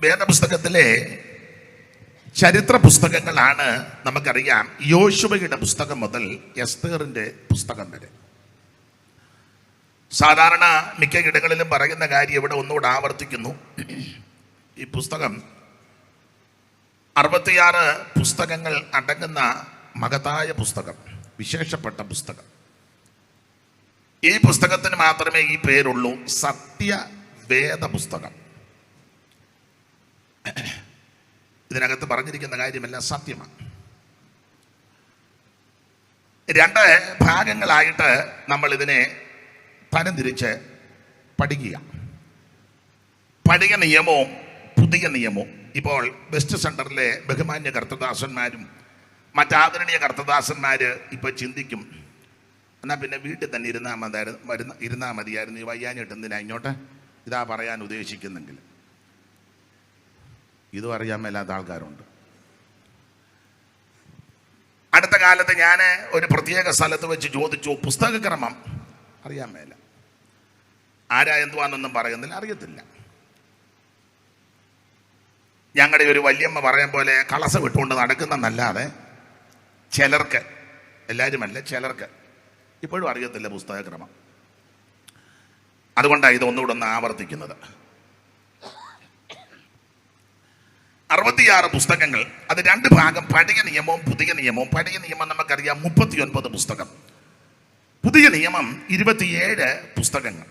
വേദപുസ്തകത്തിലെ ചരിത്ര പുസ്തകങ്ങളാണ് നമുക്കറിയാം. യോശുവയുടെ പുസ്തകം മുതൽ എസ്തേറിന്റെ പുസ്തകം വരെ. സാധാരണ മിക്ക ഇടങ്ങളിലും പറയുന്ന കാര്യം ഇവിടെ ഒന്നുകൂടെ ആവർത്തിക്കുന്നു. ഈ പുസ്തകം 66 പുസ്തകങ്ങൾ അടങ്ങുന്ന മഹത്തായ പുസ്തകം, വിശേഷപ്പെട്ട പുസ്തകം. ഈ പുസ്തകത്തിന് മാത്രമേ ഈ പേരുള്ളൂ, സത്യവേദ പുസ്തകം. ഇതിനകത്ത് പറഞ്ഞിരിക്കുന്ന കാര്യമെല്ലാം സത്യമാണ്. 2 ഭാഗങ്ങളായിട്ട് നമ്മൾ ഇതിനെ തരംതിരിച്ച് പഠിക്കുക. പഴയ നിയമവും പുതിയ നിയമവും. ഇപ്പോൾ വെസ്റ്റ് സെന്ററിലെ ബഹുമാന്യ കർത്തദാസന്മാരും മറ്റാദരണീയ കർത്തദാസന്മാർ ഇപ്പോൾ ചിന്തിക്കും, എന്നാൽ പിന്നെ വീട്ടിൽ തന്നെ ഇരുന്നാൽ മതിയായിരുന്നു, ഈ വയ്യാഞ്ഞിട്ട് എന്തിനാ ഇങ്ങോട്ട് ഇതാ പറയാൻ ഉദ്ദേശിക്കുന്നെങ്കിൽ. ഇതും അറിയാൻ മേലാത്ത ആൾക്കാരുണ്ട്. അടുത്ത കാലത്ത് ഞാൻ ഒരു പ്രത്യേക സ്ഥലത്ത് വെച്ച് ചോദിച്ചു, പുസ്തകക്രമം അറിയാൻ മേല. ആരാ എന്തുവാന്നൊന്നും പറയുന്നില്ല, അറിയത്തില്ല. ഞങ്ങളുടെ ഒരു വല്യമ്മ പറയാൻ പോലെ കളസം വിട്ടുകൊണ്ട് നടക്കുന്നതല്ലാതെ ചിലർക്ക്, എല്ലാവരുമല്ല, ചിലർക്ക് ഇപ്പോഴും അറിയത്തില്ല പുസ്തകക്രമം. അതുകൊണ്ടാണ് ഇതൊന്നുകൂടെ ഒന്ന് ആവർത്തിക്കുന്നത്. 66 പുസ്തകങ്ങൾ, അത് 2 ഭാഗം, പഴയ നിയമവും പുതിയ നിയമവും. പഴയ നിയമം നമുക്കറിയാം 39 പുസ്തകം, പുതിയ നിയമം 27 പുസ്തകങ്ങൾ.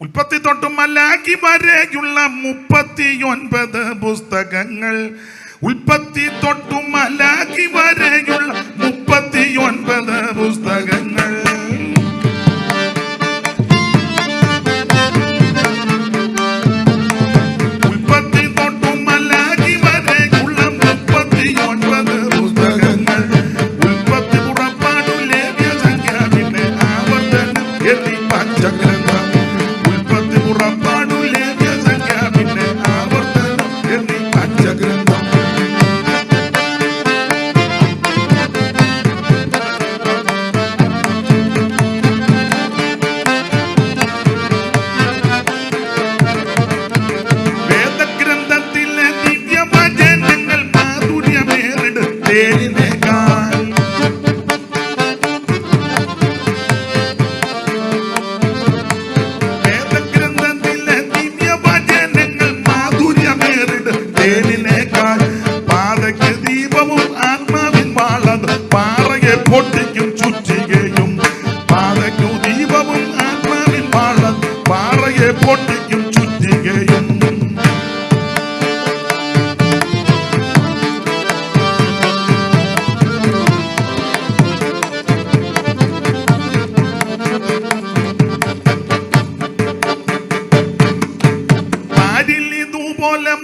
ഉൽപ്പത്തി തൊട്ടും മലാഖി വരെയുള്ള 39 പുസ്തകങ്ങൾ. ഉൽപ്പത്തി തൊട്ടും മലാഖി വരെയുള്ള 39 പുസ്തകങ്ങൾ.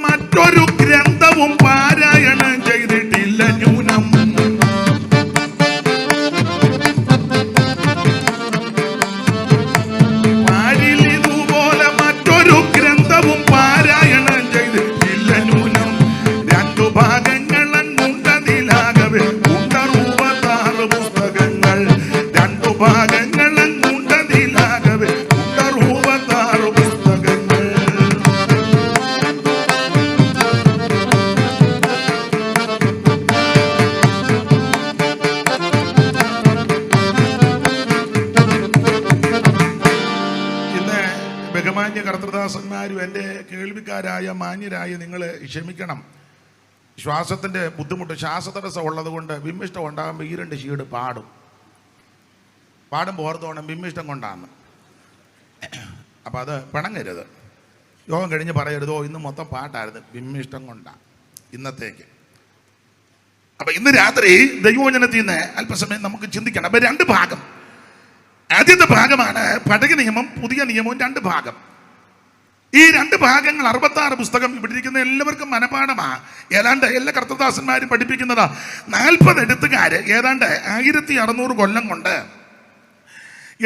മറ്റൊരു ഗ്രന്ഥവും പാരായണം ചെയ്തിട്ടില്ല ന്യൂനം. ഇതുപോലെ മറ്റൊരു ഗ്രന്ഥവും പാരായണം ചെയ്തിട്ടില്ല ന്യൂനം. 2 ഭാഗങ്ങളങ്ങുണ്ടതിലാകവേ 66 പുസ്തകങ്ങൾ. 2 ഭാഗങ്ങളങ്ങുണ്ടതിലാകവേ 66 പുസ്തകങ്ങൾ. ബഹുമാന്യ കർത്തദാസന്മാരും എൻ്റെ കേൾവിക്കാരായ മാന്യരായ നിങ്ങൾ ക്ഷമിക്കണം. ശ്വാസത്തിൻ്റെ ബുദ്ധിമുട്ട്, ശ്വാസതടസ്സം ഉള്ളത് കൊണ്ട് വിമ്മിഷ്ടം ഉണ്ടാകുമ്പോൾ 2 ഷീഡ് പാടുമ്പോൾ ഓർത്തോണം വിമ്മിഷ്ടം കൊണ്ടാണ്. അപ്പം അത് പിണങ്ങരുത്. യോഗം കഴിഞ്ഞ് പറയരുതോ ഇന്ന് മൊത്തം പാട്ടായിരുന്നു, വിമ്മിഷ്ടം കൊണ്ടാണ് ഇന്നത്തേക്ക്. അപ്പം ഇന്ന് രാത്രി ദൈവവചനത്തിൽ നിന്ന് അല്പസമയം നമുക്ക് ചിന്തിക്കണം. അപ്പം 2 ഭാഗം. ആദ്യത്തെ ഭാഗമാണ് പഴയ നിയമം പുതിയ നിയമവും. 2 ഭാഗം. ഈ 2 ഭാഗങ്ങൾ 66 പുസ്തകം ഇവിടെ ഇരിക്കുന്ന എല്ലാവർക്കും മനപാഠമാണ്. ഏതാണ്ട് എല്ലാ കർത്തദാസന്മാരും പഠിപ്പിക്കുന്നതാ. 40 എഴുത്തുകാര് ഏതാണ്ട് 1600 കൊല്ലം കൊണ്ട്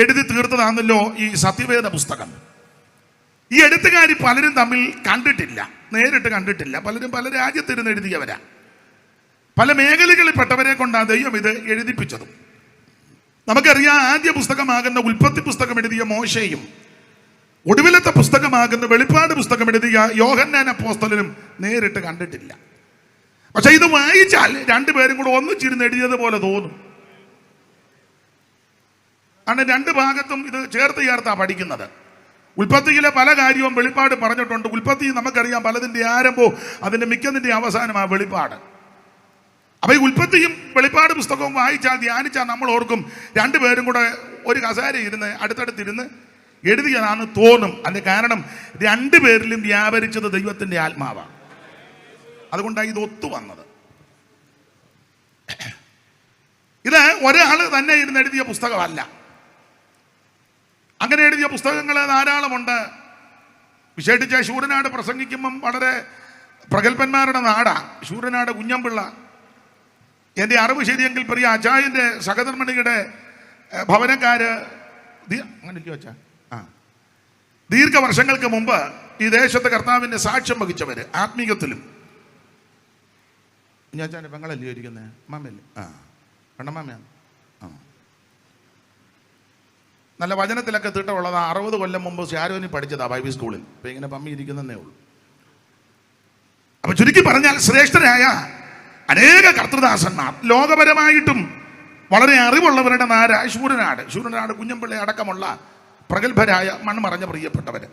എഴുതി തീർത്തതാണല്ലോ ഈ സത്യവേദ പുസ്തകം. ഈ എഴുത്തുകാർ പലരും തമ്മിൽ കണ്ടിട്ടില്ല, നേരിട്ട് കണ്ടിട്ടില്ല. പലരും പല രാജ്യത്തിരുന്ന് എഴുതിയവരാ. പല മേഖലകളിൽപ്പെട്ടവരെ കൊണ്ടാണ് ദൈവം ഇത് ഒടുവിലത്തെ പുസ്തകമാകുന്ന വെളിപ്പാട് പുസ്തകം എഴുതിയ യോഹന്നാൻ അപ്പോസ്തലനും നേരിട്ട് കണ്ടിട്ടില്ല. പക്ഷെ ഇത് വായിച്ചാൽ രണ്ടുപേരും കൂടെ ഒന്നിച്ചിരുന്ന് എഴുതിയതുപോലെ തോന്നും. ആണ് രണ്ട് ഭാഗത്തും ഇത് ചേർത്താ പഠിക്കുന്നത്. ഉൽപ്പത്തിയിലെ പല കാര്യവും വെളിപ്പാട് പറഞ്ഞിട്ടുണ്ട്. ഉൽപ്പത്തി നമുക്കറിയാം പലതിൻ്റെ ആരംഭവും അതിൻ്റെ മിക്കതിൻ്റെ അവസാനമാണ് വെളിപ്പാട്. അപ്പൊ ഈ ഉൽപ്പത്തിയും വെളിപ്പാട് പുസ്തകവും വായിച്ചാൽ ധ്യാനിച്ചാൽ നമ്മൾ ഓർക്കും രണ്ടുപേരും കൂടെ ഒരു കസേര ഇരുന്ന് അടുത്തടുത്തിരുന്ന് എഴുതിയതാണെന്ന് തോന്നും. അതിന്റെ കാരണം രണ്ടുപേരിലും വ്യാപരിച്ചത് ദൈവത്തിന്റെ ആത്മാവാണ്. അതുകൊണ്ടാണ് ഇത് ഒത്തു വന്നത്. ഇത് ഒരാൾ തന്നെ ഇരുന്ന് എഴുതിയ പുസ്തകമല്ല. അങ്ങനെ എഴുതിയ പുസ്തകങ്ങൾ ധാരാളമുണ്ട്. വിശേഷിച്ച ശൂരനാട് പ്രസംഗിക്കുമ്പം വളരെ പ്രഗത്ഭന്മാരുടെ നാടാ ശൂരനാട് കുഞ്ഞമ്പിള്ള. എൻ്റെ അറിവ് ശരിയെങ്കിൽ പ്രിയ അജായൻ്റെ സഹധർമ്മിണിയുടെ ഭവനക്കാര് അങ്ങനെ വെച്ചാ ദീർഘവർഷങ്ങൾക്ക് മുമ്പ് ഈ ദേശത്ത് കർത്താവിൻ്റെ സാക്ഷ്യം വഹിച്ചവര് ആത്മീയത്തിലും. ഞാൻ പെങ്ങളല്ലേ ഇരിക്കുന്നത്? മാമല്ലേ? പെണ്ണമാമയാണ്. നല്ല വചനത്തിലൊക്കെ തിട്ടമുള്ളത്. 60 കൊല്ലം മുമ്പ് ശാരോനി പഠിച്ചതാ ബൈബിൾ സ്കൂളിൽ. ഇപ്പൊ ഇങ്ങനെ പമ്മി ഇരിക്കുന്നേ ഉള്ളൂ. അപ്പൊ ചുരുക്കി പറഞ്ഞാൽ ശ്രേഷ്ഠരായ അനേക കർത്തൃദാസന്മാർ, ലോകപരമായിട്ടും വളരെ അറിവുള്ളവരുടെ നാര ശൂരനാട് കുഞ്ഞമ്പിള്ളി അടക്കമുള്ള പ്രഗത്ഭരായ മൺമറഞ്ഞ പ്രിയപ്പെട്ടവര്.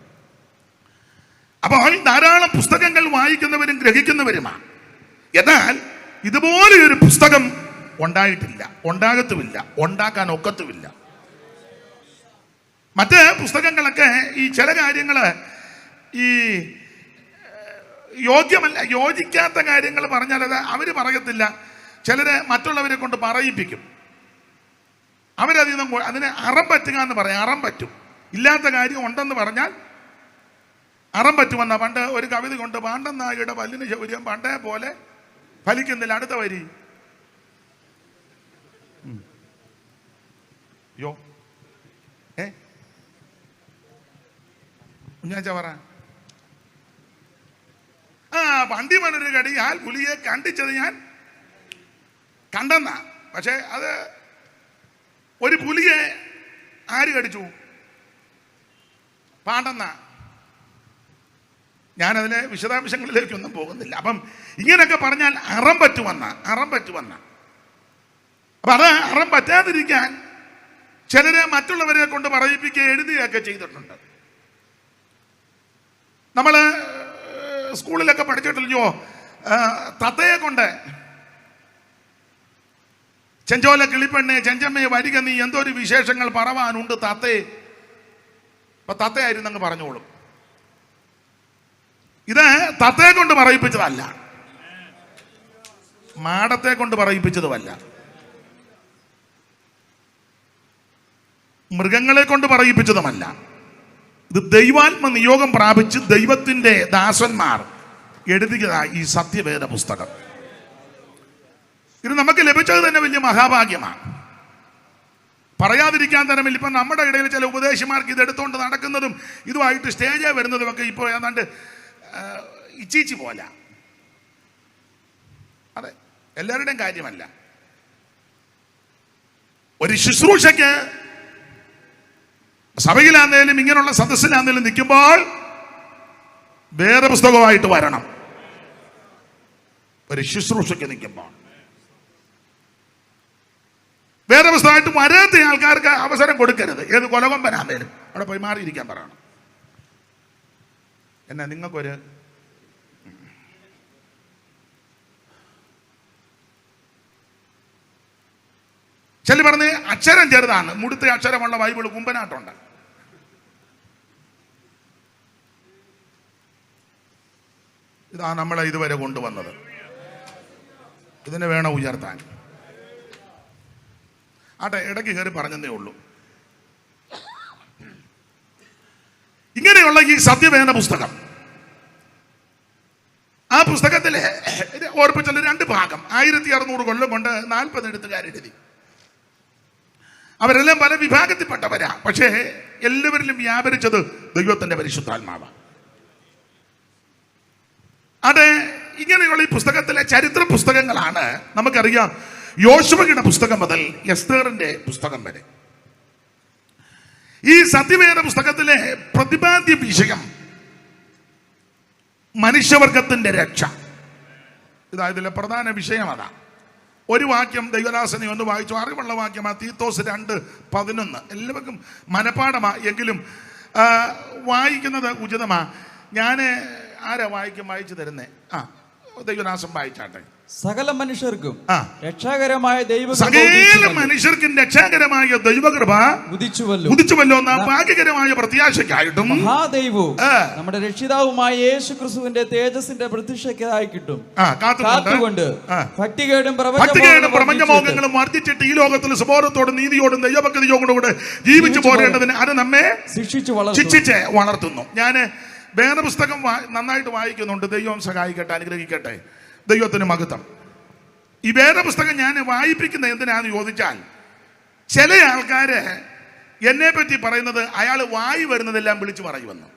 അപ്പോൾ ധാരാളം പുസ്തകങ്ങൾ വായിക്കുന്നവരും ഗ്രഹിക്കുന്നവരുമാണ്. എന്നാൽ ഇതുപോലെയൊരു പുസ്തകം ഉണ്ടായിട്ടില്ല, ഉണ്ടാകത്തുമില്ല, ഉണ്ടാക്കാൻ ഒക്കത്തുമില്ല. മറ്റ് പുസ്തകങ്ങളൊക്കെ ഈ ചില കാര്യങ്ങൾ ഈ യോഗ്യമല്ല, യോജിക്കാത്ത കാര്യങ്ങൾ പറഞ്ഞാൽ അത് അവർ പറയത്തില്ല. ചിലരെ മറ്റുള്ളവരെ കൊണ്ട് പറയിപ്പിക്കും. അവരധികം അതിനെ അറം പറ്റുക എന്ന് പറയാം. അറം പറ്റും. ഇല്ലാത്ത കാര്യം ഉണ്ടെന്ന് പറഞ്ഞാൽ അറം പറ്റുമെന്ന പണ്ട് ഒരു കവിത കൊണ്ട് പാണ്ഡൻ നായയുടെ പല്ലിന് ശൗര്യം പണ്ടേ പോലെ ഫലിക്കുന്നില്ല. അടുത്ത വരി യോ കുഞ്ഞാച്ച പറ. പണ്ടി മണൊരു കടിയാൽ പുലിയെ കണ്ടിച്ചത് ഞാൻ കണ്ടെന്ന. പക്ഷെ അത് ഒരു പുലിയെ ആര് കടിച്ചു? പാണ്ടെന്ന. ഞാനതിലെ വിശദാംശങ്ങളിലേക്കൊന്നും പോകുന്നില്ല. അപ്പം ഇങ്ങനെയൊക്കെ പറഞ്ഞാൽ അറം പറ്റുമെന്ന. അപ്പൊ അത് അറം പറ്റാതിരിക്കാൻ ചിലരെ മറ്റുള്ളവരെ കൊണ്ട് പറയിപ്പിക്കുക എഴുതുകയൊക്കെ ചെയ്തിട്ടുണ്ട്. നമ്മൾ സ്കൂളിലൊക്കെ പഠിച്ചിട്ടില്ലയോ തത്തയെ കൊണ്ട് ചെഞ്ചോല കിളിപ്പെണ്ണെ ചെഞ്ചമ്മയെ വരിക നീ എന്തൊരു വിശേഷങ്ങൾ പറവാനുണ്ട് തത്തേ. അപ്പൊ തത്തയായിരുന്നു അങ്ങ് പറഞ്ഞോളും. ഇത് തത്തയെ കൊണ്ട് പറയിപ്പിച്ചതല്ല, മാടത്തെ കൊണ്ട് പറയിപ്പിച്ചതുമല്ല, മൃഗങ്ങളെ കൊണ്ട് പറയിപ്പിച്ചതുമല്ല. ഇത് ദൈവാത്മ നിയോഗം പ്രാപിച്ച് ദൈവത്തിന്റെ ദാസന്മാർ എഴുതിയ ഈ സത്യവേദ പുസ്തകം. ഇത് നമുക്ക് ലഭിച്ചത് തന്നെ വലിയ മഹാഭാഗ്യമാണ്. പറയാതിരിക്കാൻ തരമില്ല. ഇപ്പം നമ്മുടെ ഇടയിൽ ചില ഉപദേശിമാർക്ക് ഇതെടുത്തുകൊണ്ട് നടക്കുന്നതും ഇതുമായിട്ട് സ്റ്റേജിൽ വരുന്നതും ഒക്കെ ഇപ്പോൾ ഏതാണ്ട് ഇച്ചീച്ചി പോല. അതെ, എല്ലാവരുടെയും കാര്യമല്ല. ഒരു ശുശ്രൂഷയ്ക്ക് സഭയിലാന്നേലും ഇങ്ങനെയുള്ള സദസ്സിലാന്നേലും നിൽക്കുമ്പോൾ വേറെ പുസ്തകമായിട്ട് വരണം. ഒരു ശുശ്രൂഷയ്ക്ക് നിൽക്കുമ്പോൾ വേറെ പുസ്തകമായിട്ട് വരാത്ത ആൾക്കാർക്ക് അവസരം കൊടുക്കരുത്. ഏത് കൊലകൊമ്പനാന്നേലും അവിടെ പോയി മാറിയിരിക്കാൻ പറയണം. എന്നാ നിങ്ങൾക്കൊരു ചെല്ലി പറഞ്ഞ് അക്ഷരം ചെറുതാണ്, മുടുത്ത അക്ഷരമുള്ള ബൈബിൾ കുമ്പനാട്ടുണ്ട്. ഇതാ നമ്മളെ ഇതുവരെ കൊണ്ടുവന്നത്. ഇതിനെ വേണം ഉയർത്താൻ. ആട്ടെ, ഇടയ്ക്ക് കയറി പറഞ്ഞതേ ഉള്ളൂ. ഇങ്ങനെയുള്ള ഈ സത്യവേദ പുസ്തകം, ആ പുസ്തകത്തിലെ ഓർപ്പിച്ചുള്ള 2 ഭാഗം 1600 കൊല്ലം കൊണ്ട് 40 എഴുത്തുകാരെഴുതി. അവരെല്ലാം പല വിഭാഗത്തിൽപ്പെട്ടവരാ. പക്ഷേ എല്ലാവരിലും വ്യാപരിച്ചത് ദൈവത്തിന്റെ പരിശുദ്ധാത്മാവാണ്. അത് ഇങ്ങനെയുള്ള ഈ പുസ്തകത്തിലെ ചരിത്ര പുസ്തകങ്ങളാണ്. നമുക്കറിയാം യോശുവയുടെ പുസ്തകം മുതൽ എസ്തേറിന്റെ പുസ്തകം വരെ. ഈ സത്യവേദ പുസ്തകത്തിലെ പ്രതിപാദ്യ വിഷയം മനുഷ്യവർഗത്തിന്റെ രക്ഷ. ഇതാ ഇതിലെ പ്രധാന വിഷയം അതാ. ഒരു വാക്യം ദൈവദാസനെ ഒന്ന് വായിച്ചു. അറിവുള്ള വാക്യമാ, തീത്തോസ് 2:11. എല്ലാവർക്കും മനപ്പാടമാ, എങ്കിലും വായിക്കുന്നത് ഉചിതമാ. ഞാൻ ആരാ വായിച്ചു തരുന്നേ? ദൈവദാസൻ വായിച്ചാട്ടെ. സകല മനുഷ്യർക്കും രക്ഷാകരമായ മനുഷ്യർക്കും രക്ഷാകരമായ ദൈവകൃപ ഉദിച്ചുവല്ലോ നാം ഭാഗ്യകരമായ പ്രത്യാശയ്ക്കായിട്ടും മഹാദൈവവും നമ്മുടെ രക്ഷിതാവുമായ യേശുക്രിസ്തുവിന്റെ തേജസ്സിന്റെ പ്രത്യക്ഷയ്ക്കായി കിട്ടും കാത്തുകൊണ്ട് ഭക്തികേടും പ്രപഞ്ചമോഹങ്ങളും വർദ്ധിച്ചിട്ട് ഈ ലോകത്തിൽ സ്വബോധത്തോടും നീതിയോടും ദൈവഭക്തിയോടും കൂടെ ജീവിച്ചു പോരേണ്ടതിന് അത് നമ്മെ ശിക്ഷിച്ച് വളർത്തുന്നു. ഞാൻ വേദപുസ്തകം നന്നായിട്ട് വായിക്കുന്നുണ്ട്. ദൈവം സഹായിക്കട്ടെ, അനുഗ്രഹിക്കട്ടെ. ദൈവത്തിന് മഹത്വം. ഈ വേദപുസ്തകം ഞാൻ വായിപ്പിക്കുന്നത് എന്തിനാന്ന് ചോദിച്ചാൽ, ചില ആൾക്കാര് എന്നെ പറ്റി പറയുന്നത് അയാൾ വായി വരുന്നതെല്ലാം വിളിച്ചു പറയുമെന്ന്.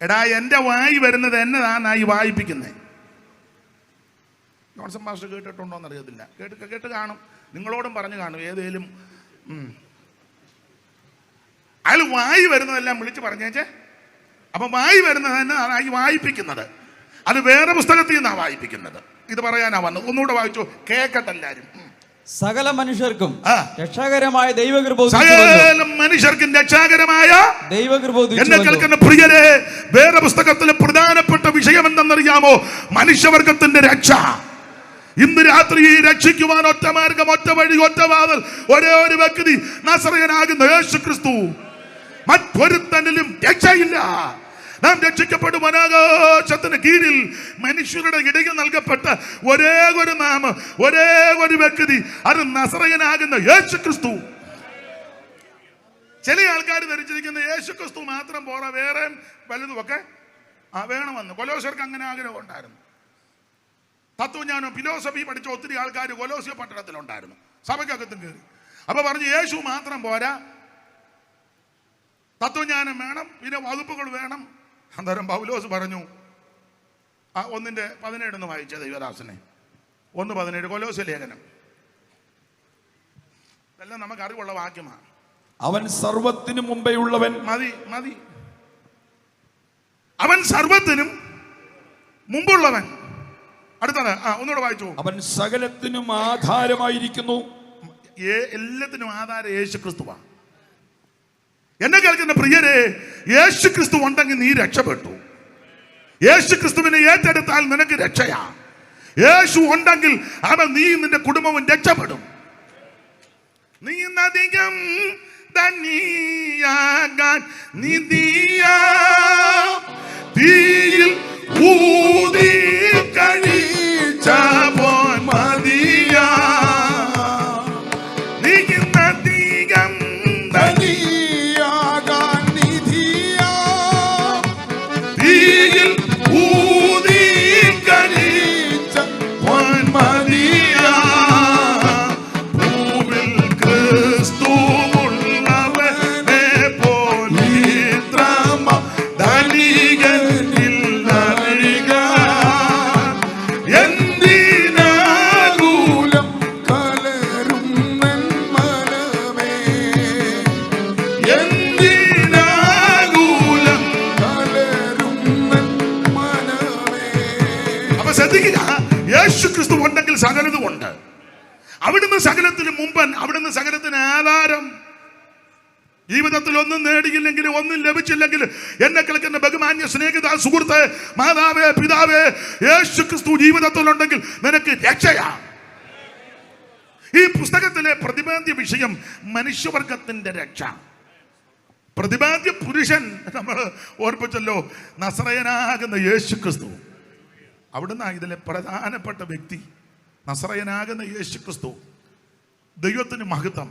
എടാ, എൻ്റെ വായി വരുന്നത് എന്നതാന്നായി വായിപ്പിക്കുന്നത്. ജോൺസൺ മാസ്റ്റർ കേട്ടിട്ടുണ്ടോ എന്നറിയത്തില്ല. കേട്ട് കാണും, നിങ്ങളോടും പറഞ്ഞു കാണും. ഏതേലും അയാൾ വായി വരുന്നതെല്ലാം വിളിച്ചു പറഞ്ഞേച്ചേ. അപ്പൊ വായി വരുന്നത് എന്നതാണ് ഈ വായിപ്പിക്കുന്നത്. അത് വേറെ പുസ്തകത്തിൽ നിന്നാണ് വായിപ്പിക്കുന്നത്. ഇത് പറയാനാ വന്നത്. ഒന്നുകൂടെ വായിച്ചു കേക്കട്ടെ എല്ലാരും. സകല മനുഷ്യർക്കും രക്ഷാകരമായ ദൈവകൃപ, മനുഷ്യർക്കും രക്ഷാകരമായ ദൈവകൃപ. എന്നെ കേൾക്കുന്ന പ്രിയരെ, വേറെ പുസ്തകത്തിലെ പ്രധാനപ്പെട്ട വിഷയം എന്തെന്നറിയാമോ? മനുഷ്യവർഗത്തിന്റെ രക്ഷ. ഇന്ന് രാത്രി രക്ഷിക്കുവാൻ ഒറ്റ മാർഗം, ഒറ്റ വഴി, ഒറ്റ വാതിൽ, ഒരേ ഒരു വ്യക്തി, നസറയനാകുന്ന യേശുക്രിസ്തു. മറ്റൊരുത്തനിലും രക്ഷയില്ല. നാം രക്ഷിക്കപ്പെടും ആകാശത്തിന് കീഴിൽ മനുഷ്യരുടെ ഇടയിൽ നൽകപ്പെട്ട ഒരേ ഒരു നാമം, ഒരേ ഒരു വ്യക്തി, അത് നസറയനാകുന്ന യേശുക്രിസ്തു. ചില ആൾക്കാർ ധരിച്ചിരിക്കുന്ന യേശുക്രിസ്തു മാത്രം പോരാ, വേറെ വലുതുമൊക്കെ വേണമെന്ന്. കൊലോസ്യർക്ക് അങ്ങനെ ആഗ്രഹം ഉണ്ടായിരുന്നു. തത്വജ്ഞാനം ഫിലോസഫി പഠിച്ച ഒത്തിരി ആൾക്കാർ കൊലോസ്യ പട്ടണത്തിലുണ്ടായിരുന്നു, സഭയ്ക്കകത്തും കയറി. അപ്പൊ പറഞ്ഞു യേശു മാത്രം പോരാ, തത്വജ്ഞാനം വേണം, പിന്നെ വകുപ്പുകൾ വേണം. അന്നേരം പൗലോസ് പറഞ്ഞു, 1:17 വായിച്ച ദൈവദാസനെ. 1:17 കൊലോസ്യ ലേഖനം. എല്ലാം നമുക്ക് അറിവുള്ള വാക്യമാണ്. അവൻ സർവത്തിനു മുമ്പേ ഉള്ളവൻ. മതി. അവൻ സർവത്തിനും മുമ്പുള്ളവൻ. അടുത്തത് ഒന്നുകൂടെ വായിച്ചു. അവൻ സകലത്തിനും ആധാരമായിരിക്കുന്നു. എല്ലാത്തിനും ആധാരം യേശുക്രിസ്തുവാണ്. എന്നെ കേൾക്കുന്ന പ്രിയരെ, യേശുക്രിസ്തു ഉണ്ടെങ്കിൽ നീ രക്ഷപ്പെട്ടു. യേശുക്രിസ്തുവിനെ ഏറ്റെടുത്താൽ നിനക്ക് രക്ഷയാ. യേശു ഉണ്ടെങ്കിൽ അവൻ നീ നിന്റെ കുടുംബവും രക്ഷപ്പെടും. നീ അധികം ധനിയാകാൻ നിധിയാ തീയിൽ ഊതി കഴിച്ച പോൻ മതിയാ. നീ അധികം യേശുക്രിസ്തു ഉണ്ടെങ്കിൽ സകലതുമുണ്ട്. അവിടുന്ന് സകലത്തിന് മുമ്പൻ, അവിടുന്ന് സകലത്തിന് ആധാരം. ജീവിതത്തിൽ ഒന്നും നേടിയില്ലെങ്കിൽ, ഒന്നും ലഭിച്ചില്ലെങ്കിൽ, എന്നെ കേൾക്കുന്ന ബഹുമാന്യ സ്നേഹിത, സുഹൃത്ത്, മാതാവേ, പിതാവേ, യേശുക്രിസ്തു ജീവിതത്തിലുണ്ടെങ്കിൽ നിനക്ക് രക്ഷയാ. ഈ പുസ്തകത്തിലെ പ്രതിപാദ്യ വിഷയം മനുഷ്യവർഗത്തിന്റെ രക്ഷ. പ്രതിപാദ്യ പുരുഷൻ നമ്മൾ ഓർപ്പിച്ചല്ലോ, നസറയനാകുന്ന യേശുക്രിസ്തു. അവിടുന്ന് ഇതിലെ പ്രധാനപ്പെട്ട വ്യക്തി നസറയനാകുന്ന യേശുക്രിസ്തു. ദൈവത്തിന് മഹത്വം.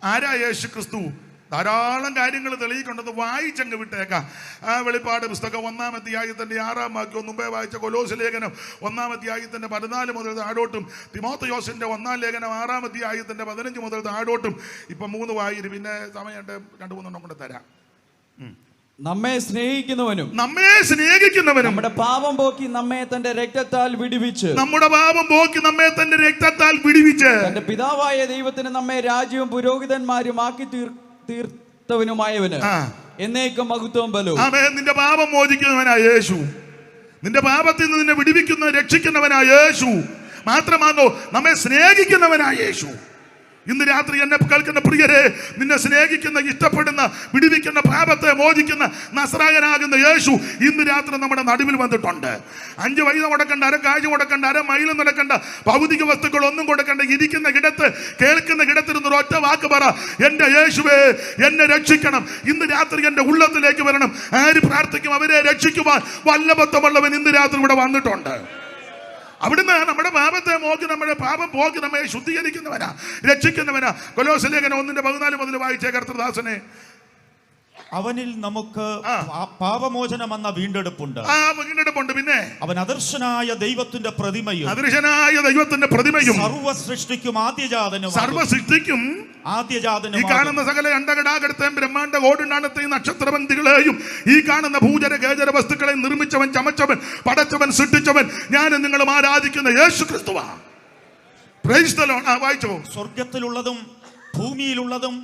ആരാ യേശുക്രിസ്തു? ധാരാളം കാര്യങ്ങൾ തെളിയിക്കൊണ്ടത് വായിച്ചങ്ങ് വിട്ടേക്കാം. വെളിപ്പാട് പുസ്തകം 1-ാം അധ്യായത്തിന്റെ 6-ാം വാക്യം, മുമ്പേ വായിച്ച കൊലോസ്യ ലേഖനം 1-ാം അധ്യായത്തിന്റെ 14 മുതൽ താഴോട്ടും, തിമോഥെയോസിന്റെ 1-ാം ലേഖനം 6-ാം അധ്യായത്തിന്റെ 15 മുതൽ താഴോട്ടും. ഇപ്പൊ 3 വായിരും, പിന്നെ സമയം 2-3 കൂടെ തരാം. നമ്മെ സ്നേഹിക്കുന്നവനും നമ്മുടെ പാപം പോക്കി നമ്മെ തന്റെ രക്തത്താൽ വിടുവിച്ച് തന്റെ പിതാവായ ദൈവത്തിന് നമ്മെ രാജ്യവും പുരോഹിതന്മാരും ആക്കി തീർത്തവനുമായവന് എന്നേക്കും മഹത്വം ബലവും. ആമേൻ. നിന്റെ പാപം മോചിക്കുന്നവനായ യേശു, നിന്റെ പാപത്തിൽ നിന്ന് നിന്നെ വിടുവിക്കുന്ന രക്ഷിക്കുന്നവനായ യേശു മാത്രമാണോ നമ്മെ സ്നേഹിക്കുന്നവനായ യേശു. ഇന്ന് രാത്രി എന്നെ കേൾക്കുന്ന പ്രിയരെ, നിന്നെ സ്നേഹിക്കുന്ന, ഇഷ്ടപ്പെടുന്ന, വിടുവിക്കുന്ന, പാപത്തെ മോചിക്കുന്ന നസ്രായനാകുന്ന യേശു ഇന്ന് രാത്രി നമ്മുടെ നടുവിൽ വന്നിട്ടുണ്ട്. 5 പൈസ കൊടുക്കണ്ട, അര കാഴ്ച കൊടുക്കണ്ട, അര മൈൽ നടക്കണ്ട, ഭൗതിക വസ്തുക്കൾ ഒന്നും കൊടുക്കണ്ട. ഇരിക്കുന്ന കിടത്ത്, കേൾക്കുന്ന കിടത്തിരുന്ന് ഒറ്റ വാക്ക് പറ, എന്റെ യേശുവേ എന്നെ രക്ഷിക്കണം. ഇന്ന് രാത്രി എന്റെ ഉള്ളത്തിലേക്ക് വരണം. ആര് പ്രാർത്ഥിക്കും അവരെ രക്ഷിക്കുവാൻ വല്ലഭത്വമുള്ളവൻ ഇന്ന് രാത്രി ഇവിടെ വന്നിട്ടുണ്ട്. അവിടുന്ന് നമ്മുടെ പാപത്തെ നോക്കി, നമ്മുടെ പാപം പോക്കി നമ്മെ ശുദ്ധീകരിക്കുന്നവനാ, രക്ഷിക്കുന്നവനാ. കൊലോസ്യ ലേഖനം 1:14 മുതൽ വായിച്ചേ കർത്തൃദാസനെ. അവനിൽ നമുക്ക് പാപമോചനം എന്ന വീണ്ടെടുപ്പുണ്ട്. വീണ്ടെടുപ്പുണ്ട്. പിന്നെ അവൻ അദർശനായ ദൈവത്തിന്റെ പ്രതിമയും, സർവ്വ സൃഷ്ടിക്കും ആദ്യജാതനും, ഈ കാണുന്ന സകല അണ്ടകടാകടത്തെയും ബ്രഹ്മാണ്ട കോടിനാണത്തെയും നക്ഷത്രബന്ധികളെയും ഈ കാണുന്ന ഭൂചര ഗേചര വസ്തുക്കളെ നിർമ്മിച്ചവൻ, ചമച്ചവൻ, പടച്ചവൻ, സൃഷ്ടിച്ചവൻ ഞാനും നിങ്ങളും ആരാധിക്കുന്ന യേശു ക്രിസ്തുവാ. Praise the Lord. വായിച്ചോ. സ്വർഗത്തിലുള്ളതും ഭൂമിയിലുള്ളതും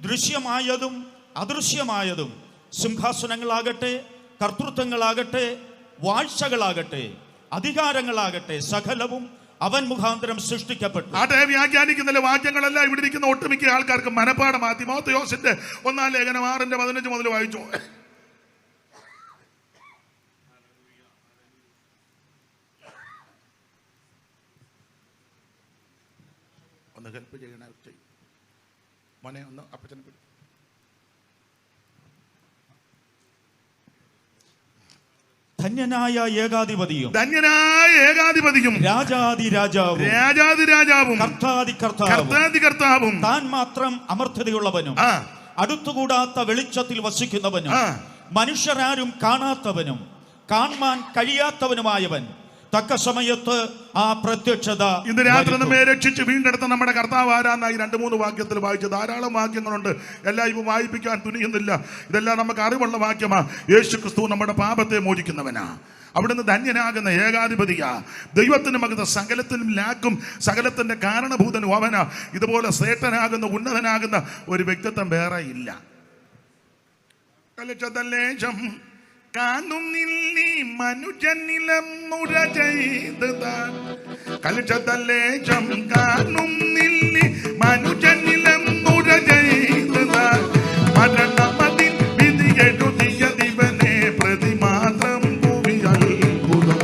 ദൃശ്യമായതും അദൃശ്യമായതും, സിംഹാസനങ്ങളാകട്ടെ, കർത്തൃത്വങ്ങളാകട്ടെ, വാഴ്ചകളാകട്ടെ, അധികാരങ്ങളാകട്ടെ, സകലവും അവൻ മുഖാന്തരം സൃഷ്ടിക്കപ്പെട്ടു. ആട്ടെ, വ്യാഖ്യാനിക്കുന്നില്ല. വാക്യങ്ങളെല്ലാം ഇവിടെ ഇരിക്കുന്ന ഒട്ടുമിക്ക ആൾക്കാർക്ക് മനപ്പാടമാ. തിമോഥെയോസിന്റെ 1 ലേഖനം 6:15 മുതൽ വായിച്ചു. ഒന്ന് ഹെൽപ്പ് ചെയ്യണേ മോനെ, ഒന്ന് അപ്പച്ചനെ. ധന്യനായ ഏകാധിപതിയും, രാജാതിരാജാവും, കർത്താതികർത്താവും, താൻ മാത്രം അമർത്യതയുള്ളവനും, അടുത്തുകൂടാത്ത വെളിച്ചത്തിൽ വസിക്കുന്നവനും, മനുഷ്യരാരും കാണാത്തവനും, കാണാൻ കഴിയാത്തവനുമായവൻ, തക്ക സമയത്ത് ആ പ്രത്യക്ഷത. ഇന്ന് രാത്രി നമ്മെ രക്ഷിച്ച് വീണ്ടെടുത്ത നമ്മുടെ കർത്താവ് ആരാന്നായി 2-3 വാക്യത്തിൽ വായിച്ചു. ധാരാളം വാക്യങ്ങളുണ്ട്, എല്ലാം ഇപ്പൊ വായിപ്പിക്കാൻ തുനിയുന്നില്ല. ഇതെല്ലാം നമുക്ക് അറിവുള്ള വാക്യമാ. യേശു ക്രിസ്തു നമ്മുടെ പാപത്തെ മോചിക്കുന്നവനാ. അവിടുന്ന് ധന്യനാകുന്ന ഏകാധിപതിയാ. ദൈവത്തിന് മകത്ത് സകലത്തിനും ലാക്കും, സകലത്തിന്റെ കാരണഭൂതനും അവനാ. ഇതുപോലെ ശ്രേഷ്ഠനാകുന്ന, ഉന്നതനാകുന്ന ഒരു വ്യക്തിത്വം വേറെ ഇല്ല. കാണുന്നില്ലീ മനുജനിലം നുര ചെയ്തതാൻ, കലശതല്ലേശം കാണുന്നില്ലീ മനുജനിലം നുര ചെയ്തതാൻ, മരണമതിൽ വിധിയെഴുതിയ ദിവനെ പ്രതി മാത്രം ഭൂമിയത്ഭുതം,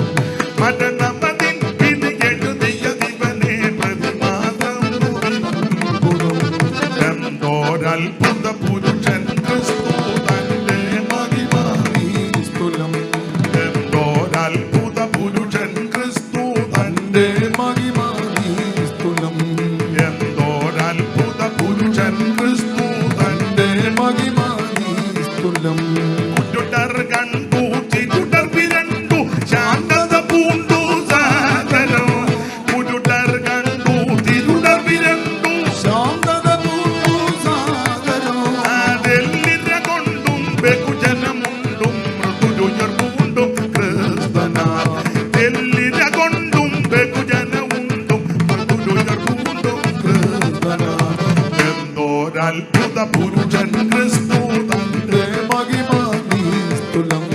മരണമതിൽ വിധിയെഴുതിയ ദിവനെ പ്രതി മാത്രം ഭൂമിയത്ഭുതം, എന്തോരത്ഭുത പുരുഷൻ ക്രിസ്തു തന്റെ അത്ഭുത പുരുഷൻ ക്രിസ്തു തന്റെ മഹിമാനീസ്തുലം,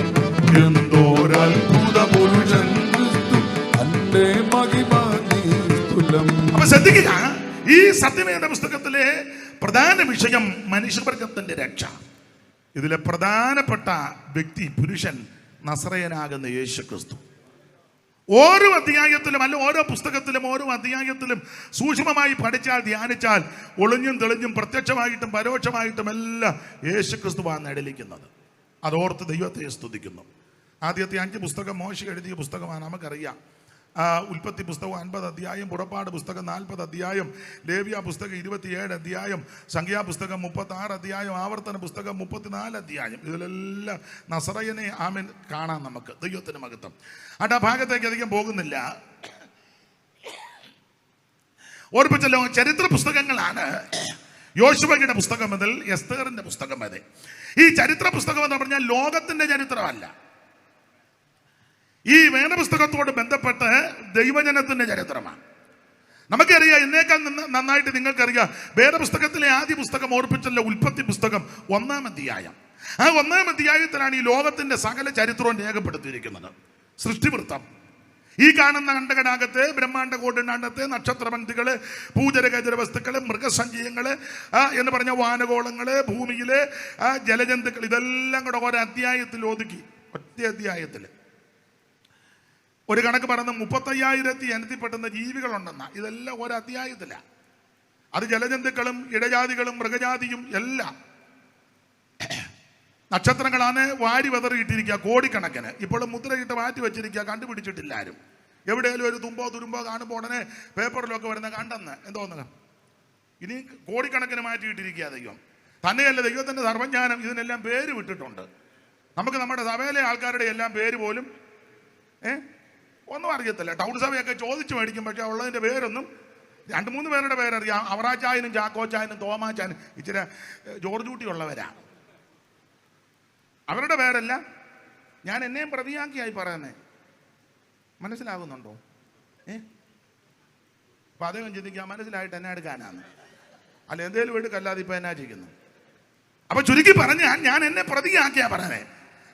എന്തോരത്ഭുത പുരുഷൻ ക്രിസ്തു തന്റെ മഹിമാനീസ്തുലം. അപ്പൊ ശ്രദ്ധിക്കുക, ഈ സത്യവേദ പുസ്തകത്തിലെ പ്രധാന വിഷയം മനുഷ്യവർഗത്തിന്റെ രക്ഷ. ഇതിലെ പ്രധാനപ്പെട്ട വ്യക്തി, പുരുഷൻ, നസറയനാകുന്ന യേശു ക്രിസ്തു. ഓരോ അധ്യായത്തിലും അല്ല ഓരോ പുസ്തകത്തിലും ഓരോ അധ്യായത്തിലും സൂക്ഷ്മമായി പഠിച്ചാൽ, ധ്യാനിച്ചാൽ ഒളിഞ്ഞും തെളിഞ്ഞും പ്രത്യക്ഷമായിട്ടും പരോക്ഷമായിട്ടും എല്ലാം യേശു ക്രിസ്തുവാണ് നിഴലിക്കുന്നത്. അതോർത്ത് ദൈവത്തെ സ്തുതിക്കുന്നു. ആദ്യത്തെ 5 പുസ്തകം മോശ എഴുതിയ പുസ്തകമാണ്, നമുക്കറിയാം. ഉൽപ്പത്തി പുസ്തകം 50 അധ്യായം, പുറപ്പാട് പുസ്തകം 40 അധ്യായം, ലേവ്യ പുസ്തകം 27 അധ്യായം, സംഖ്യാപുസ്തകം 36 അധ്യായം, ആവർത്തന പുസ്തകം 34 അധ്യായം. ഇതിലെല്ലാം നസറയനെ ആമേൻ കാണാം നമുക്ക്. ദൈവത്തിന് മഹത്വം. ആ ഭാഗത്തേക്ക് അധികം പോകുന്നില്ല. ഓർപ്പിച്ചല്ലോ, ചരിത്ര പുസ്തകങ്ങളാണ്. യോശുവയുടെ പുസ്തകം മുതൽ എസ്തേറിന്റെ പുസ്തകം വരെ. ഈ ചരിത്ര പുസ്തകം എന്ന് പറഞ്ഞാൽ ലോകത്തിന്റെ ചരിത്രമല്ല. ഈ വേദപുസ്തകത്തോട് ബന്ധപ്പെട്ട് ദൈവജനത്തിന്റെ ചരിത്രമാണ്. നമുക്കറിയാം, എന്നേക്കാൾ നന്നായിട്ട് നിങ്ങൾക്കറിയാം, വേദപുസ്തകത്തിലെ ആദ്യ പുസ്തകം ഓർപ്പിച്ചല്ലോ, ഉൽപ്പത്തി പുസ്തകം 1-ാം അധ്യായം. ആ 1-ാം അധ്യായത്തിലാണ് ഈ ലോകത്തിന്റെ സകല ചരിത്രവും രേഖപ്പെടുത്തിയിരിക്കുന്നത്. സൃഷ്ടിവൃത്തം, ഈ കാണുന്ന അണ്ടകടാകത്തെ, ബ്രഹ്മാണ്ട കോടിനാണ്ടത്തെ, നക്ഷത്രപന്തികള്, പൂജരഗജര വസ്തുക്കള്, മൃഗസഞ്ചയങ്ങള് എന്ന് പറഞ്ഞ വാനഗോളങ്ങള്, ഭൂമിയിലെ ജലജന്തുക്കൾ, ഇതെല്ലാം കൂടെ ഒരു അധ്യായത്തിൽ ഒതുക്കി. ഒറ്റ അധ്യായത്തിൽ ഒരു കണക്ക് പറഞ്ഞ 35,000 എണ്ണത്തിൽപ്പെടുന്ന ജീവികളുണ്ടെന്ന. ഇതെല്ലാം ഒരു അധ്യായത്തിലാണ്. അത് ജലജന്തുക്കളും ഇഴജാതികളും മൃഗജാതിയും എല്ലാം. നക്ഷത്രങ്ങളാണ് വാരി വെതറിയിട്ടിരിക്കുക കോടിക്കണക്കിന്. ഇപ്പോഴും മുദ്രയിട്ട് മാറ്റി വെച്ചിരിക്കുക, കണ്ടുപിടിച്ചിട്ടില്ല ആരും. എവിടെയെങ്കിലും ഒരു തുമ്പോ തുരുമ്പോ കാണുമ്പോൾ ഉടനെ പേപ്പറിലൊക്കെ വരുന്ന കണ്ടെന്ന് എന്തോന്നുക. ഇനി കോടിക്കണക്കിന് മാറ്റിയിട്ടിരിക്കുക ദൈവം. തന്നെയല്ല, ദൈവത്തിൻ്റെ സർവജ്ഞാനം ഇതിനെല്ലാം പേര് വിട്ടിട്ടുണ്ട്. നമുക്ക് നമ്മുടെ സഭയിലെ ആൾക്കാരുടെ എല്ലാം പേര് പോലും ഒന്നും അറിയത്തില്ല. ടൗൺ സഭയൊക്കെ ചോദിച്ചു മേടിക്കും, പക്ഷെ ഉള്ളതിൻ്റെ പേരൊന്നും 2-3 പേരുടെ പേരറിയാം. അവറാച്ചായനും ചാക്കോച്ചായനും തോമാച്ചായനും ഇച്ചിരി ജോർജ് കുട്ടിയുള്ളവരാണ്. അവരുടെ പേരല്ല. ഞാൻ എന്നെയും പ്രതിയാക്കിയായി പറയുന്നേ, മനസ്സിലാകുന്നുണ്ടോ? അപ്പൊ അദ്ദേഹം ചിന്തിക്കാം, മനസ്സിലായിട്ട് എന്നെ എടുക്കാനാണ്, അല്ല എന്തേലും എടുക്കല്ലാതെ ഇപ്പൊ എന്നാ ചെയ്യുന്നു. അപ്പൊ ചുരുക്കി പറഞ്ഞാൽ ഞാൻ എന്നെ പ്രതിയാക്കിയാ പറഞ്ഞേ.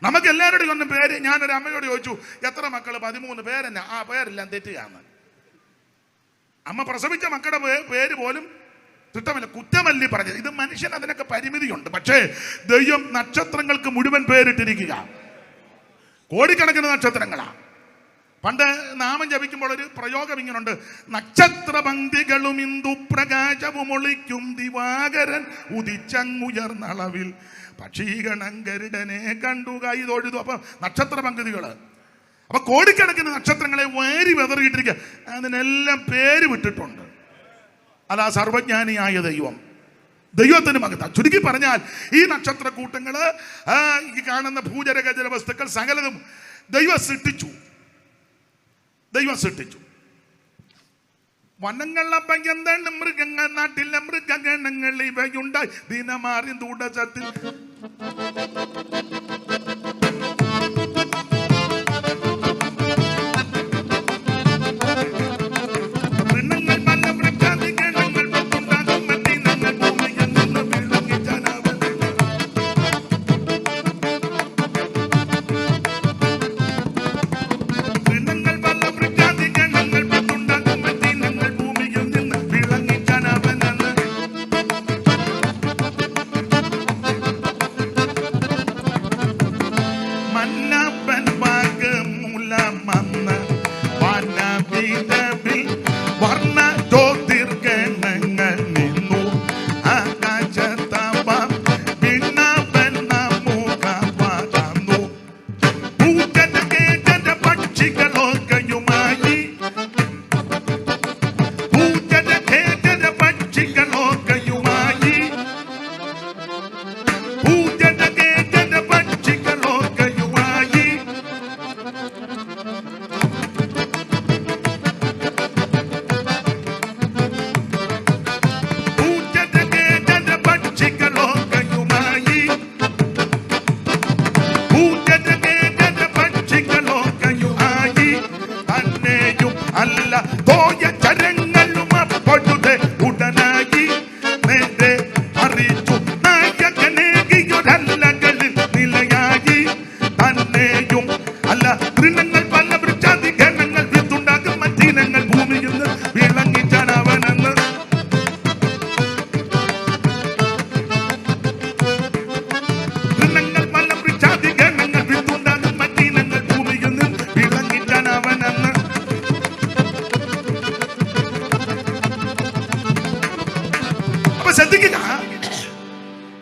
നമുക്ക് എല്ലാവരുടെയും ഒന്നും പേര്, ഞാനൊരു അമ്മയോട് ചോദിച്ചു, എത്ര മക്കള്? 13 പേരെന്നെ. ആ പേരെല്ലാം തെറ്റുകയാണ്. അമ്മ പ്രസവിച്ച മക്കളുടെ പേര് പോലും തിട്ടമല്ല, കുറ്റമല്ലി പറഞ്ഞത്. ഇത് മനുഷ്യൻ, അതിനൊക്കെ പരിമിതിയുണ്ട്. പക്ഷേ ദൈവം നക്ഷത്രങ്ങൾക്ക് മുഴുവൻ പേരിട്ടിരിക്കുക. കോടിക്കണക്കിന് നക്ഷത്രങ്ങളാ. പണ്ട് നാമം ജപിക്കുമ്പോൾ ഒരു പ്രയോഗം ഇങ്ങനുണ്ട്: നക്ഷത്രപംക്തികളും ഇന്ദു പ്രകാശവും ഒളിക്കും ദിവാകരൻ ഉദിച്ചങ്ങുയർന്നളവിൽ പക്ഷീഗണം ഗരുഡനെ കണ്ടു കൈതൊഴുതു. അപ്പൊ നക്ഷത്രപംക്തികള്, അപ്പൊ കോടിക്കണക്കിന് നക്ഷത്രങ്ങളെ വാരി വെതറിയിട്ടിരിക്കുക. അതിനെല്ലാം പേര് വിട്ടിട്ടുണ്ട്. അതാ സർവജ്ഞാനിയായ ദൈവം, ദൈവത്തിന് മകത്ത. ചുരുക്കി പറഞ്ഞാൽ ഈ നക്ഷത്ര കൂട്ടങ്ങള്, ഈ കാണുന്ന ഭൂജരഗജര വസ്തുക്കൾ സകലതും ദൈവം സൃഷ്ടിച്ചു. വനങ്ങളപ്പയ്യന്താണ് മൃഗങ്ങൾ, നാട്ടിലെ മൃഗഗണങ്ങൾ ഇവയുണ്ടായി ദിനമാറി ദൂടത്തിൽ.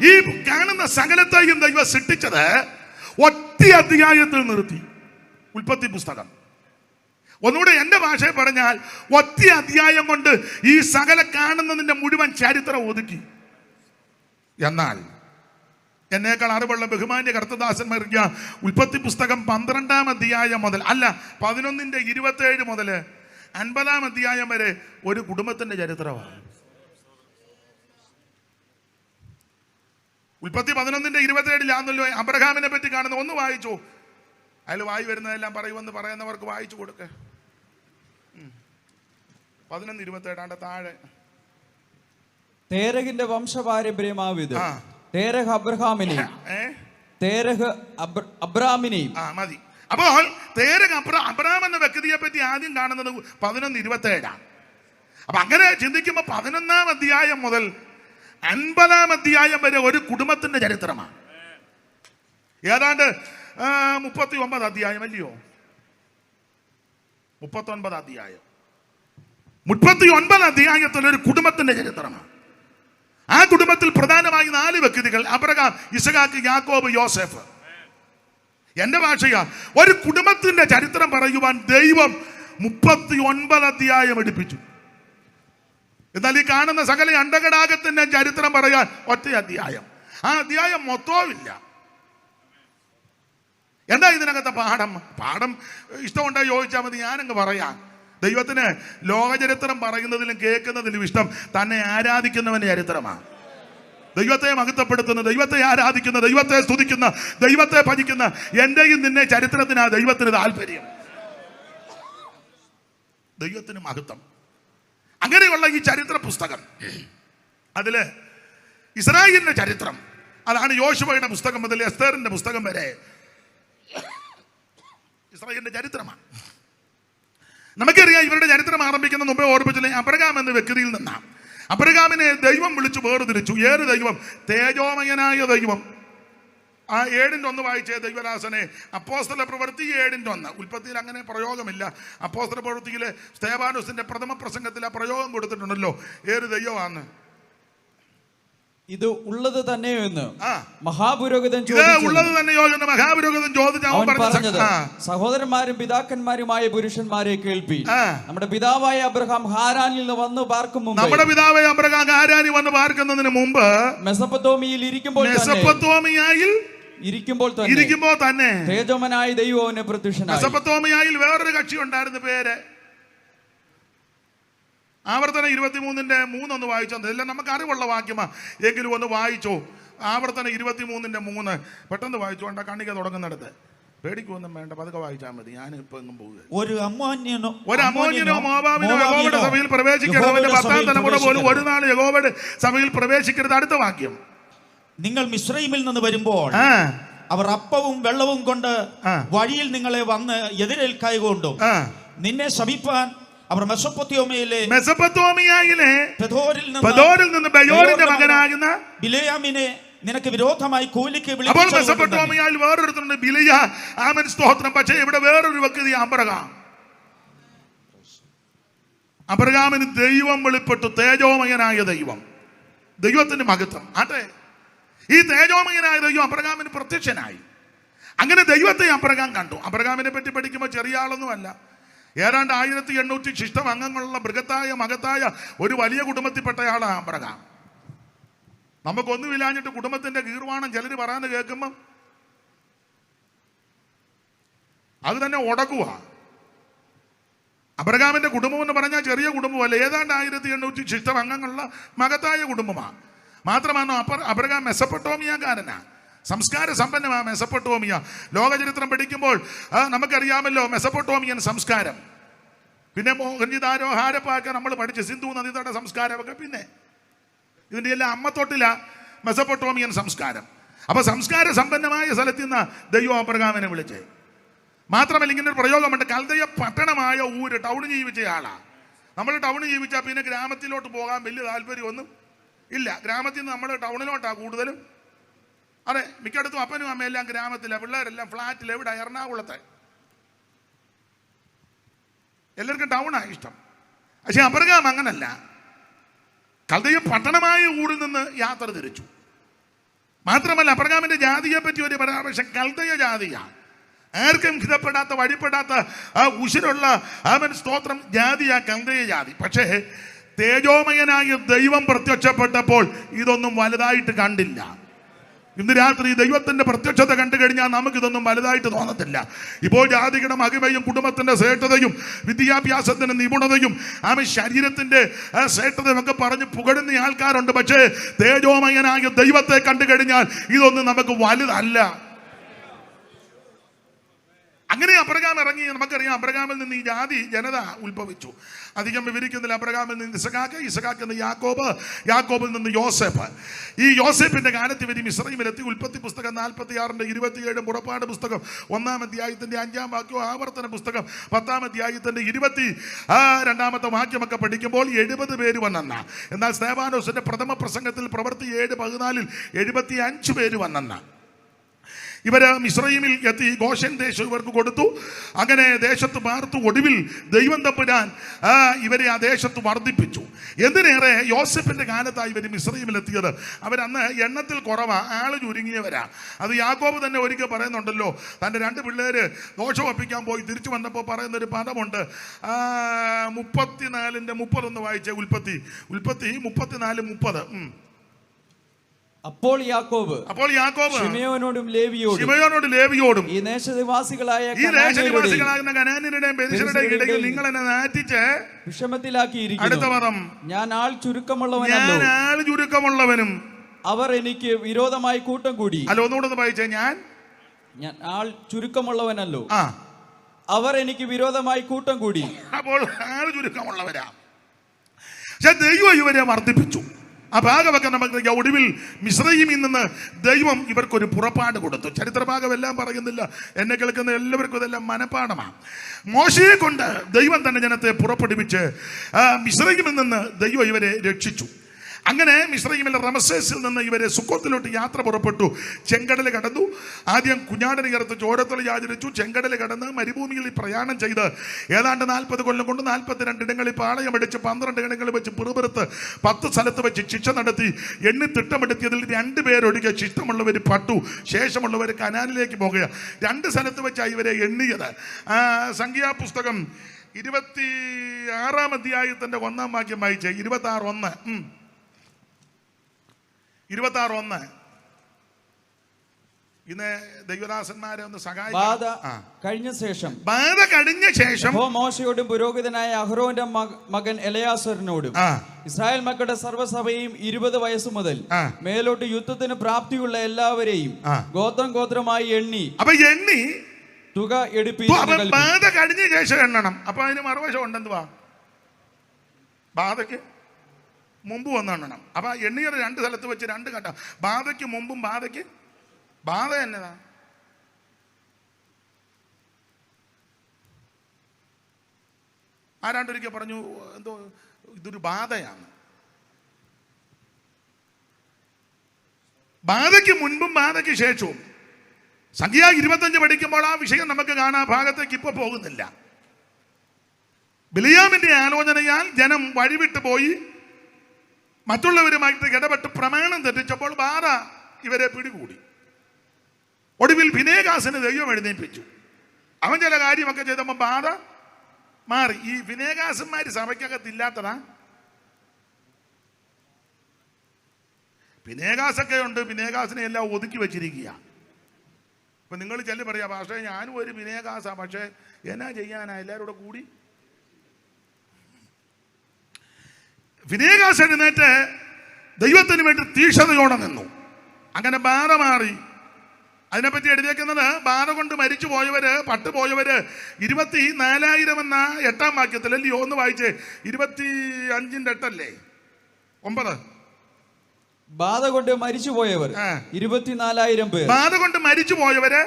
ഈ കാണുന്ന സകലത്തെയും ദൈവം സൃഷ്ടിച്ചത് ഒറ്റ അധ്യായത്തിൽ നിർത്തി. ഉൽപ്പത്തി പുസ്തകം. ഒന്നുകൂടെ എന്റെ ഭാഷയിൽ പറഞ്ഞാൽ, ഒറ്റ അധ്യായം കൊണ്ട് ഈ സകല കാണുന്നതിന്റെ മുഴുവൻ ചരിത്രം ഒതുക്കി. എന്നാൽ എന്നേക്കാൾ അറിവുള്ള ബഹുമാന്യ കർത്തദാസന്മാർ ഉൽപ്പത്തി പുസ്തകം 12-ാം അധ്യായം മുതൽ, അല്ല 11-ന്റെ 27 മുതൽ 50-ാം അധ്യായം വരെ ഒരു കുടുംബത്തിന്റെ ചരിത്രമാണ്. ഉൽപ്പത്തി 11-ന്റെ 27 അബ്രഹാമിനെ പറ്റി കാണുന്ന ഒന്ന് വായിച്ചു. അതിൽ വായി വരുന്നതെല്ലാം പറയുമെന്ന് പറയുന്നവർക്ക് വായിച്ചു കൊടുക്ക. 11:27 താഴെ. തേരഹിന്റെ വംശപാരമ്പര്യമാവിത്. ആ. തേരഹ് അബ്രഹാമിനെയും തേരഹ് അബ്രാമിനെയും. മതി. അപ്പോൾ തേരഹ് അബ്രാം എന്ന വ്യക്തിയെ പറ്റി ആദ്യം കാണുന്നത് 11:27. അപ്പൊ അങ്ങനെ ചിന്തിക്കുമ്പോൾ 11-ാം അധ്യായം മുതൽ 50-ാം അധ്യായം വരെ ഒരു കുടുംബത്തിന്റെ ചരിത്രമാണ്. ഏതാണ്ട് 39 അധ്യായം അല്ലയോ? 39 അധ്യായം. 39 അധ്യായത്തിൽ ഒരു കുടുംബത്തിന്റെ ചരിത്രമാണ്. ആ കുടുംബത്തിൽ പ്രധാനമായി 4 വ്യക്തികൾ: അബ്രഹാം, ഇസഹാക്ക്, യാക്കോബ്, യോസേഫ്. എന്റെ ഭാഷയാ, ഒരു കുടുംബത്തിന്റെ ചരിത്രം പറയുവാൻ ദൈവം 39 അധ്യായം എടുപ്പിച്ചു. എന്നാൽ ഈ കാണുന്ന സകല അണ്ടകടാകത്തിന്റെ ചരിത്രം പറയാൻ ഒറ്റ അധ്യായം. ആ അധ്യായം മൊത്തവും ഇല്ല. എന്താ ഇതിനകത്തെ പാഠം ഇഷ്ടമുണ്ടോ ചോദിച്ചാൽ മതി, ഞാനങ്ങ് പറയാം. ദൈവത്തിന് ലോകചരിത്രം പറയുന്നതിലും കേൾക്കുന്നതിലും ഇഷ്ടം തന്നെ ആരാധിക്കുന്നവന്റെ ചരിത്രമാണ്. ദൈവത്തെ മഹത്വപ്പെടുത്തുന്ന, ദൈവത്തെ ആരാധിക്കുന്ന, ദൈവത്തെ സ്തുതിക്കുന്ന, ദൈവത്തെ ഭജിക്കുന്ന എന്റെയും നിന്നെ ചരിത്രത്തിനാ ദൈവത്തിന് താല്പര്യം. ദൈവത്തിന് മഹത്വം. അങ്ങനെയുള്ള ഈ ചരിത്ര പുസ്തകം, അതില് ഇസ്രായേലിന്റെ ചരിത്രം, അതാണ് യോശുവയുടെ പുസ്തകം മുതൽ എസ്തേറിന്റെ പുസ്തകം വരെ ഇസ്രായേലിന്റെ ചരിത്രമാണ്. നമുക്കറിയാം, ഇവരുടെ ചരിത്രം ആരംഭിക്കുന്ന മുമ്പേ ഓർപ്പിച്ചില്ലേ, അബ്രഹാം എന്ന വ്യക്തിയിൽ നിന്നാണ്. അബ്രഹാമിനെ ദൈവം വിളിച്ചു വേർതിരിച്ചു. ഏത് ദൈവം? തേജോമയനായ ദൈവം. ആ 7:1 വായിച്ചേ ദൈവദാസനെ. അപ്പോസ്തല പ്രവൃത്തി 7:1. ഉൽപ്പത്തിയിൽ അങ്ങനെ പ്രയോഗമില്ല. അപ്പോസ്തല പ്രവൃത്തിയിലെ സ്തേഫാനോസിന്റെ പ്രഥമ പ്രസംഗത്തിൽ ആ പ്രയോഗം കൊടുത്തിട്ടുണ്ടല്ലോ. ഏത് ദൈവമാണ് ഇത്? ഉള്ളത് തന്നെയോ എന്ന് മഹാപുരോഹിതൻ പറഞ്ഞത്, സഹോദരന്മാരും പിതാക്കന്മാരുമായ പുരുഷന്മാരെ കേൾപ്പി. നമ്മുടെ പിതാവായ അബ്രഹാം ഹാരാനിൽ നിന്ന് വന്ന് പാർക്കും മുമ്പ്, നമ്മുടെ പിതാവായ അബ്രഹാം ഹാരാനിൽ വന്ന് പാർക്കുന്നതിന് മുമ്പ് മെസൊപ്പൊത്താമിയയിൽ ഇരിക്കുമ്പോൾ തന്നെ തേജോമനായ ദൈവം അവനെ പ്രത്യക്ഷനായി. മെസൊപ്പൊത്താമിയയിൽ വേറൊരു കക്ഷി ഉണ്ടായിരുന്നു, പേര് ആവർത്തനം 23:3 വായിച്ചോ. എല്ലാം നമുക്ക് അറിവുള്ള വാക്യമാ, എങ്കിലും ഒന്ന് വായിച്ചോ. ആവർത്തനം 23:3 പെട്ടെന്ന് വായിച്ചോണ്ട, കണ്ണിക തുടങ്ങുന്നിടത്ത്. പേടിക്കൊന്നും വേണ്ട, പതുക്കെ വായിച്ചാൽ മതി. ഞാൻ ഇപ്പൊ എങ്ങും പോകുക. ഒരു അമ്മോന്യനോ മോവാബിനോ യഹോവയുടെ സഭയിൽ പ്രവേശിക്കരുത്. അവന്റെ 10-ാം തലമുറ പോലും ഒരു നാൾ യഹോവയുടെ സഭയിൽ പ്രവേശിക്കരുത്. അടുത്ത വാക്യം: നിങ്ങൾ മിസ്രയീമിൽ നിന്ന് വരുമ്പോൾ അവർ അപ്പവും വെള്ളവും കൊണ്ട് വഴിയിൽ നിങ്ങളെ വന്ന് എതിരേൽക്കായകൊണ്ടും നിന്നെ ശപിപ്പാൻ അവർ മെസൊപ്പൊത്താമിയയിലെ പെഥോരിൽ നിന്ന് ബയോരിന്റെ മകനാകുന്ന ബിലെയാമിനെ നിനക്ക് വിരോധമായി കൂലിക്ക് വിളിച്ചു. മെസൊപ്പൊത്താമിയയിൽ വേറൊരുത്തരുണ്ട്, ബിലെയാ. ആമേൻ, സ്തോത്രം. പക്ഷേ ഇവിടെ വേറൊരു വ്യക്തി അബ്രഹാം. അബ്രഹാമിന് ദൈവം വെളിപ്പെട്ടു, തേജോമയനായ ദൈവം. ദൈവത്തിന്റെ മഹത്വം. അതെ, ഈ തേജോമയനായ ദൈവം അബ്രഹാമിന് പ്രത്യക്ഷനായി. അങ്ങനെ ദൈവത്തെ അബ്രഹാം കണ്ടു. അബ്രഹാമിനെ പറ്റി പഠിക്കുമ്പോൾ ചെറിയ ആളൊന്നുമല്ല. ഏതാണ്ട് 1800 ശിഷ്ടം അംഗങ്ങളുള്ള ബൃഹത്തായ മഹത്തായ ഒരു വലിയ കുടുംബത്തിൽപ്പെട്ടയാളാണ് അബ്രഹാം. നമുക്കൊന്നുമില്ലാഞ്ഞിട്ട് കുടുംബത്തിന്റെ ഗീർവാണം ചിലർ പറയാന്ന് കേൾക്കുമ്പം അത് തന്നെ ഉടക്കുക. അബ്രഹാമിന്റെ കുടുംബം എന്ന് പറഞ്ഞാൽ ചെറിയ കുടുംബമല്ല, ഏതാണ്ട് 1800 ശിഷ്ടം അംഗങ്ങളുള്ള മഹത്തായ കുടുംബമാണ്. മാത്രമാണോ അബ്രഹാം മെസൊപ്പൊത്താമിയക്കാരനാ, സംസ്കാര സമ്പന്നമായ മെസൊപ്പൊത്താമിയ. ലോകചരിത്രം പഠിക്കുമ്പോൾ നമുക്കറിയാമല്ലോ മെസൊപ്പൊത്താമിയൻ സംസ്കാരം. പിന്നെ മോഹൻജിദാരോ ഹാരപ്പാക്ക നമ്മൾ പഠിച്ച് സിന്ധു നദീതട സംസ്കാരമൊക്കെ. പിന്നെ ഇതിൻ്റെ എല്ലാം അമ്മത്തൊട്ടില മെസൊപ്പൊത്താമിയൻ സംസ്കാരം. അപ്പൊ സംസ്കാര സമ്പന്നമായ സ്ഥലത്ത് നിന്ന് ദൈവം അബ്രഹാമിനെ വിളിച്ചേ. മാത്രമല്ല, ഇങ്ങനെ ഒരു പ്രയോഗമുണ്ട്, കൽദയ പട്ടണമായ ഊര്, ടൗണ് ജീവിച്ച ആളാണ്. നമ്മൾ ടൗണ് ജീവിച്ചാൽ പിന്നെ ഗ്രാമത്തിലോട്ട് പോകാൻ വലിയ താല്പര്യമൊന്നും ഇല്ല. ഗ്രാമത്തിൽ നിന്ന് നമ്മൾ ടൗണിലോട്ടാണ് കൂടുതലും. അതെ, മിക്കടത്തും അപ്പനും അമ്മയെല്ലാം ഗ്രാമത്തിലാണ്, പിള്ളേരെല്ലാം ഫ്ലാറ്റിൽ. എവിടെ? എറണാകുളത്തെ. എല്ലാവർക്കും ടൗണാണ് ഇഷ്ടം. പക്ഷെ അബ്രഹാം അങ്ങനല്ല. കൽദയ പട്ടണമായ ഊരിൽ നിന്ന് യാത്ര തിരിച്ചു. മാത്രമല്ല, അബ്രഹാമിന്റെ ജാതിയെ പറ്റി ഒരു പരാമർശം കൽദയ ജാതിയാണ്. ആർക്കും ഹിതപ്പെടാത്ത, വഴിപ്പെടാത്ത, ആ ഉശിരുള്ള അവൻ സ്തോത്രം ജാതിയാ കൽദയ ജാതി. പക്ഷേ തേജോമയനായ ദൈവം പ്രത്യക്ഷപ്പെട്ടപ്പോൾ ഇതൊന്നും വലുതായിട്ട് കണ്ടില്ല. ഇന്ന് രാത്രി ദൈവത്തിന്റെ പ്രത്യക്ഷത കണ്ടു കഴിഞ്ഞാൽ നമുക്കിതൊന്നും വലുതായിട്ട് തോന്നത്തില്ല. ഇപ്പോൾ ജാതിയുടെ മഹിമയും കുടുംബത്തിന്റെ ശ്രേഷ്ഠതയും വിദ്യാഭ്യാസത്തിന്റെ നിപുണതയും ശരീരത്തിന്റെ ശ്രേഷ്ഠതയും ഒക്കെ പറഞ്ഞ് പുകഴുന്ന ആൾക്കാരുണ്ട്. പക്ഷേ തേജോമയനായ ദൈവത്തെ കണ്ടു കഴിഞ്ഞാൽ ഇതൊന്നും നമുക്ക് വലുതല്ല. അങ്ങനെ അബ്രഹാം ഇറങ്ങി. നമുക്കറിയാം അബ്രഹാമിൽ നിന്ന് ഈ ജാതി ജനത ഉത്ഭവിച്ചു. അധികം വിവരിക്കുന്നില്ല. അബ്രഹാമിൽ നിന്ന് ഇസഹാക്ക്, ഇസഹാക്കിൽ നിന്ന് യാക്കോബ്, യാക്കോബിൽ നിന്ന് യോസേഫ്. ഈ യോസേഫിന്റെ കാലത്ത് ഇവർ മിസ്രയീമിലെത്തി. ഉൽപ്പത്തി പുസ്തകം 46-27, പുറപ്പാട് പുസ്തകം 1-ാം അധ്യായത്തിന്റെ 5-ാം വാക്യം, ആവർത്തന പുസ്തകം 10-ാം അധ്യായത്തിന്റെ 22-ാമത്തെ വാക്യമൊക്കെ പഠിക്കുമ്പോൾ 70 പേര് വന്നെന്ന. എന്നാൽ സ്തെഫാനോസിന്റെ പ്രഥമ പ്രസംഗത്തിൽ പ്രവൃത്തി 7:14 75 പേര് വന്നെന്ന. ഇവര് മിസ്രയീമിൽ എത്തി. ഗോശൻ ദേശം ഇവർക്ക് കൊടുത്തു. അങ്ങനെ ദേശത്ത് പാർത്തു. ഒടുവിൽ ദൈവം തമ്പുരാൻ ഇവരെ ആ ദേശത്ത് വർദ്ധിപ്പിച്ചു. എന്തിനേറെ യോസെഫിന്റെ കാലത്താണ് ഇവർ മിസ്രയീമിലെത്തിയത്. അവരന്ന് എണ്ണത്തിൽ കുറവാ, ആള് ചുരുങ്ങിയവരാ. അത് യാക്കോബ് തന്നെ ഒരിക്കൽ പറയുന്നുണ്ടല്ലോ, തൻ്റെ 2 പിള്ളേര് ദോഷം ഒപ്പിക്കാൻ പോയി തിരിച്ചു വന്നപ്പോൾ പറയുന്നൊരു പദമുണ്ട്. 34:30 വായിച്ചേ. ഉൽപ്പത്തി 34:30. അപ്പോൾ യാക്കോബ് ശിമെയോനോടും ലേവിയോടും ഈ ദേശനിവാസികളായ കനാന്യരുടെയും പെരിശരുടെയും ഇടയിൽ നിങ്ങൾ എന്നെ നാറ്റിച്ച് വിഷമത്തിലാക്കിയിരിക്കുന്നു. അടുത്ത പദം, ഞാൻ ആൾ ചുരുക്കമുള്ളവനും അവർ എനിക്ക് വിരോധമായി കൂട്ടം കൂടി. അല്ല, ഒന്നുകൂടെ വായിച്ചേ. ഞാൻ ആൾ ചുരുക്കമുള്ളവനല്ലോ, അവർ എനിക്ക് വിരോധമായി കൂട്ടം കൂടി. അപ്പോൾ ആൾ ചുരുക്കമുള്ളവരാ. പക്ഷെ ദൈവം ഇവരെ വർദ്ധിപ്പിച്ചു. ആ ഭാഗമൊക്കെ നമുക്ക് ഒടുവിൽ മിസ്രയീമിൽ നിന്ന് ദൈവം ഇവർക്കൊരു പുറപ്പാട് കൊടുത്തു. ചരിത്രഭാഗം എല്ലാം പറയുന്നില്ല, എന്നെ കേൾക്കുന്ന എല്ലാവർക്കും ഇതെല്ലാം മനപ്പാടമാണ്. മോശയെ കൊണ്ട് ദൈവം തന്നെ ജനത്തെ പുറപ്പെടുവിച്ച് മിസ്രയീമിൽ നിന്ന് ദൈവം ഇവരെ രക്ഷിച്ചു. അങ്ങനെ മിസ്രയീമിലെ റമസേസിൽ നിന്ന് ഇവരെ സുക്കോത്തിലോട്ട് യാത്ര പുറപ്പെട്ടു. ചെങ്കടൽ കടന്നു. ആദ്യം കുഞ്ഞാടിനെ ചേർത്ത് ചോരത്തല ആചരിച്ചു. ചെങ്കടൽ കടന്ന് മരുഭൂമിയിൽ പ്രയാണം ചെയ്ത് ഏതാണ്ട് 40 കൊല്ലം കൊണ്ട് 42 ഇടങ്ങളിൽ പാളയമടിച്ച് 12 ഇടങ്ങളിൽ വെച്ച് പിറുപിറുത്ത് 10 സ്ഥലത്ത് വെച്ച് ശിക്ഷ നടത്തി. എണ്ണി തിട്ടമെടുത്തിയതിൽ 2 പേരൊഴികെ ശിഷ്ടമുള്ളവർ പട്ടു, ശേഷമുള്ളവർ കനാനിലേക്ക് പോകുക. 2 സ്ഥലത്ത് വെച്ചാണ് ഇവരെ എണ്ണിയത്. സംഖ്യാപുസ്തകം 26-ാം അധ്യായത്തിന്റെ 1-ാം വാക്യം വായിച്ചേ. 26:1. 26:1. ഇന്ന് ദൈവദാസന്മാരെ ഒന്ന് സഹായിക്കും. ബാധ കഴിഞ്ഞ ശേഷം മോശയോടും പുരോഹിതനായ അഹ്റോന്റെ മകൻ എലയാസറിനോടും ഇസ്രായേൽ മക്കളുടെ സർവ്വസഭയും 20 വയസ്സ് മുതൽ മേലോട്ട് യുദ്ധത്തിന് പ്രാപ്തിയുള്ള എല്ലാവരെയും ഗോത്രമായി എണ്ണി തുക എടുപ്പിച്ചു. ബാധ കഴിഞ്ഞ ശേഷം എണ്ണണം. അപ്പൊ അതിന് മറുവശം ഉണ്ടെന്തുവാ? ബാധയ്ക്ക് മുമ്പ് വന്നെണ്ണണം. അപ്പൊ എണ്ണിയത് 2 സ്ഥലത്ത് വെച്ച് 2 ഘട്ടം. ബാധയ്ക്ക് മുമ്പും ബാധ എന്നതാ? ആരാണ്ടൊരിക്കൽ പറഞ്ഞു, എന്തോ ഇതൊരു ബാധയാണ്. ബാധയ്ക്ക് മുൻപും ബാധയ്ക്ക് ശേഷവും. സംഖ്യ 25 പഠിക്കുമ്പോൾ ആ വിഷയം നമുക്ക് കാണാൻ ഭാഗത്തേക്ക് ഇപ്പൊ പോകുന്നില്ല. ബിലിയാമിന്റെ ആലോചനയാൽ ജനം വഴിവിട്ട് പോയി മറ്റുള്ളവരുമായിട്ട് ഇടപെട്ട് പ്രമാണം തെറ്റിച്ചപ്പോൾ ബാധ ഇവരെ പിടികൂടി. ഒടുവിൽ ഫിനേഹാസിനെ ദൈവം എഴുന്നേൽപ്പിച്ചു. അവൻ ചില കാര്യമൊക്കെ ചെയ്തപ്പോൾ ബാധ മാറി. ഈ ഫിനേഹാസന്മാര് സഭയ്ക്കകത്തില്ലാത്തതാ. ഫിനേഹാസൊക്കെ ഉണ്ട്. ഫിനേഹാസിനെ എല്ലാം ഒതുക്കി വെച്ചിരിക്കുക. ഇപ്പൊ നിങ്ങൾ ചെല്ലി പറയാ, പക്ഷേ ഞാനും ഒരു ഫിനേഹാസാ, പക്ഷേ എന്നാ ചെയ്യാനാ, എല്ലാവരും കൂടെ കൂടി. ഫിനേഹാസ് എഴുന്നേറ്റ് ദൈവത്തിന് വേണ്ടി തീക്ഷണതയോടെ നിന്നു. അങ്ങനെ ബാധ മാറി. അതിനെപ്പറ്റി എഴുതിയേക്കുന്നത്, ബാധ കൊണ്ട് മരിച്ചു പോയവര്, പട്ടുപോയവര് 24,000 എന്ന 8-ാം വാക്യത്തിൽ അല്ലയോ? ഒന്ന് വായിച്ചേ. 25:8 9. ബാധ കൊണ്ട് മരിച്ചു പോയവർ 24,000 പേർ. ബാധ കൊണ്ട് മരിച്ചു പോയവര്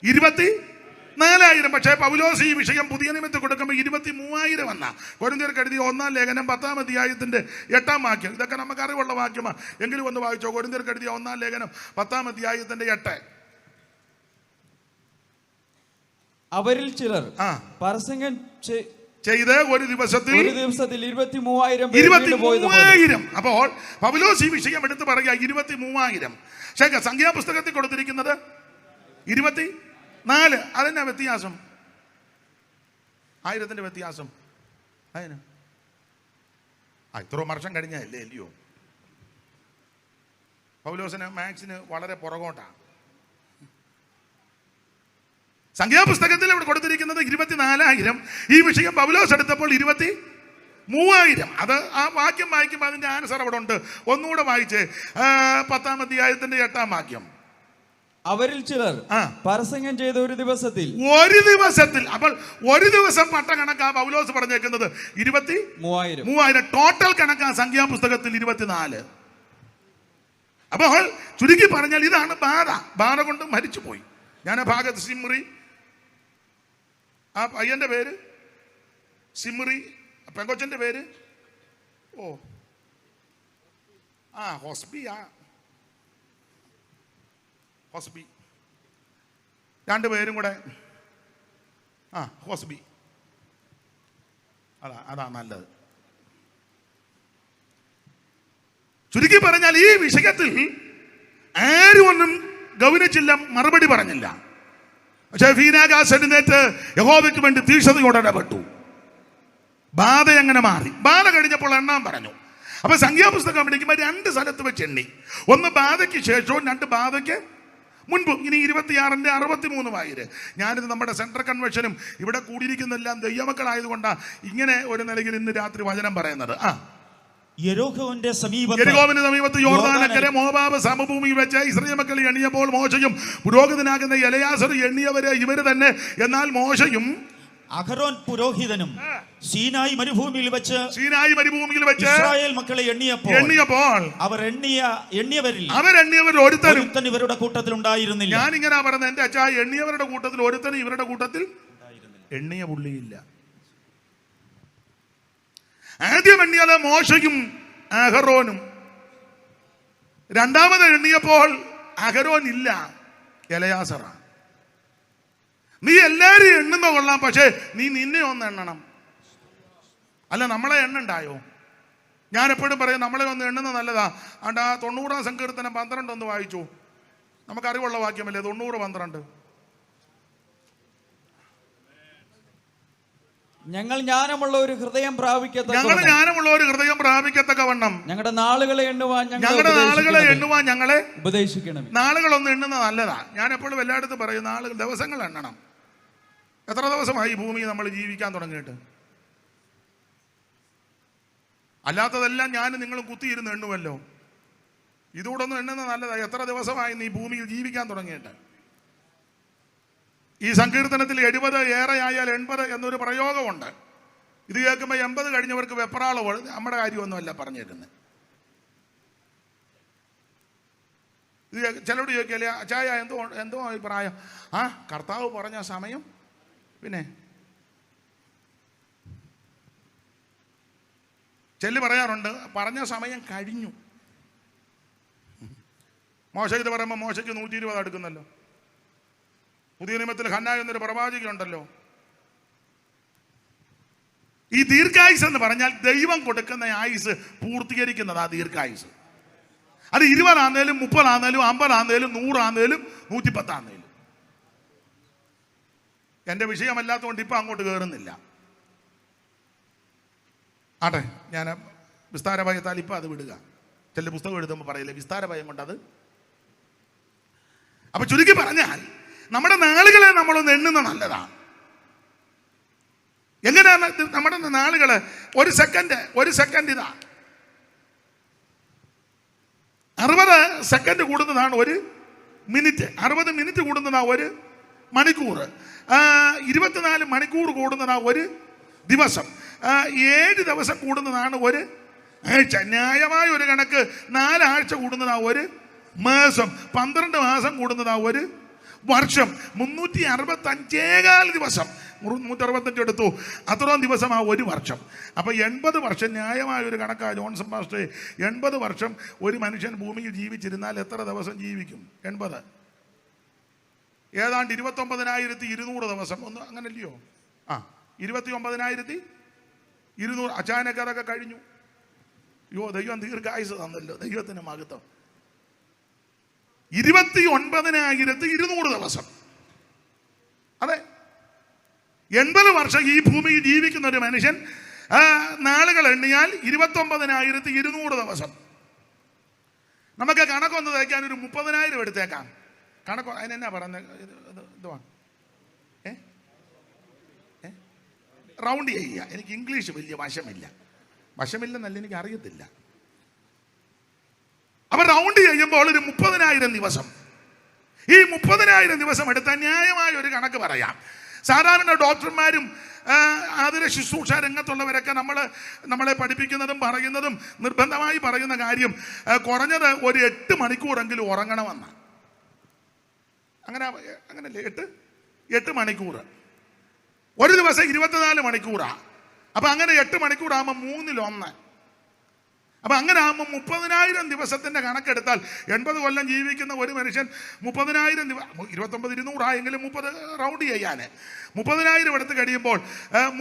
24,000. പക്ഷേ പൗലോസ് ഈ വിഷയം പുതിയ നിയമത്തിൽ കൊടുക്കുമ്പോൾ 23,000 വന്ന. കൊരിന്ത്യർക്ക് എഴുതിയ 1-ാം ലേഖനം 10-ാം അധ്യായത്തിന്റെ 8-ാം വാക്യം. ഇതൊക്കെ നമുക്ക് അറിവുള്ള വാക്യമാണ്, എങ്കിലും ഒന്ന് വായിച്ചോ. കൊരിന്ത്യർക്ക് എഴുതിയ 1-ാം ലേഖനം 10-ാം അധ്യായത്തിന്റെ 8. അവരിൽ ചിലർ പരസംഗം ചെയ്ത് ഒരു ദിവസത്തിൽ 23,000. അപ്പോൾ പൗലോസ് ഈ വിഷയം എടുത്ത് പറയുക 23,000. പക്ഷേ സംഖ്യാപുസ്തകത്തിൽ കൊടുത്തിരിക്കുന്നത് 24. അതെന്നാ വ്യത്യാസം? 1000 വ്യത്യാസം. അതിന് ഇത്ര വർഷം കഴിഞ്ഞല്ലേ അല്ലയോ? പൗലോസിന് മാത്സിന് വളരെ പുറകോട്ടാണ്. സംഖ്യാപുസ്തകത്തിൽ ഇവിടെ കൊടുത്തിരിക്കുന്നത് 24,000. ഈ വിഷയം പൗലോസ് എടുത്തപ്പോൾ 23,000. അത് ആ വാക്യം വായിക്കുമ്പോൾ അതിന്റെ ആൻസർ അവിടെ ഉണ്ട്. ഒന്നുകൂടെ വായിച്ചേ. 10-ാം അധ്യായത്തിന്റെ 8-ാം വാക്യം. അവരിൽ ചിലർ പരസംഗം ചെയ്ത ഒരു ദിവസത്തിൽ അപ്പോൾ ഒരു ദിവസം പട്ട കണക്കാ പൗലോസ് പറഞ്ഞേക്കുന്നത് 23,000. ടോട്ടൽ കണക്കാ സംഖ്യാപുസ്തകത്തിൽ 24. അപ്പോൾ ചുരുക്കി പറഞ്ഞാൽ ഇതാണ് ബാധ കൊണ്ട് മരിച്ചുപോയി. ഞാൻ ആ ഭാഗത്ത് സിമ്രി, ആ പയ്യന്റെ പേര് സിമ്രി, പെങ്കൊച്ചന്റെ പേര് ഹോസ്ബി, രണ്ടുപേരും കൂടെ ഹോസ്ബി, അതാ നല്ലത്. ചുരുക്കി പറഞ്ഞാൽ ഈ വിഷയത്തിൽ ആരും ഒന്നും ഗൗനിച്ചില്ല, മറുപടി പറഞ്ഞില്ല. പക്ഷേ ഫീനാഗാസ് എഴുന്നേറ്റ് യഹോവയ്ക്ക് വേണ്ടി തീക്ഷണതയോടെ ഇടപെട്ടു. ബാധ എങ്ങനെ മാറി? ബാധ കഴിഞ്ഞപ്പോൾ എണ്ണാൻ പറഞ്ഞു. അപ്പൊ സംഖ്യാപുസ്തകം പഠിക്കുമ്പോൾ 2 സ്ഥലത്ത് വെച്ച് എണ്ണി. ഒന്ന് ബാധയ്ക്ക് ശേഷവും 2 ബാധയ്ക്ക് മുൻപും. ഇനി 26ന്റെ 63,000. ഞാനിത് നമ്മുടെ സെൻട്രൽ കൺവെൻഷനും ഇവിടെ കൂടിയിരിക്കുന്നെല്ലാം ദൈവമക്കളായതുകൊണ്ടാണ് ഇങ്ങനെ ഒരു നിലയിൽ ഇന്ന് രാത്രി വചനം പറയുന്നത്. യെരിഹോവിന്റെ സമീപത്ത് യോർദാനക്കരെ മോവാബ് സമഭൂമിയിൽ വെച്ച് ഇസ്രായേൽ മക്കൾ എണ്ണിയപ്പോൾ മോശയും പുരോഹിതനാകുന്ന എലയാസർ എണ്ണിയവര് ഇവര് തന്നെ. എന്നാൽ മോശയും അഹരോൻ പുരോഹിതനും സീനായി മരുഭൂമിയിൽ വെച്ച് ഇസ്രായേൽ മക്കളെ എണ്ണിയപ്പോൾ അവരെണ്ണിയവരിൽ ഒരുത്തൻ ഇവരുടെ കൂട്ടത്തിൽ ഉണ്ടായിരുന്നില്ല. ഞാൻ ഇങ്ങനെ പറഞ്ഞ എന്റെ അച്ഛാ, എണ്ണിയവരുടെ കൂട്ടത്തിൽ ഒരുത്തൻ ഇവരുടെ കൂട്ടത്തിൽ എണ്ണിയ പുള്ളിയില്ല. ആദ്യം എണ്ണിയത് മോശയും അഹരോനും. രണ്ടാമത് എണ്ണിയപ്പോൾ അഹരോൻ ഇല്ല, എലയാസറ. നീ എല്ലാരും എണ്ണുന്ന കൊള്ളാം, പക്ഷേ നീ നിന്നെ ഒന്ന് എണ്ണണം. അല്ല, നമ്മളെ എണ്ണണ്ടായോ? ഞാൻ എപ്പോഴും പറയും നമ്മളെ ഒന്ന് എണ്ണുന്നത് നല്ലതാ. ആ 90-ാം സങ്കീർത്തനം 12 ഒന്ന് വായിച്ചു. നമുക്കറിവുള്ള വാക്യമല്ലേ 90-12. ഞങ്ങൾ ജ്ഞാനമുള്ള ഒരു ഹൃദയം പ്രാപിക്കത്തക്കവണ്ണം ഞങ്ങളുടെ നാളുകളെ എണ്ണുവാൻ ഞങ്ങളെ ഉപദേശിക്കണം. നാളുകളൊന്നും എണ്ണുന്നത് നല്ലതാ. ഞാൻ എപ്പോഴും എല്ലായിടത്തും പറയും നാളുകൾ, ദിവസങ്ങൾ എണ്ണണം. എത്ര ദിവസമായി ഭൂമിയിൽ നമ്മൾ ജീവിക്കാൻ തുടങ്ങിയിട്ട്? അല്ലാത്തതെല്ലാം ഞാനും നിങ്ങളും കുത്തിയിരുന്ന് എണ്ണുമല്ലോ. ഇതുകൂടെ ഒന്നും എണ്ണുന്നത് നല്ലതാ. എത്ര ദിവസമായി നീ ഭൂമിയിൽ ജീവിക്കാൻ തുടങ്ങിയിട്ട്? ഈ സങ്കീർത്തനത്തിൽ 70 ഏറെ ആയാൽ 80 എന്നൊരു പ്രയോഗമുണ്ട്. ഇത് കേൾക്കുമ്പോൾ 80 കഴിഞ്ഞവർക്ക് വെപ്രാളോ, നമ്മുടെ കാര്യമൊന്നുമല്ല പറഞ്ഞിരുന്നത്. ഇത് ചിലരോട് ചോദിക്കല്ലേ, അച്ചായ എന്തോ അഭിപ്രായം? കർത്താവ് പറഞ്ഞ സമയം പിന്നെ ചെല്ലു പറയാറുണ്ട്, പറഞ്ഞ സമയം കഴിഞ്ഞു. മോശ ഇത് പറയുമ്പോൾ മോശയ്ക്ക് 120 അടുക്കുന്നല്ലോ. പുതിയ നിയമത്തിൽ ഹന്ന എന്നൊരു പ്രവാചകനുണ്ടല്ലോ. ഈ ദീർഘായുസ് എന്ന് പറഞ്ഞാൽ ദൈവം കൊടുക്കുന്ന ആയുസ് പൂർത്തീകരിക്കുന്നതാ ദീർഘായുസ്. അത് 20 ആന്നേലും 30 ആന്നേലും 50 ആന്നേലും 100 ആന്നേലും 110 ആന്നേലും. എൻ്റെ വിഷയമല്ലാത്തതുകൊണ്ട് ഇപ്പം അങ്ങോട്ട് കയറുന്നില്ല. ആട്ടെ, ഞാൻ വിസ്താര ഭയത്താൽ ഇപ്പം അത് വിടുക. ചില പുസ്തകം എഴുതുമ്പോൾ പറയില്ലേ വിസ്താര ഭയം കൊണ്ടത്. അപ്പൊ ചുരുക്കി പറഞ്ഞാൽ നമ്മുടെ നാളുകളെ നമ്മളൊന്ന് എണ്ണുന്ന നല്ലതാണ്. എങ്ങനെയാണ് നമ്മുടെ നാളുകള്? ഒരു സെക്കൻഡ് ഇതാ 60 സെക്കൻഡ് കൂടുന്നതാണ് 1 മിനിറ്റ്. 60 മിനിറ്റ് കൂടുന്നതാ 1 മണിക്കൂർ. 24 മണിക്കൂർ കൂടുന്നതാ 1 ദിവസം. 7 ദിവസം കൂടുന്നതാണ് 1 ആഴ്ച. ന്യായമായ ഒരു കണക്ക് 4 ആഴ്ച കൂടുന്നതാ 1 മാസം. 12 മാസം കൂടുന്നതാ 1 വർഷം. 365 ദിവസം, 165 എടുത്തു, അത്രയും ദിവസമാ 1 വർഷം. അപ്പൊ 80 വർഷം ന്യായമായ ഒരു കണക്കാ ജോൺസൺ പാസ്റ്റേ. 80 വർഷം ഒരു മനുഷ്യൻ ഭൂമിയിൽ ജീവിച്ചിരുന്നാൽ എത്ര ദിവസം ജീവിക്കും? 80 ഏതാണ്ട് 29,200 ദിവസം. ഒന്ന് അങ്ങനല്ലയോ? 29,200. അച്ചാനക്ക് അതൊക്കെ കഴിഞ്ഞു. ദൈവം ദീർഘായുസ് തന്നല്ലോ, ദൈവത്തിന് മഹത്വം. 29,200 ദിവസം. അതെ, 80 വർഷം ഈ ഭൂമിയിൽ ജീവിക്കുന്ന ഒരു മനുഷ്യൻ നാളുകൾ എണ്ണിയാൽ 29,200 ദിവസം. നമുക്ക് കണക്കൊന്ന് തയ്ക്കാൻ ഒരു 30,000 എടുത്തേക്കാം. കണക്ക് അതിനെന്നാ പറയുന്നത്? ഇതുവാണ് റൗണ്ട് ചെയ്യുക. എനിക്ക് ഇംഗ്ലീഷ് വലിയ വശമില്ലെന്നല്ല, എനിക്ക് അറിയത്തില്ല. അപ്പൊ റൗണ്ട് ചെയ്യുമ്പോൾ ഒരു 30,000 ദിവസം. ഈ 30,000 ദിവസം എടുത്ത ന്യായമായ ഒരു കണക്ക് പറയാം. സാധാരണ ഡോക്ടർമാരും ആതുര ശുശ്രൂഷ രംഗത്തുള്ളവരൊക്കെ നമ്മളെ പഠിപ്പിക്കുന്നതും പറയുന്നതും നിർബന്ധമായി പറയുന്ന കാര്യം കുറഞ്ഞത് ഒരു 8 മണിക്കൂറെങ്കിലും ഉറങ്ങണമെന്നാണ്. അങ്ങനല്ലേ? 8 മണിക്കൂർ. ഒരു ദിവസം 24 മണിക്കൂറാണ്. അപ്പൊ അങ്ങനെ 8 മണിക്കൂറാകുമ്പോൾ 1/3. അപ്പൊ അങ്ങനെ ആകുമ്പോൾ 30,000 ദിവസത്തിന്റെ കണക്കെടുത്താൽ 80 കൊല്ലം ജീവിക്കുന്ന ഒരു മനുഷ്യൻ 30,000 29,200 ആയെങ്കിലും 30 റൗണ്ട് ചെയ്യാൻ 30,000 എടുത്ത് കഴിയുമ്പോൾ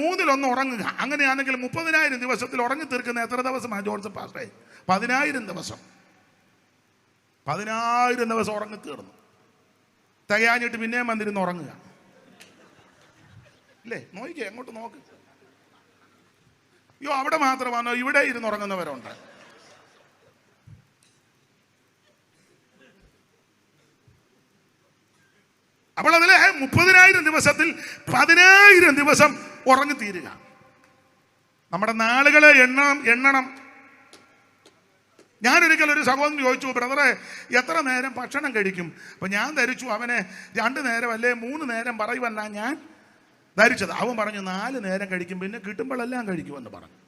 1/3 ഉറങ്ങുക. അങ്ങനെയാണെങ്കിൽ 30,000 ദിവസത്തിൽ ഉറങ്ങി തീർക്കുന്ന എത്ര ദിവസമാണ് ജോൺസൺ പാസ്റ്റേ? 10,000 ദിവസം. 10,000 ദിവസം ഉറങ്ങി തീർന്നു. തികയാഞ്ഞിട്ട് പിന്നെയും വന്നിരുന്ന് ഉറങ്ങുക അല്ലേ? നോക്കിക്കേ, അങ്ങോട്ട് നോക്ക്. അയ്യോ, അവിടെ മാത്രമാണോ? ഇവിടെ ഇരുന്ന് ഉറങ്ങുന്നവരുണ്ട്. അപ്പോൾ അതിലെ 30,000 ദിവസത്തിൽ 10,000 ദിവസം ഉറങ്ങി തീരുക. നമ്മുടെ നാളുകളെ എണ്ണണം. ഞാനൊരിക്കൽ ഒരു സഹോദരൻ ചോദിച്ചു, ബ്രദറെ എത്ര നേരം ഭക്ഷണം കഴിക്കും? അപ്പൊ ഞാൻ ധരിച്ചു അവനെ 2 നേരം അല്ലേ 3 നേരം പറയുമെന്നാ ഞാൻ ധരിച്ചത്. അവൻ പറഞ്ഞു 4 നേരം കഴിക്കും, പിന്നെ കിട്ടുമ്പോഴെല്ലാം കഴിക്കുമെന്ന് പറഞ്ഞു.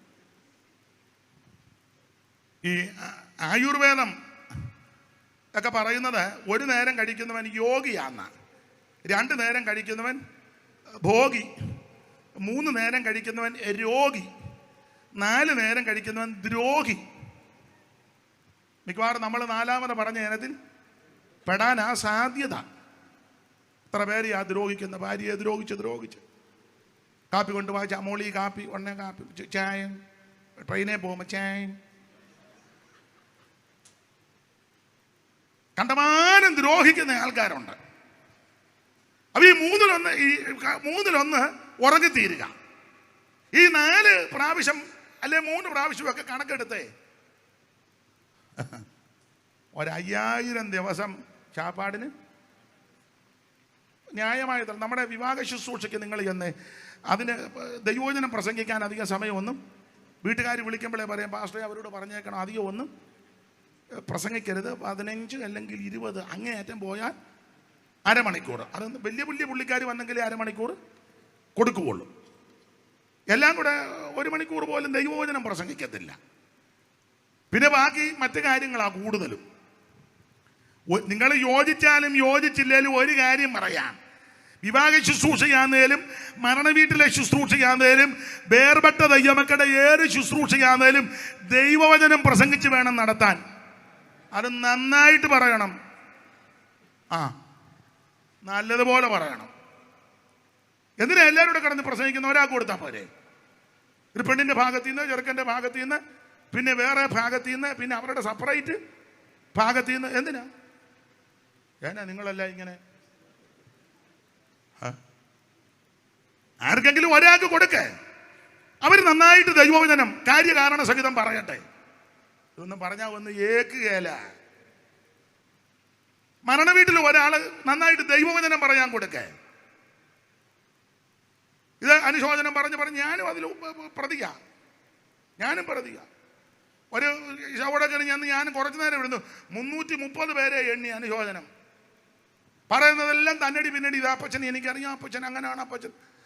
ഈ ആയുർവേദം ഒക്കെ പറയുന്നത് 1 നേരം കഴിക്കുന്നവൻ യോഗിയാന്ന, 2 നേരം കഴിക്കുന്നവൻ ഭോഗി, 3 നേരം കഴിക്കുന്നവൻ രോഗി, 4 നേരം കഴിക്കുന്നവൻ ദ്രോഹി. മിക്കവാറും നമ്മൾ 4ാമത് പറഞ്ഞ ഇനത്തിൽ പെടാനാ സാധ്യത. എത്ര പേര് ആ ദ്രോഹിക്കുന്ന, ഭാര്യയെ ദ്രോഹിച്ച് കാപ്പി കൊണ്ട് വായിച്ച മോളി കാപ്പി, ഒന്നേ കാപ്പി, ചായ, ട്രെയിനെ പോകുമ്പോൾ ചായ, കണ്ടമാനം ദ്രോഹിക്കുന്ന ആൾക്കാരുണ്ട്. അപ്പൊ ഈ 3/1 ഉറങ്ങിത്തീരുക. ഈ 4 പ്രാവശ്യം അല്ലെ 3 പ്രാവശ്യമൊക്കെ കണക്കെടുത്തേ 5000 ദിവസം ചാപ്പാടിന് ന്യായമായ. നമ്മുടെ വിവാഹ ശുശ്രൂഷയ്ക്ക് നിങ്ങൾ ചെന്ന് അതിന് ദൈവവചനം പ്രസംഗിക്കാൻ അധികം സമയമൊന്നും വീട്ടുകാർ വിളിക്കുമ്പോഴേ പറയാം, പാസ്റ്ററെ അവരോട് പറഞ്ഞേക്കണം അധികം ഒന്നും പ്രസംഗിക്കരുത്, 15 അല്ലെങ്കിൽ 20 അങ്ങേയറ്റം പോയാൽ അരമണിക്കൂർ. അത് വലിയ പുള്ളിക്കാർ വന്നെങ്കിൽ അരമണിക്കൂർ കൊടുക്കുകയുള്ളൂ. എല്ലാം കൂടെ 1 മണിക്കൂർ പോലും ദൈവവചനം പ്രസംഗിക്കത്തില്ല. പിന്നെ ബാക്കി മറ്റു കാര്യങ്ങളാണ് കൂടുതലും. നിങ്ങൾ യോജിച്ചാലും യോജിച്ചില്ലേലും ഒരു കാര്യം പറയാം, വിവാഹ ശുശ്രൂഷയാന്നേലും മരണവീട്ടിലെ ശുശ്രൂഷയാന്നേലും വേർപെട്ട ദൈവമക്കളുടെ ഏത് ശുശ്രൂഷയാന്നേലും ദൈവവചനം പ്രസംഗിച്ച് വേണം നടത്താൻ. അത് നന്നായിട്ട് പറയണം, നല്ലതുപോലെ പറയണം. എന്തിനാ എല്ലാവരും കൂടെ കിടന്ന് പ്രസംഗിക്കുന്ന? ഒരാൾക്ക് കൊടുത്താൽ പോരെ? ഒരു പെണ്ണിൻ്റെ ഭാഗത്തു നിന്ന്, ചെറുക്കൻ്റെ ഭാഗത്തു നിന്ന്, പിന്നെ വേറെ ഭാഗത്തു നിന്ന്, പിന്നെ അവരുടെ സെപ്പറേറ്റ് ഭാഗത്തു നിന്ന്. എന്തിനാ നിങ്ങളെല്ലാം ഇങ്ങനെ? ആർക്കെങ്കിലും ഒരാൾക്ക് കൊടുക്കേ, അവർ നന്നായിട്ട് ദൈവവചനം കാര്യകാരണ സഹിതം പറയട്ടെ. ഇതൊന്നും പറഞ്ഞാൽ ഒന്ന് ഏക്കുകയല്ല. മരണവീട്ടിൽ ഒരാൾ നന്നായിട്ട് ദൈവവചനം പറയാൻ കൊടുക്കേ. ഇത് അനുശോചനം പറഞ്ഞ് ഞാനും അതിൽ ഞാനും പ്രതിക. ഒരു ശവടക്കന് ഞാനും കുറച്ചു നേരം ഇടുന്നു, 330 പേരെ എണ്ണി അനുശോചനം പറയുന്നതെല്ലാം തന്നടി പിന്നടി. ഇത് അപ്പച്ചൻ എനിക്കറിയാം, അപ്പച്ചൻ അങ്ങനെയാണ്,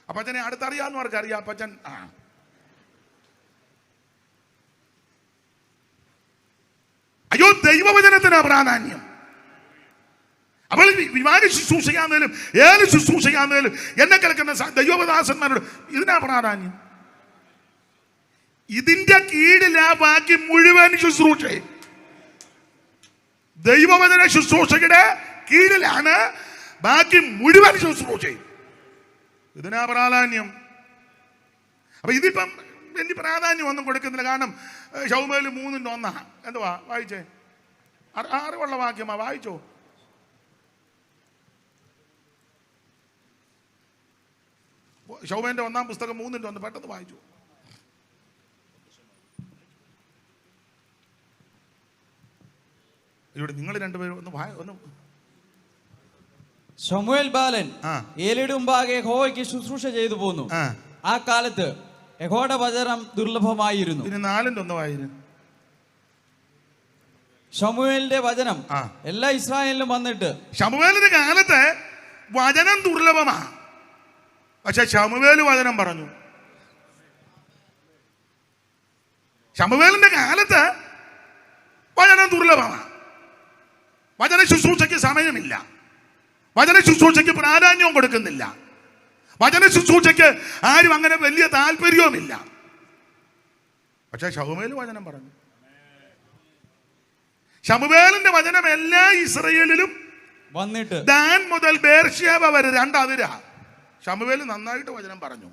അപ്പച്ചനെ അടുത്തറിയാവുന്നവർക്ക് അറിയാം, അപ്പച്ചൻ അയ്യോ ദൈവവചനത്തിനാ പ്രാധാന്യം. അപ്പോൾ വിവാഹ ശുശ്രൂഷയാന്നേലും ഏത് ശുശ്രൂഷയാന്നേലും എന്നെ കേൾക്കുന്ന ദൈവദാസന്മാരോട് ഇതിനാ പ്രാധാന്യം. ഇതിന്റെ കീഴിലാ ബാക്കി മുഴുവൻ ശുശ്രൂഷയും. ദൈവവചന ശുശ്രൂഷയുടെ കീഴിലാണ് ബാക്കി മുഴുവൻ ശുശ്രൂഷയും. ഇതിനാ പ്രാധാന്യം. അപ്പൊ ഇതിപ്പം വലിയ പ്രാധാന്യം ഒന്നും കൊടുക്കുന്നില്ല. കാരണം ശൗമേൽ 3:1 എന്തുവാ വായിച്ചേ? 6 വാക്യമാ, വായിച്ചോ? ശൗമേന്റെ 1-ാം പുസ്തകം 3:1 പെട്ടെന്ന് വായിച്ചു. ഇവിടെ നിങ്ങൾ രണ്ടുപേരും ഒന്ന് ശമൂവേൽ ബാലൻ ഏലിയുടെ മുമ്പാകെ യഹോവയ്ക്ക് ശുശ്രൂഷ ചെയ്തു പോന്നു. ആ കാലത്ത് യഹോവയുടെ വചനം ദുർലഭമായിരുന്നു. 4:1 വായിരുന്നു. ശമൂവേലിന്റെ വചനം എല്ലാ ഇസ്രായേലിലും വന്നിട്ട്. ശമൂവേലിന്റെ കാലത്ത് വചനം ദുർലഭമാ, പക്ഷെ ശമൂവേല് വചനം പറഞ്ഞു. ശമൂവേലിന്റെ കാലത്ത് വചനം ദുർലഭമാണ്. വചന ശുശ്രൂഷയ്ക്ക് സമയമില്ല, വചന ശുശ്രൂഷയ്ക്ക് പ്രാധാന്യവും കൊടുക്കുന്നില്ല, വചന ശുശ്രൂഷയ്ക്ക് ആരും അങ്ങനെ വലിയ താല്പര്യവുമില്ല. പക്ഷെ ശമൂവേൽ വചനം പറഞ്ഞു. ശമൂവേലിന്റെ വചനം എല്ലാ ഇസ്രായേലിലും വന്നിട്ട് ദാൻ മുതൽ ബേർശേബ വരെ 2 അതിര ശമൂവേൽ നന്നായിട്ട് വചനം പറഞ്ഞു.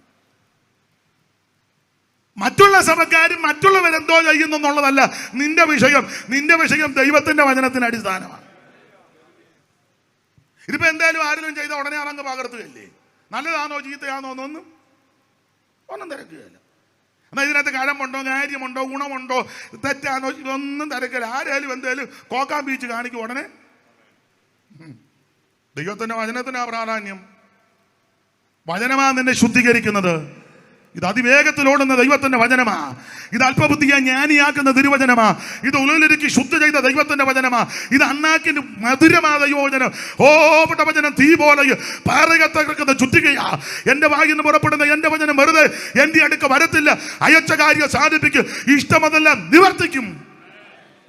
മറ്റുള്ള സഭക്കാരും മറ്റുള്ളവരെന്തോ ചെയ്യുന്നു എന്നുള്ളതല്ല നിന്റെ വിഷയം. നിന്റെ വിഷയം ദൈവത്തിന്റെ വചനത്തിന് അടിസ്ഥാനമാണ്. ഇതിപ്പോ എന്തായാലും ആരെങ്കിലും ചെയ്ത ഉടനെ അതങ്ങ് പകർത്തുകയല്ലേ? നല്ലതാണോ ചീത്തയാണോ ഒന്നും തിരക്കുകയല്ല. എന്നാൽ ഇതിനകത്ത് കഴമ്പുണ്ടോ, കാര്യമുണ്ടോ, ഗുണമുണ്ടോ, തെറ്റാണോ, ഇതൊന്നും തിരക്കില്ല. ആരായാലും എന്തായാലും കോക്കാൻ ബീച്ച് കാണിക്കും ഉടനെ. ദൈവത്തിന്റെ വചനത്തിനാ പ്രാധാന്യം. വചനമാ നിന്നെ ശുദ്ധീകരിക്കുന്നത്. ഇത് അതിവേഗത്തിലോടുന്ന ദൈവത്തിന്റെ വചനമാ. ഇത് അല്പബുദ്ധിയെ ജ്ഞാനിയാക്കുന്ന തിരുവചനമാ. ഇത് ഉള്ളിലേക്ക് ശുദ്ധ ചെയ്ത ദൈവത്തിന്റെ വചനമാ. ഇത് അണ്ണാക്കിന് മധുരമാ ദൈവവചനം. ഓപ്പെട്ട വചനം തീ പോലെ പാറകത്തകർക്കുന്ന ചുറ്റികയാ. എന്റെ വായിൽ നിന്ന് പുറപ്പെടുന്ന എന്റെ വചനം വെറുതെ എന്റെ അടുക്ക വരത്തില്ല. അയച്ച കാര്യം സാധിപ്പിക്കും, ഇഷ്ടമതെല്ലാം നിവർത്തിക്കും.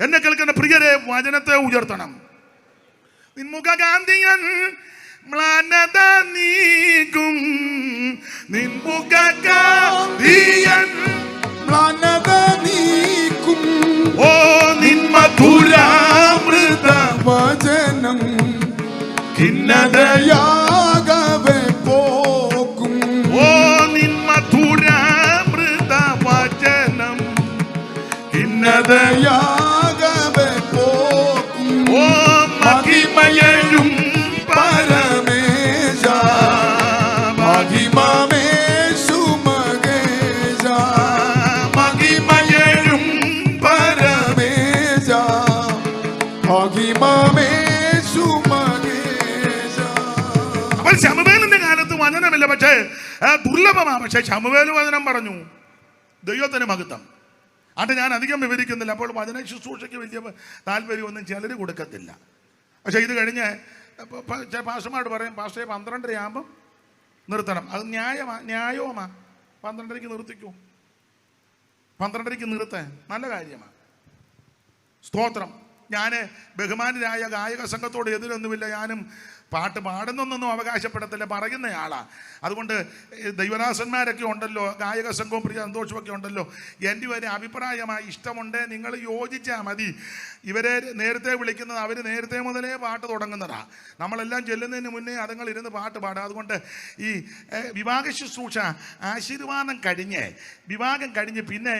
എന്നെ കേൾക്കുന്ന പ്രിയരെ, വചനത്തെ ഉയർത്തണം. നിൻമുഖകാന്തിയൻ മ്ലാനത നീക്കും, നിൻമുഖകാന്തിയൻ മ്ലാനത നീക്കും. ഓ നിൻ മധുരാമൃത വചനം ഖിന്നതയാ യാഗവേ പോക്കും. ഓ നിൻ മധുരാമൃത വചനം ഖിന്നതയാ യാഗവേ പോക്കും. ഓ മഹിമയഴും പരമേശ മഹിമമേശു മഹേശ മഹിമയഴും പരമേശ മഹിമമേശു മഹേശ. അപ്പോൾ ശമൂവേലിന്റെ കാലത്ത് വചനമില്ല, പക്ഷേ ദുർലഭമാണ്. പക്ഷേ ശമൂവേൽ വചനം പറഞ്ഞു. ദൈവത്തിന് മഹത്വം. അത് ഞാൻ അധികം വിവരിക്കുന്നില്ല. അപ്പോൾ വചന ശുശ്രൂഷയ്ക്ക് വലിയ താല്പര്യമൊന്നും ചിലർ കൊടുക്കത്തില്ല. പക്ഷേ ഇത് കഴിഞ്ഞ് പാസ്റ്റർമാരോട് പറയും, പാസ്റ്ററെ 12:30 ആകുമ്പം നിർത്തണം. അത് ന്യായവുമാ. 12:30 നിർത്തിക്കൂ. 12:30 നിർത്താൻ നല്ല കാര്യമാണ്. സ്തോത്രം. ഞാൻ ബഹുമാനരായ ഗായക സംഘത്തോട് എതിരൊന്നുമില്ല. ഞാനും പാട്ട് പാടുന്നൊന്നും അവകാശപ്പെടത്തില്ല, പറയുന്നയാളാ. അതുകൊണ്ട് ദൈവദാസന്മാരൊക്കെ ഉണ്ടല്ലോ, ഗായക സംഘവും പ്രിയ സന്തോഷമൊക്കെ ഉണ്ടല്ലോ. എൻ്റെ ഒരു അഭിപ്രായമായി ഇഷ്ടമുണ്ട്, നിങ്ങൾ യോജിച്ചാൽ മതി. ഇവരെ നേരത്തെ വിളിക്കുന്നത് അവർ നേരത്തെ മുതലേ പാട്ട് തുടങ്ങുന്നതാണ്. നമ്മളെല്ലാം ചെല്ലുന്നതിന് മുന്നേ അതുങ്ങൾ ഇരുന്ന് പാട്ട് പാടുക. അതുകൊണ്ട് ഈ വിവാഹ ശുശ്രൂഷ ആശീർവാദം വിവാഹം കഴിഞ്ഞ് പിന്നെ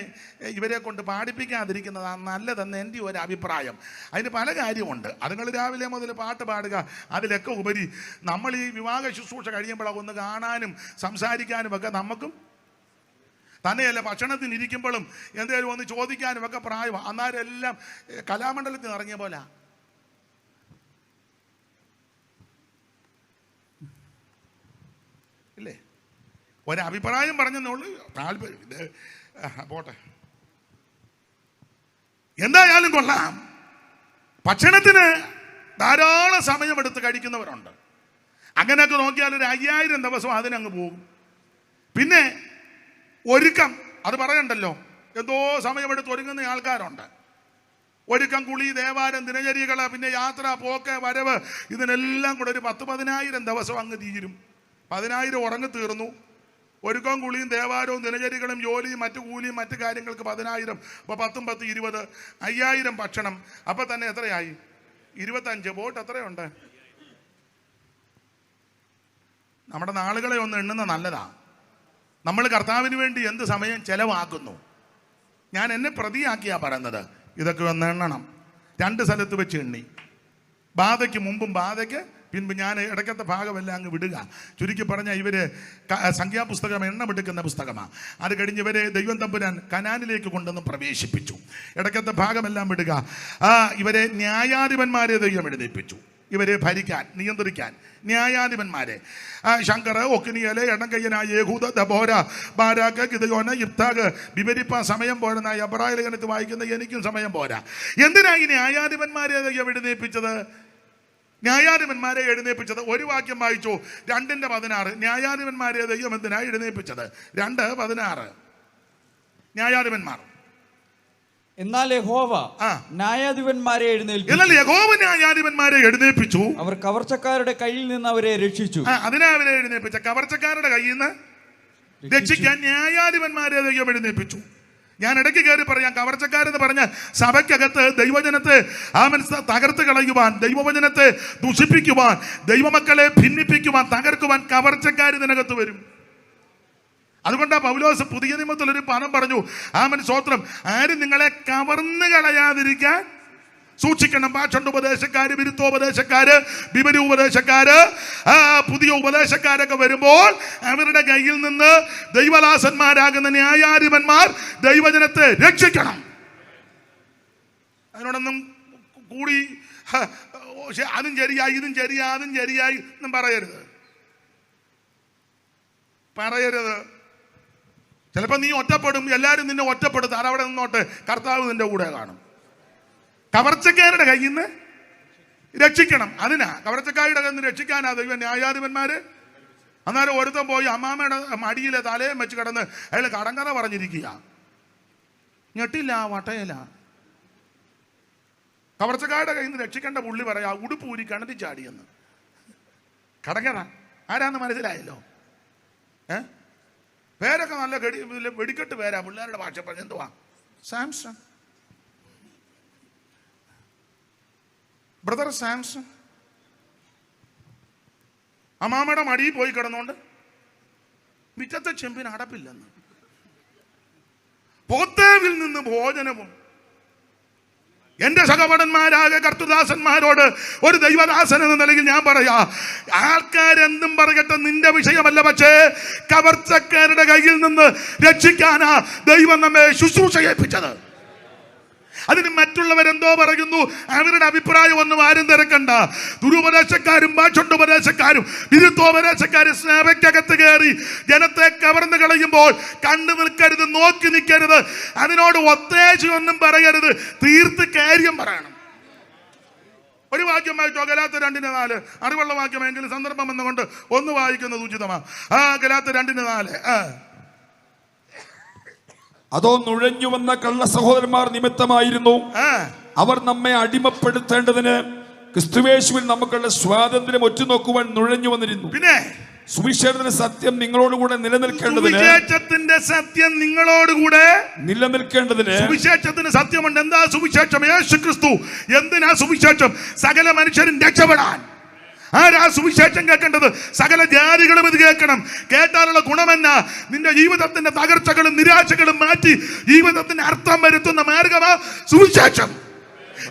ഇവരെ കൊണ്ട് പാടിപ്പിക്കാതിരിക്കുന്നതാണ് നല്ലതെന്ന് എൻ്റെ ഒരു അഭിപ്രായം. അതിന് പല കാര്യമുണ്ട്. അതുങ്ങൾ രാവിലെ മുതൽ പാട്ട് പാടുക. അതിലൊക്കെ ഉപരി നമ്മൾ ഈ വിവാഹ ശുശ്രൂഷ കഴിയുമ്പോഴാണ് ഒന്ന് കാണാനും സംസാരിക്കാനും ഒക്കെ നമുക്കും തന്നെയല്ല, ഭക്ഷണത്തിന് ഇരിക്കുമ്പോഴും എന്തെങ്കിലും ഒന്ന് ചോദിക്കാനും ഒക്കെ പ്രായമാണ്. അന്നേരം എല്ലാം കലാമണ്ഡലത്തിൽ നിന്ന് ഇറങ്ങിയ പോലെ. ഇല്ലേ? ഒരഭിപ്രായം പറഞ്ഞെന്നുള്ളൂ, താല്പര്യം ഇത് പോട്ടെ. എന്തായാലും കൊള്ളാം. ഭക്ഷണത്തിന് ധാരാളം സമയമെടുത്ത് കഴിക്കുന്നവരുണ്ട്. അങ്ങനെയൊക്കെ നോക്കിയാൽ ഒരു 5000 ദിവസം അതിനങ്ങ് പോകും. പിന്നെ ഒരുക്കം, അത് പറയണ്ടല്ലോ, എന്തോ സമയമെടുത്ത് ഒരുങ്ങുന്ന ആൾക്കാരുണ്ട്. ഒരുക്കം, കുളി, ദേവാലയം, ദിനചര്യകൾ, പിന്നെ യാത്ര, പോക്ക്, വരവ്, ഇതിനെല്ലാം കൂടെ ഒരു 10,000 ദിവസം അങ്ങ് തീരും. 10,000 ഉറങ്ങി തീർന്നു. ഒരുക്കം, കുളിയും, ദേവാലയവും, ദിനചര്യകളും, ജോലിയും, മറ്റു കൂലിയും, മറ്റു കാര്യങ്ങൾക്ക് 10,000. അപ്പോൾ 10 × 10 20, 5000 ഭക്ഷണം. അപ്പം തന്നെ എത്രയായി? 25. പോട്ട് എത്രയുണ്ട്? നമ്മുടെ നാളുകളെ ഒന്ന് എണ്ണുന്ന നല്ലതാ. നമ്മൾ കർത്താവിന് വേണ്ടി എന്ത് സമയം ചെലവാക്കുന്നു. ഞാൻ എന്നെ പ്രതിയാക്കിയാ പറയുന്നത്. ഇതൊക്കെ ഒന്ന് എണ്ണണം. 2 സ്ഥലത്ത് വെച്ച് എണ്ണി. ബാധയ്ക്ക് മുമ്പും ബാധയ്ക്ക് പിൻപ് ഞാൻ ഇടയ്ക്കത്തെ ഭാഗമെല്ലാം അങ്ങ് വിടുക. ചുരുക്കി പറഞ്ഞാൽ ഇവർ സംഖ്യാപുസ്തകം എണ്ണമെടുക്കുന്ന പുസ്തകമാണ്. അത് കഴിഞ്ഞ് ഇവരെ ദൈവം തമ്പുരാൻ കനാനിലേക്ക് കൊണ്ടുവന്ന് പ്രവേശിപ്പിച്ചു. ഇടയ്ക്കത്തെ ഭാഗമെല്ലാം വിടുക. ഇവരെ ന്യായാധിപന്മാരെ ദൈവം എഴുന്നേൽപ്പിച്ചു. ഇവരെ ഭരിക്കാൻ, നിയന്ത്രിക്കാൻ ന്യായാധിപന്മാരെ. ശങ്കർ, ഒക്കിനിയല്, എണ്ണക്കയ്യനായ യേഹൂദ, ദബോര, ബാരാക്ക്, ഗിദയോന്, ഇബ്താഗ് വിവരിപ്പാൻ സമയം പോരെന്ന എബ്രായ ലേഖനത്തിൽ വായിക്കുന്ന എനിക്കും സമയം പോരാ. എന്തിനാ ഈ ന്യായാധിപന്മാരെ എഴുന്നേൽപ്പിച്ചത്? ന്യായാധിപന്മാരെ എഴുന്നേൽപ്പിച്ചത് ഒരു വാക്യം വായിച്ചു, 2:16. ന്യായാധിപന്മാരെ ദൈവം എന്തിനാ എഴുന്നേൽപ്പിച്ചത്? 2:16. ന്യായാധിപന്മാർ. എന്നാൽ യഹോവ ന്യായാധിപന്മാരെ എഴുന്നേൽപ്പിച്ചു. അവർ കവർച്ചക്കാരുടെ കയ്യിൽ നിന്ന് അവരെ രക്ഷിച്ചു. അതിനാ അവരെ എഴുന്നേൽപ്പിച്ച, കവർച്ചക്കാരുടെ കയ്യിൽ നിന്ന് രക്ഷിക്കാൻ ന്യായാധിപന്മാരെ ദൈവം എഴുന്നേൽപ്പിച്ചു. ഞാൻ ഇടയ്ക്ക് കയറി പറയാം, കവർച്ചക്കാരെന്ന് പറഞ്ഞ സഭയ്ക്കകത്ത് ദൈവജനത്തെ തകർത്ത് കളയുവാൻ, ദൈവവചനത്തെ ദുഷിപ്പിക്കുവാൻ, ദൈവമക്കളെ ഭിന്നിപ്പിക്കുവാൻ, തകർക്കുവാൻ കവർച്ചക്കാർ ഇതിനകത്ത് വരും. അതുകൊണ്ടാ പൗലോസ് പുതിയ നിയമത്തിൽ ഒരു പദം പറഞ്ഞു, ആമേൻ സ്തോത്രം, ആരും നിങ്ങളെ കവർന്നു കളയാതിരിക്കാൻ സൂക്ഷിക്കണം. ഭാഷണ്ട് ഉപദേശക്കാര്, വിരുദ്ധോപദേശക്കാര്, വിപരീത ഉപദേശക്കാര്, പുതിയ ഉപദേശക്കാരൊക്കെ വരുമ്പോൾ അവരുടെ കയ്യിൽ നിന്ന് ദൈവദാസന്മാരാകുന്ന ന്യായാധിപന്മാർ ദൈവജനത്തെ രക്ഷിക്കണം. അതിനോടൊന്നും കൂടി അതും ശരിയായി, ഇതും ശരിയായി, അതും ശരിയായി എന്നും പറയരുത്. ചിലപ്പോൾ നീ ഒറ്റപ്പെടും, എല്ലാവരും നിന്നെ ഒറ്റപ്പെടുത്തും. അതവിടെ നിന്നോട്ട്, കർത്താവ് നിന്റെ കൂടെ കാണും. കവർച്ചക്കാരുടെ കയ്യിൽ നിന്ന് രക്ഷിക്കണം. അതിനാ കവർച്ചക്കാരുടെ കയ്യിൽ നിന്ന് രക്ഷിക്കാനാ ദൈവം ന്യായാധിപന്മാര്. അന്നേരം ഒരുത്തൻ പോയി അമ്മാമ്മയുടെ മടിയിലെ തലയും വെച്ച് കിടന്ന് അയാൾ കടങ്കഥ പറഞ്ഞിരിക്കുക. ഞെട്ടില്ല, വട്ടയില്ല. കവർച്ചക്കാരുടെ കയ്യിൽ നിന്ന് രക്ഷിക്കേണ്ട പുള്ളി പറയാ, ഉടുപ്പ് ഊരി കിണറ്റി ചാടിയെന്ന്. കടങ്കഥ ആരാന്ന് മനസ്സിലായല്ലോ. പേരൊക്കെ നല്ല വെടിക്കെട്ട് പേരാ, പിള്ളേരുടെ ഭാഷ പറഞ്ഞ എന്തുവാ, സാംസൺ, ബ്രദർ സാംസൺ. അമ്മാമ്മയുടെ മടിയിൽ പോയി കിടന്നുകൊണ്ട് മിറ്റത്തെ ചെമ്പിന് അടപ്പില്ലെന്ന്. പോത്തേവിൽ നിന്ന് ഭോജനവും. എന്റെ സഹപടന്മാരായ കർത്തൃദാസന്മാരോട് ഒരു ദൈവദാസൻ എന്ന നിലയിൽ ഞാൻ പറയാ, ആൾക്കാരെന്തും പറയട്ടെ, നിന്റെ വിഷയമല്ല. പക്ഷേ കവർച്ചക്കാരുടെ കയ്യിൽ നിന്ന് രക്ഷിക്കാനാ ദൈവം നമ്മെ ശുശ്രൂഷ ഏൽപ്പിച്ചത്. അതിന് മറ്റുള്ളവരെന്തോ പറയുന്നു, അവരുടെ അഭിപ്രായം ഒന്നും ആരും തിരക്കണ്ട. ദുരുപദേശക്കാരും ഭാഷണ്ടുപദേശക്കാരും വിരുദ്ധോപദേശക്കാരും സ്നേഹയ്ക്കകത്ത് കയറി ജനത്തെ കവർന്നു കളയുമ്പോൾ കണ്ടു നിൽക്കരുത്, നോക്കി നിൽക്കരുത്. അതിനോട് ഒത്തേശയൊന്നും പറയരുത്, തീർത്ത് കാര്യം പറയണം. ഒരു വാക്യം വായിച്ചോ, ഗലാത്യർ 2:4. അറിവുള്ള വാക്യമെങ്കിലും സന്ദർഭം എന്നുകൊണ്ട് ഒന്ന് വായിക്കുന്നത് ഉചിതമാ. ഗലാത്യർ 2:4. അതോ നുഴഞ്ഞു വന്ന കള്ള സഹോദരന്മാർ നിമിത്തമായിരുന്നു. അവർ നമ്മെ അടിമപ്പെടുത്തേണ്ടതിന് ക്രിസ്തുയേശുവിൽ നമുക്കുള്ള സ്വാതന്ത്ര്യം ഒറ്റുനോക്കുവാൻ നുഴഞ്ഞു വന്നിരുന്നു. പിന്നെ സുവിശേഷത്തിന്റെ സത്യം നിങ്ങളോടുകൂടെ നിലനിൽക്കേണ്ടതിന്, സുവിശേഷത്തിന്റെ സത്യം നിങ്ങളോടുകൂടെ നിലനിൽക്കേണ്ടതിന്. സുവിശേഷത്തിന് സത്യമുണ്ട്. എന്താ സുവിശേഷം? യേശു ക്രിസ്തു. എന്തിനാ സുവിശേഷം? സകല മനുഷ്യരും രക്ഷപ്പെടാൻ. ആരാ സുവിശേഷം കേൾക്കേണ്ടത്? സകല ജാതികളും ഇത് കേൾക്കണം. കേട്ടാലുള്ള ഗുണമെന്നാ? നിന്റെ ജീവിതത്തിന്റെ തകർച്ചകളും നിരാശകളും മാറ്റി ജീവിതത്തിന് അർത്ഥം വരുത്തുന്ന മാർഗമാ സുവിശേഷം.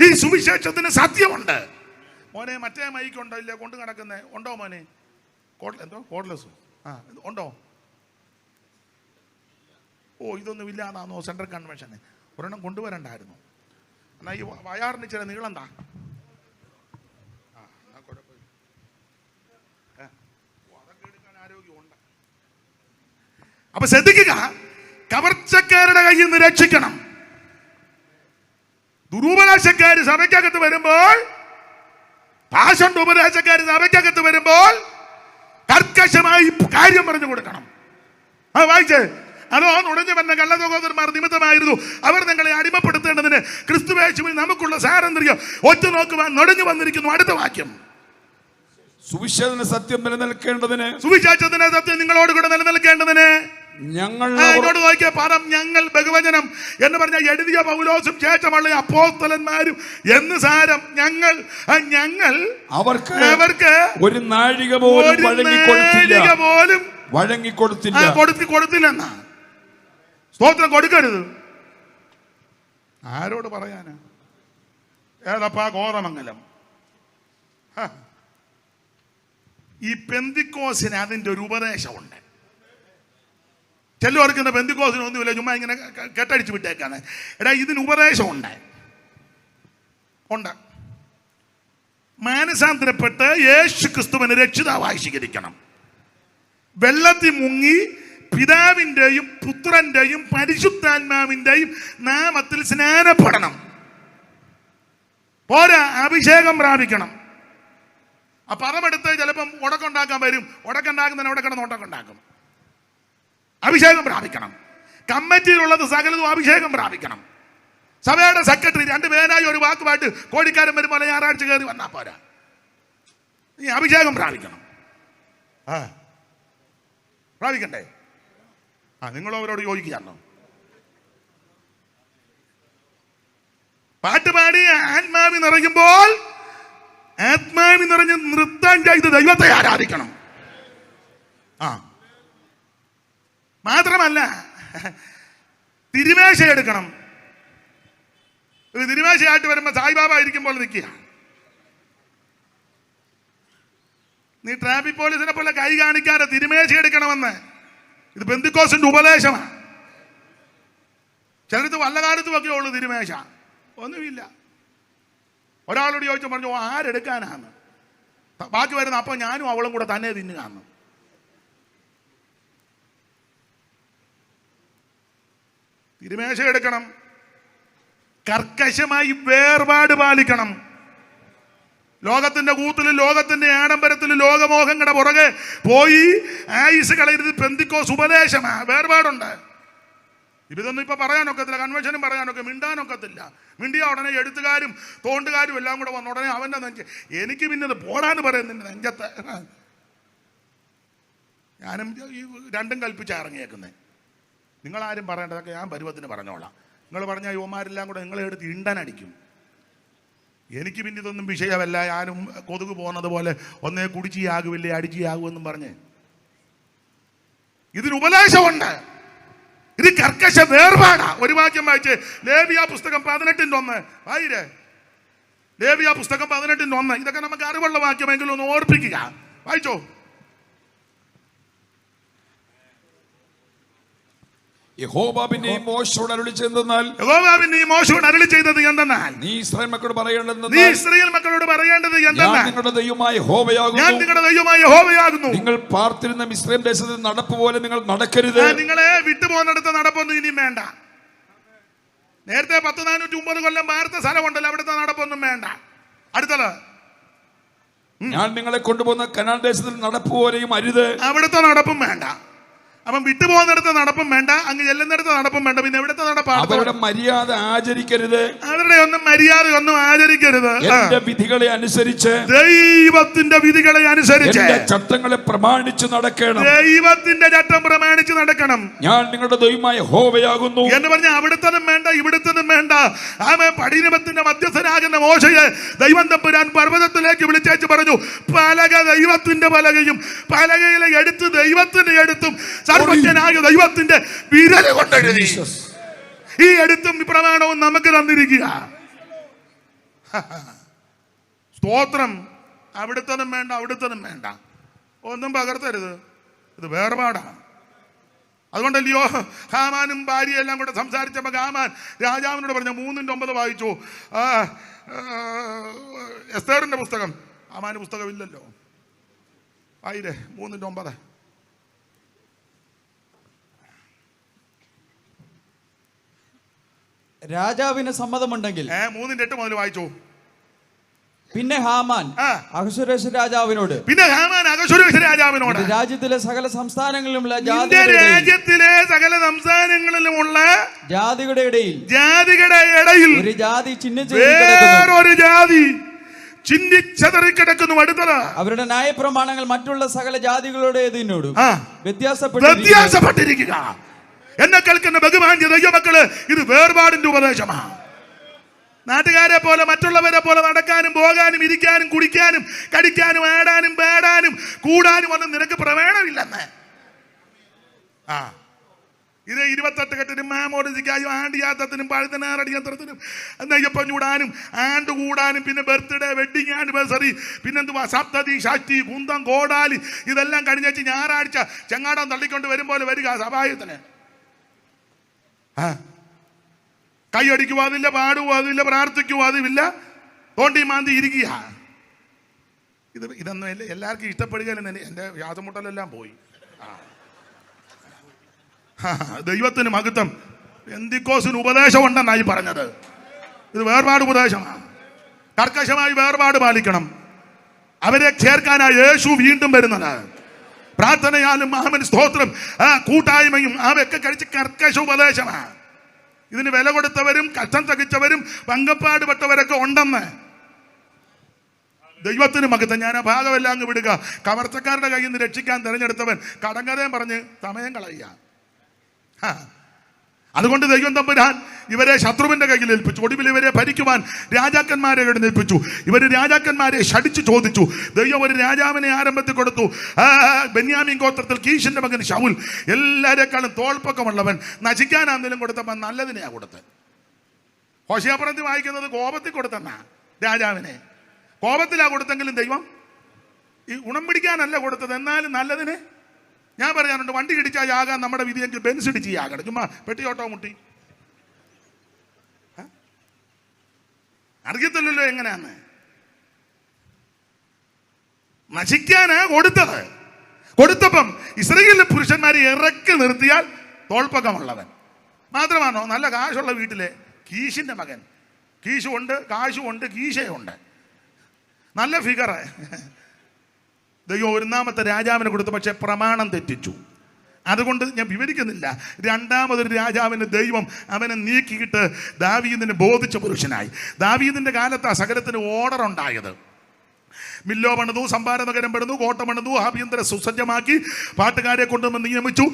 ഈ സുവിശേഷത്തിന് സത്യമുണ്ട്. മോനെ, മറ്റേ മൈക്കുണ്ടോ? ഇല്ല, കൊണ്ടു നടക്കുന്നേ ഉണ്ടോ മോനെ? എന്തോ കോഡ്ലെസ് ഉണ്ടോ? ഇതൊന്നും ഇല്ലാന്നാന്നോ സെൻട്രൽ കൺവെൻഷന്? ഒരെണ്ണം കൊണ്ടുവരണ്ടായിരുന്നു. എന്നാ ഈ വയാറിന് ചില നീളം താ. അപ്പൊ ശ്രദ്ധിക്കുക, കവർച്ചക്കാരുടെ കയ്യിൽ നിന്ന് രക്ഷിക്കണം. ദുരുപദേശക്കാര് സഭയ്ക്കകത്ത് വരുമ്പോൾ, ഭാഷണ്ട് ഉപദേശക്കാര് സഭയ്ക്കകത്ത് വരുമ്പോൾ കർക്കശമായി കാര്യം പറഞ്ഞു കൊടുക്കണം. വായിച്ചേ, അതോ നുഴഞ്ഞു വന്ന കള്ള സഹോദരന്മാർ നിമിത്തമായിരുന്നു അവർ നിങ്ങളെ അടിമപ്പെടുത്തേണ്ടതിന് ക്രിസ്തുയേശുവിൽ നമുക്കുള്ള സ്വാതന്ത്ര്യം ഒറ്റുനോക്കുവാൻ നുഴഞ്ഞു വന്നിരിക്കുന്നു. അടുത്ത വാക്യം, സുവിശേഷത്തിന്റെ സത്യം നിലനിൽക്കേണ്ടതിന്. സുവിശേഷത്തിന്റെ സത്യം നിങ്ങളോട് കൂടെ നിലനിൽക്കേണ്ടതിന്. ഞങ്ങൾ നോക്കിയ പദം ഞങ്ങൾ, ബഹുവചനം എന്ന് പറഞ്ഞ എഴുതിയ പൗലോസും ശേഷമുള്ള അപ്പോസ്തലന്മാരും എന്ന് സാരം. ഞങ്ങൾ അവർക്ക് ഒരു നാഴിക പോലും കൊടുത്തില്ലെന്നാ. സ്തോത്രം കൊടുക്കരുത്. ആരോട് പറയാനാ? ഏതപ്പാ കോതമംഗലം. ഈ പെന്തിക്കോസിന് അതിൻ്റെ ഒരു ഉപദേശമുണ്ട്. ചിലവർക്ക് പെന്തിക്കോസിന് ഒന്നുമില്ല, ചുമ്മാ ഇങ്ങനെ കെട്ടടിച്ച് വിട്ടേക്കാണ്. എടാ, ഇതിന് ഉപദേശമുണ്ട്. മാനസാന്തരപ്പെട്ട് യേശു ക്രിസ്തുവിനെ രക്ഷിതാവായി സ്വീകരിക്കണം. വെള്ളത്തിൽ മുങ്ങി പിതാവിൻ്റെയും പുത്രന്റെയും പരിശുദ്ധാത്മാവിൻ്റെയും നാമത്തിൽ സ്നാനപ്പെടണം. പോരാ, അഭിഷേകം പ്രാപിക്കണം. ആ പദമെടുത്ത് ചിലപ്പം ഉടക്കുണ്ടാക്കാൻ വരും. ഉടക്കുണ്ടാക്കുന്നതിന് അവിടെ കിടന്ന് ഉടക്കുണ്ടാക്കും. അഭിഷേകം പ്രാപിക്കണം. കമ്മിറ്റിയിലുള്ളത് സകലതും അഭിഷേകം പ്രാപിക്കണം. സഭയുടെ സെക്രട്ടറി 2 പേരായി ഒരു വാക്കുമായിട്ട് കോഴിക്കാരൻ വരുമ്പോൾ ഞായറാഴ്ച കയറി വന്നാൽ പോരാ, ഈ അഭിഷേകം പ്രാപിക്കണം. പ്രാപിക്കണ്ടേ? നിങ്ങൾ അവരോട് യോജിക്കുകയാണോ? പാട്ടുപാടി ആത്മാവി നിറയുമ്പോൾ ആത്മാവി നിറഞ്ഞ് നൃത്തം ചെയ്ത് ദൈവത്തെ ആരാധിക്കണം. മാത്രമല്ല തിരുമേശ എടുക്കണം. തിരുമേശയായിട്ട് വരുമ്പോൾ സായിബാബ ഇരിക്കുമ്പോൾ നിൽക്കുക. നീ ട്രാഫിക് പോലീസിനെ പോലെ കൈ കാണിക്കാതെ തിരുമേശ എടുക്കണമെന്ന്. ഇത് പെന്തിക്കോസിന്റെ ഉപദേശമാണ്. ചിലടത്ത് വല്ലകാലത്തും ഒക്കെ ഉള്ളു തിരുമേശ, ഒന്നുമില്ല. ഒരാളോട് ചോദിച്ചു പറഞ്ഞു ആരെടുക്കാനാണ്, ബാക്കി വരുന്ന അപ്പം ഞാനും അവളും കൂടെ തന്നെ തിന്നുകയാണ്. തിരുമേശ എടുക്കണം. കർക്കശമായി വേർപാട് പാലിക്കണം. ലോകത്തിന്റെ കൂത്തിലും ലോകത്തിന്റെ ആഡംബരത്തിലും ലോകമോഹങ്ങളുടെ പുറകെ പോയി ആയുസ് കളയരുത്. പെന്തിക്കോസ് ഉപദേശമാ. വേർപാടുണ്ട്. ഇതൊന്നും ഇപ്പൊ പറയാനൊക്കത്തില്ല, കൺവെൻഷനും പറയാനൊക്കെ, മിണ്ടാനൊക്കത്തില്ല. മിണ്ടിയ ഉടനെ എഴുത്തുകാരും തോണ്ടുകാരും എല്ലാം കൂടെ വന്ന ഉടനെ അവന്റെ നെഞ്ച് എനിക്ക് പിന്നെ ഇത് പോടാന്ന് പറയുന്നുണ്ട് നെഞ്ചത്ത്. ഞാനും ഈ രണ്ടും കൽപ്പിച്ചാണ് ഇറങ്ങിയേക്കുന്നത്. നിങ്ങളാരും പറയേണ്ടതൊക്കെ ഞാൻ പരുവത്തിന് പറഞ്ഞോളാം. നിങ്ങൾ പറഞ്ഞ യുവമാരെല്ലാം കൂടെ നിങ്ങളെ എടുത്ത് ഇണ്ടനടിക്കും. എനിക്ക് പിന്നെ ഇതൊന്നും വിഷയമല്ല. ഞാനും കൊതുക് പോകുന്നത് പോലെ ഒന്നേ കുടിച്ചിയാകുമില്ലേ അടിച്ചിയാകുമെന്നും പറഞ്ഞ് ഇതിന് ഉപദേശമുണ്ട്. ഇത് കർക്കശ വേർപാടാ. ഒരു വാക്യം വായിച്ച് ലേവ്യ പുസ്തകം 18:1 വായിരേ. ലേവ്യ പുസ്തകം 18:1. ഇതൊക്കെ നമുക്ക് അറിവുള്ള വാക്യമെങ്കിലും ഒന്ന് ഓർപ്പിക്കുക. വായിച്ചോ. യഹോവ പിന്നെയും മോശയോട് അരുളി ചെയ്തത് എന്തെന്നാൽ നീ ഇസ്രായേൽ മക്കളോട് പറയേണ്ടത് എന്തെന്നാൽ ഞാൻ നിങ്ങളുടെ ദൈവമായ യഹോവയാകുന്നു. നിങ്ങൾ പാർത്തിരുന്ന മിസ്രയീം ദേശത്ത് നടപ്പ് പോലെ നിങ്ങൾ നടക്കരുത്. നിങ്ങളെ വിട്ടുപോകുന്നിടത്ത് നടപ്പൊന്നും ഇനിയും വേണ്ട. നേരത്തെ 10,450 കൊല്ലം പാർത്ത സ്ഥലമുണ്ടല്ലോ, അവിടുത്തെ നടപ്പൊന്നും വേണ്ട. അടുത്തത് ഞാൻ നിങ്ങളെ കൊണ്ടുപോകുന്ന കനാൻ ദേശത്തിൽ നടപ്പ് പോലെയും അരുത്. അവിടുത്തെ നടപ്പും വേണ്ട. അപ്പം വിട്ടുപോകുന്നിടത്ത് നടപ്പും വേണ്ട, അങ്ങ് ചെല്ലുന്നിടത്ത് നടപ്പും വേണ്ട. പിന്നെ എവിടുത്തെ നടപ്പാണ്? അവരുടെ മര്യാദ ആചരിക്കരുത്. അവരുടെ മര്യാദ ഒന്നും ആചരിക്കരുത്. എന്റെ വിധികളെ അനുസരിച്ച്, ദൈവത്തിന്റെ വിധികളെ അനുസരിച്ച്, ചട്ടങ്ങളെ പ്രമാണിച്ചു നടക്കണം. ദൈവത്തിന്റെ ചട്ടം പ്രമാണിച്ചു നടക്കണം. ഞാൻ നിങ്ങളുടെ ദൈവമായ യഹോവയാകുന്നു എന്ന് പറഞ്ഞ അവിടുത്തതും വേണ്ട ഇവിടുത്തതും വേണ്ട. പടിനിമത്തിന്റെ മധ്യസ്ഥനാകുന്ന മോശയെ ദൈവം തമ്പുരാൻ പർവ്വതത്തിലേക്ക് വിളിച്ചേച്ച് പറഞ്ഞു, പലക ദൈവത്തിന്റെ പലകയും പലകയിലെ എടുത്ത് ദൈവത്തിന്റെ എടുത്തും സർവജ്ഞനായ ദൈവത്തിന്റെ വിരല് കൊണ്ടെഴുതി. ഈ എടുത്തും പ്രമാണവും നമുക്ക് തന്നിരിക്കുക. സ്തോത്രം. അവിടുത്തതും വേണ്ട അവിടുത്തതും വേണ്ട, ഒന്നും പകർത്തരുത്. ഇത് വേർപാടാണ്. അതുകൊണ്ടല്ലയോ ഹാമാനും ഭാര്യയെല്ലാം കൂടെ സംസാരിച്ചപ്പോൾ ഹാമാൻ രാജാവിനോട് പറഞ്ഞ 3:9 വായിച്ചു. എസ്തേറിന്റെ പുസ്തകം. ഹാമാന് പുസ്തകമില്ലല്ലോ. ആയിരേ 3:9. രാജാവിന് സമ്മതമുണ്ടെങ്കിൽ 3:8 മുതൽ വായിച്ചു. പിന്നെ ഹാമാൻ അഹശ്വേരോശ് രാജാവിനോട് രാജ്യത്തിലെ സകല സംസ്ഥാനങ്ങളിലുമുള്ള ജാതികളുടെ ഇടയിൽ ഒരു ജാതി ചിഹ്നിച്ചതറിക്കിടക്കുന്നു. അടുത്തത് അവരുടെ ന്യായപ്രമാണങ്ങൾ മറ്റുള്ള സകല ജാതികളുടേതിനോടും വ്യത്യാസപ്പെട്ടിരിക്കുക. എന്നെ കേൾക്കുന്ന ബഹുമാന്യ ദൈവമക്കള്, ഇത് വേർപാടിന്റെ ഉപദേശമാണ്. നാട്ടുകാരെ പോലെ മറ്റുള്ളവരെ പോലെ നടക്കാനും പോകാനും ഇരിക്കാനും കുടിക്കാനും കടിക്കാനും ആടാനും പേടാനും കൂടാനും ഒന്നും നിനക്ക് പ്രവേണമില്ലെന്ന്. ഇത് 28 കെട്ടിനും മാമോദിക്കായും ആണ്ടിയാത്തത്തിനും പഴുത്തനാറടിയന്ത്രത്തിനും നെയ്യപ്പം ചൂടാനും ആണ്ട് കൂടാനും പിന്നെ ബർത്ത്ഡേ വെഡിങ് ആനിവേഴ്സറി പിന്നെന്തുവാ സപ്തതി ഷഷ്ടി കുന്തം കോടാലി ഇതെല്ലാം കഴിഞ്ഞേച്ച് ഞായറാഴ്ച ചെങ്ങാടം തള്ളിക്കൊണ്ട് വരുമ്പോൾ വരിക സഭായത്തിന്. കൈയടിക്കുവാതില്ല, പാടുവാതില്ല, പ്രാർത്ഥിക്കുവാതില്ല, തോണ്ടി മാന്തി ഇരിക്കുക. ഇതൊന്നും എല്ലാവർക്കും ഇഷ്ടപ്പെടുകയില്ലെന്ന് എൻ്റെ വ്യാസമുട്ടലെല്ലാം പോയി. ദൈവത്തിന് മഹത്വം. പെന്തിക്കോസിന് ഉപദേശം ഉണ്ടെന്നായി പറഞ്ഞത്. ഇത് വേർപാട് ഉപദേശമാണ്. കർക്കശമായി വേർപാട് പാലിക്കണം. അവരെ ചേർക്കാനായി യേശു വീണ്ടും വരുന്നത്. പ്രാർത്ഥനയാലും അവൻ സ്തോത്രം കൂട്ടായ്മയും അവയൊക്കെ കഴിച്ച് കർക്കശ ഉപദേശമാണ്. ഇതിന് വില കൊടുത്തവരും കഷ്ടം സഹിച്ചവരും പങ്കപ്പാടുപെട്ടവരൊക്കെ ഉണ്ടെന്ന്. ദൈവത്തിന് മഹത്വം. ഞാൻ ആ ഭാഗമെല്ലാം അങ്ങ് വിടുക. കവർച്ചക്കാരുടെ കയ്യിൽ നിന്ന് രക്ഷിക്കാൻ തിരഞ്ഞെടുത്തവൻ കടങ്കഥയും പറഞ്ഞ് സമയം കളയുക. അതുകൊണ്ട് ദൈവം തമ്പുരാൻ ഇവരെ ശത്രുവിന്റെ കയ്യിൽ ഏൽപ്പിച്ചു. ഒടുവിൽ ഇവരെ ഭരിക്കുവാൻ രാജാക്കന്മാരെ ഏൽപ്പിച്ചു. ഇവർ രാജാക്കന്മാരെ ശടിച്ചു ചോദിച്ചു. ദൈവം ഒരു രാജാവിനെ ആരംഭത്തിൽ കൊടുത്തു. ബെന്യാമീൻ ഗോത്രത്തിൽ കീശിന്റെ മകൻ ശൗൽ എല്ലാവരെക്കാളും തോൾപ്പൊക്കമുള്ളവൻ. നശിക്കാനാണെങ്കിലും കൊടുത്തപ്പോൾ നല്ലതിനെയാ കൊടുത്തത്. ഹോശേയപ്പുറത്ത് വായിക്കുന്നത് കോപത്തിൽ കൊടുത്തെന്നാ. രാജാവിനെ കോപത്തിലാ കൊടുത്തെങ്കിലും ദൈവം ഈ ഗുണം പിടിക്കാനല്ല കൊടുത്തത്. എന്നാലും നല്ലതിന്. ഞാൻ പറയാനുണ്ട്, വണ്ടി ഇടിച്ചാൽ ആകാൻ നമ്മുടെ വിധിയെങ്കിൽ ബെൻസ് ഇടിച്ച് ആകണം. ചുമ്മാ പെട്ടിയോട്ടോ മുട്ടി അറിയത്തില്ലല്ലോ എങ്ങനെയാന്ന്. നശിക്കാനാ കൊടുത്തത്. കൊടുത്തപ്പം ഇസ്രായേലിലെ പുരുഷന്മാരെ ഇറക്കി നിർത്തിയാൽ തോൾപ്പക്കമുള്ളവൻ മാത്രമാണോ? നല്ല കാശുള്ള വീട്ടിലെ കീശിന്റെ മകൻ. കീശുണ്ട്, കാശുണ്ട്, കീശയുണ്ട്, നല്ല ഫിഗറ്. ദൈവം ഒന്നാമത്തെ രാജാവിനെ കൊടുത്തു, പക്ഷെ പ്രമാണം തെറ്റിച്ചു. അതുകൊണ്ട് ഞാൻ വിവരിക്കുന്നില്ല. രണ്ടാമതൊരു രാജാവിന് ദൈവം അവനെ നീക്കിയിട്ട് ദാവീദിനെ ബോധിച്ച പുരുഷനായി. ദാവീദിന്റെ കാലത്ത് ആ സകലത്തിന് ഓർഡർ ഉണ്ടായത്. മില്ലോ പണിതു, സംഭാര നഗരം പണിതു, കോട്ട പണിതു, ആഭ്യന്തര സുസജ്ജമാക്കി പാട്ടുകാരെ കൊണ്ടുവന്ന് നിയമിച്ചു.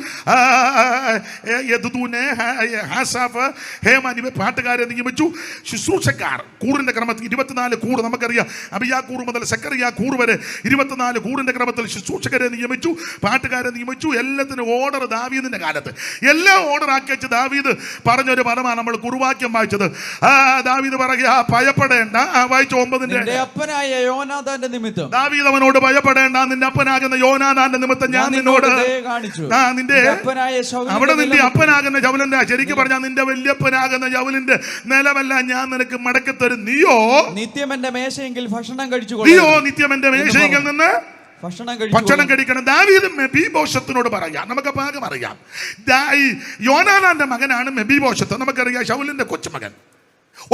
ഹേമാനി പാട്ടുകാരെ നിയമിച്ചു. ശുശ്രൂഷക്കാർ കൂറിന്റെ ക്രമത്തിൽ 24 കൂറ് നമുക്കറിയാം. അബിയാക്കൂർ മുതൽ സെക്കറിയാക്കൂർ വരെ 24 കൂറിന്റെ ക്രമത്തിൽ ശുശ്രൂഷകരെ നിയമിച്ചു, പാട്ടുകാരെ നിയമിച്ചു. എല്ലാത്തിനും ഓർഡർ ദാവീദിന്റെ കാലത്ത്. എല്ലാം ഓർഡർ ആക്കി വെച്ച് ദാവീദ് പറഞ്ഞൊരു പദമാണ് നമ്മൾ കുറുവാക്യം വായിച്ചത്. ദാവീദ് പറയുക, ഭയപ്പെടേണ്ട. വായിച്ചു 9-ന്റെ അപ്പനായ യോനാഥാന്റെ നിമിത്തം ദാവീദ് അവനോട് ഭയപ്പെടേണ്ട, നിന്റെ അപ്പനാകുന്ന യോനാഥാന്റെ നിമിത്തം ഞാൻ നിന്നോട് നിന്റെ അവിടെ നിന്റെ അപ്പനാകുന്ന ശൗലിന്റെ, ശരിക്കും പറഞ്ഞാൽ നിന്റെ വല്യപ്പനാകുന്ന ശൗലിന്റെ നിലമല്ല ഞാൻ നിനക്ക് മടക്കി തരും. നീയോ നിത്യം എന്റെ മേശയെങ്കിൽ ഭക്ഷണം കഴിച്ചു, നീയോ നിത്യം എന്റെ മേശയെങ്കിൽ നിന്ന് ഭക്ഷണം കഴിക്കണം. ദാവീദ് മെഫീബോശത്തിനോട് പറയാം. നമുക്ക് ഭാഗം അറിയാം. യോനാഥാന്റെ മകനാണ് മെഫീബോശത്ത്. നമുക്കറിയാം ശൗലിന്റെ കൊച്ചുമകൻ.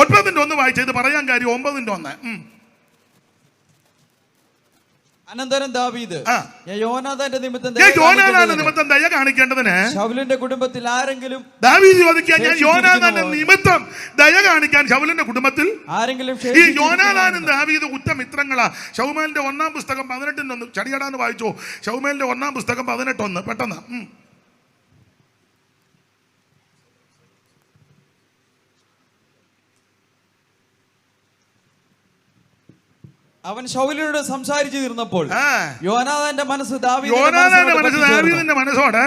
9-1 വായിച്ചത് പറയാൻ കാര്യം 9-1. അനന്തരം ദാവീദ് യോനാഥാന്റെ നിമിത്തം ദയ കാണിക്കേണ്ടതിന് ശൗലിന്റെ കുടുംബത്തിൽ ആരെങ്കിലും, ദാവീദ് ചോദിക്കുക, ഞാൻ യോനാഥാന്റെ നിമിത്തം ദയ കാണിക്കാൻ ശൗലിന്റെ കുടുംബത്തിൽ ആരെങ്കിലും. ഈ യോനാഥാനും ദാവീദ് ഉറ്റമിത്രങ്ങളാ. ശൗമേലിന്റെ 1-ാം പുസ്തകം 18-1 ചടിയടാന്ന് വായിച്ചോ. ശൗമേലിന്റെ 1-ാം പുസ്തകം 18-1 പെട്ടെന്ന്. അവൻ ശൗലിനോട് സംസാരിച്ചു തീർന്നപ്പോൾ യോനാഥാന്റെ മനസ്സ് ദാവീദിന്റെ മനസ്സോട്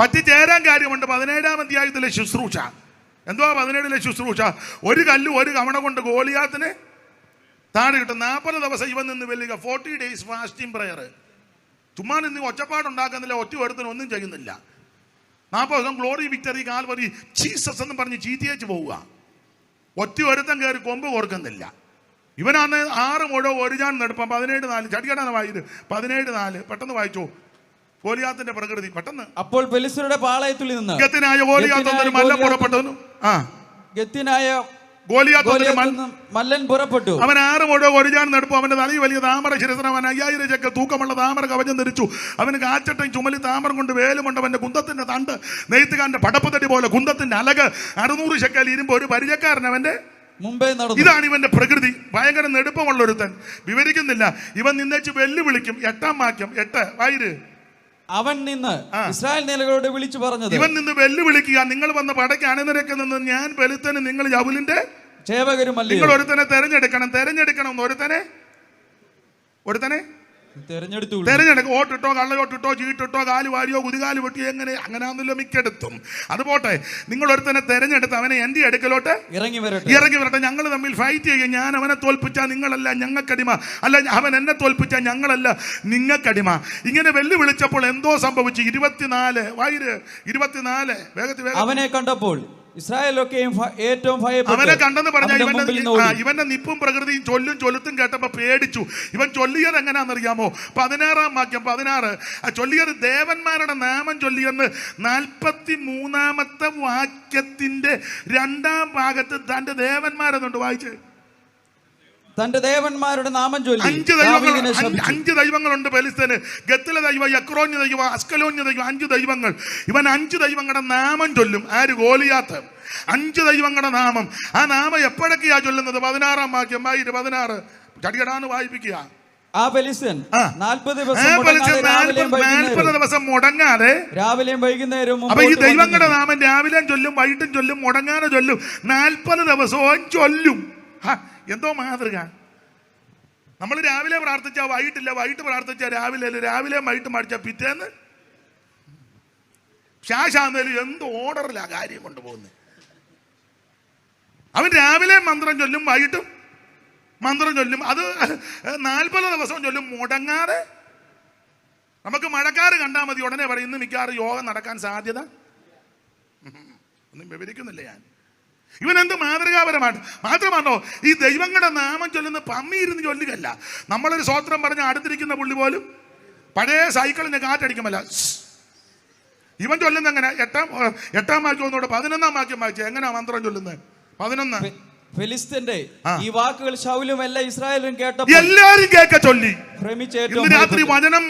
പറ്റിച്ചേരാൻ കാര്യമുണ്ട്. 17-ാം അധ്യായത്തിലെ ശുശ്രൂഷ എന്തുവാ? 17-ലെ ശുശ്രൂഷ. ഒരു കല്ല് ഒരു കവണ കൊണ്ട് ഗോലിയാത്തിന് താഴെ കിട്ടും. 40 ദിവസം ഇവൻ നിന്ന് വെല്ലുക. 40 days ഫാസ്റ്റിംഗ് പ്രയർ. ചുമ്മാ നിന്ന് ഒച്ചപ്പാടുണ്ടാക്കുന്നില്ല, ഒറ്റ ഒരുത്തിനും ഒന്നും ചെയ്യുന്നില്ല. 40 ദിവസം ഗ്ലോറി വിക്ടറി കാൽവറി ജീസസ് എന്ന് പറഞ്ഞ് ചീറ്റിയേച്ച് പോവുക. ഒറ്റ ഒരുത്തം കയറി കൊമ്പ് കൊടുക്കുന്നില്ല. ഇവനാണ് 6 മുഴ ഒരു ജാൻ നെടുപ്പം. 17-4 ചടികടാണ് വായിത്. 17-4 പെട്ടെന്ന് വായിച്ചോ. ഗോലിയാത്തിന്റെ പ്രകൃതി പെട്ടെന്ന്. അപ്പോൾ ഫെലിസ്ത്യരുടെ പാളയത്തിൽ നിന്ന് ഗത്തിനായ ഗോലിയാത്ത് മല്ല പുറപ്പെട്ടു. ഗത്തിനായ മല്ലൻ പുറപ്പെട്ടു. അവൻ 6 മുഴ ഒരു ജാൻ നെടുപ്പം. അവന്റെ തലയിൽ വലിയ താമര ശിരസന. അവൻ 5000 ചക്ക തൂക്കമുള്ള താമര കവചം ധരിച്ചു. അവന് കാച്ചട്ടയും ചുമലി താമരം കൊണ്ട് വേലുമുണ്ട്. അവന്റെ കുന്തത്തിന്റെ തണ്ട് നെയ്ത്തുകാരന്റെ പടപ്പ് തടി പോലെ. കുന്തത്തിന്റെ അലക് 600 ശക്കൽ ഇരുമ്പ്. ഒരു പരിചയക്കാരൻ അവന്റെ മുമ്പേ നടന്നു. ഇതാണ് ഇവന്റെ പ്രകൃതി. ഭയങ്കര നെടുപ്പമുള്ള ഒരുത്തൻ. വിവരിക്കുന്നില്ല. ഇവൻ നിന്നേച്ച് വെല്ലുവിളിക്കും. 8-ാം വാക്യം 8 വായിര്. അവൻ നിന്ന് ഇസ്രായേൽ നിലകളോട് വിളിച്ചു പറഞ്ഞത്, ഇവൻ നിന്ന് വെല്ലുവിളിക്കുക, നിങ്ങൾ വന്ന പടയ്ക്ക് അണിനിരക്ക് നിന്ന് ഞാൻ വെളുത്തന് നിങ്ങൾ ശൗലിന്റെ സേവകരുമല്ല. നിങ്ങൾ ഒരുത്തനെ തെരഞ്ഞെടുക്കണം. ഒരുത്തനെ തെരഞ്ഞെടുക്കും. ഓട്ടിട്ടോ കള്ളയോട്ടിട്ടോ ചീട്ടിട്ടോ കാല് വാരിയോ കുതികാല് വെട്ടിയോ അങ്ങനെയാണല്ലോ മിക്കടുത്തും. അതുപോട്ടെ, നിങ്ങൾ ഒരുത്തനെ തെരഞ്ഞെടുത്ത് അവനെ എന്റെ അടുക്കലോട്ട് ഇറങ്ങി വരട്ടെ. ഞങ്ങൾ തമ്മിൽ ഫൈറ്റ് ചെയ്യും. ഞാൻ അവനെ തോൽപ്പിച്ചാൽ നിങ്ങളല്ല ഞങ്ങൾക്കടിമ, അല്ല അവൻ എന്നെ തോൽപ്പിച്ചാൽ ഞങ്ങളല്ല നിങ്ങൾക്കടിമ. ഇങ്ങനെ വെല്ലുവിളിച്ചപ്പോൾ എന്തോ സംഭവിച്ചു. 24 വായിര്. 24 വേഗത്തിൽ. അവനെ കണ്ടപ്പോൾ ഇസ്രായേലൊക്കെയും ഏറ്റവും അവനെ കണ്ടെന്ന് പറഞ്ഞാൽ ഭയപ്പെട്ടു ഇവന്റെ നിപ്പും പ്രകൃതിയും ചൊല്ലുത്തും കേട്ടപ്പോ പേടിച്ചു. ഇവൻ ചൊല്ലിയത് എങ്ങനെയാണെന്നറിയാമോ? 16-ാം വാക്യം 16 ചൊല്ലിയത് ദേവന്മാരുടെ നാമം ചൊല്ലിയെന്ന് 43-ാമത്തെ വാക്യത്തിന്റെ 2-ാം ഭാഗത്ത് തന്റെ ദേവന്മാരെന്നുണ്ട് വായിച്ച്. തന്റെ ദേവന്മാരുടെ നാമം ചൊല്ലി 5 ദൈവങ്ങളുണ്ട് ഫെലിസ്തീന്. ഗത്തിലെ ദൈവം, യക്രോന്യ ദൈവം, അസ്കലോന്യ ദൈവം, 5 ദൈവങ്ങൾ. ഇവൻ 5 ദൈവങ്ങളുടെ നാമം ചൊല്ലും. ആര്? ഗോലിയാത്ത്. 5 ദൈവങ്ങളുടെ നാമം. ആ നാമം എപ്പോഴൊക്കെയാ ചൊല്ലുന്നത്? 16-ാം വാക്യം 16 ചടികടാന്ന് വായിപ്പിക്കുക. ആ ഫെലിസ്തീൻ 40 ദിവസം മുടങ്ങാതെ രാവിലെയും വൈകുന്നേരവും. അപ്പൊ ഈ ദൈവങ്ങളുടെ നാമം രാവിലെയും ചൊല്ലും, വൈകിട്ടും ചൊല്ലും, മുടങ്ങാതെ ചൊല്ലും. 40 ദിവസവും ചൊല്ലും. എന്തോ മാതൃക! നമ്മൾ രാവിലെ പ്രാർത്ഥിച്ചാൽ വൈകിട്ടില്ല, വൈകിട്ട് പ്രാർത്ഥിച്ചാൽ രാവിലെ, രാവിലെ വൈകിട്ട് മടിച്ചാൽ പിറ്റേന്ന് ശാശാന്നേലും എന്ത് ഓർഡറിലാ കാര്യം കൊണ്ടുപോകുന്നത്. അവൻ രാവിലെ മന്ത്രം ചൊല്ലും, വൈകിട്ടും മന്ത്രം ചൊല്ലും. അത് 40 ദിവസവും ചൊല്ലും മുടങ്ങാതെ. നമുക്ക് മഴക്കാറ് കണ്ടാൽ മതി, ഉടനെ പറയും ഇന്ന് മിക്കവാറും യോഗം നടക്കാൻ സാധ്യത. ഒന്നും വിവരിക്കുന്നില്ല ഞാൻ. ഇവനെന്ത് മാതൃകാപരമാണ്. മാത്രമാണോ ഈ ദൈവങ്ങളുടെ നാമം ചൊല്ലുന്ന പമ്മി ഇരുന്ന് ചൊല്ലുകയല്ല. നമ്മളൊരു സ്വോത്രം പറഞ്ഞ അടുത്തിരിക്കുന്ന പുള്ളി പോലും പഴയ സൈക്കിളിന് കാറ്റടിക്കുമല്ല. ഇവൻ ചൊല്ലുന്ന എങ്ങനെ? 8-ാം വാക്യം ഒന്നുകൂടെ 11-ാം വാക്യം വായിച്ചു. എങ്ങനെയാ മന്ത്രം ചൊല്ലുന്നത്? 11 ഫെലിസ്തീന്റെ ഈ വാക്കുകൾ ശൗലും എല്ലാ ഇസ്രായേലും കേട്ടപ്പോൾ എല്ലാരും കേൾക്ക ചൊല്ലി. ഇന്ന് രാത്രി വചനം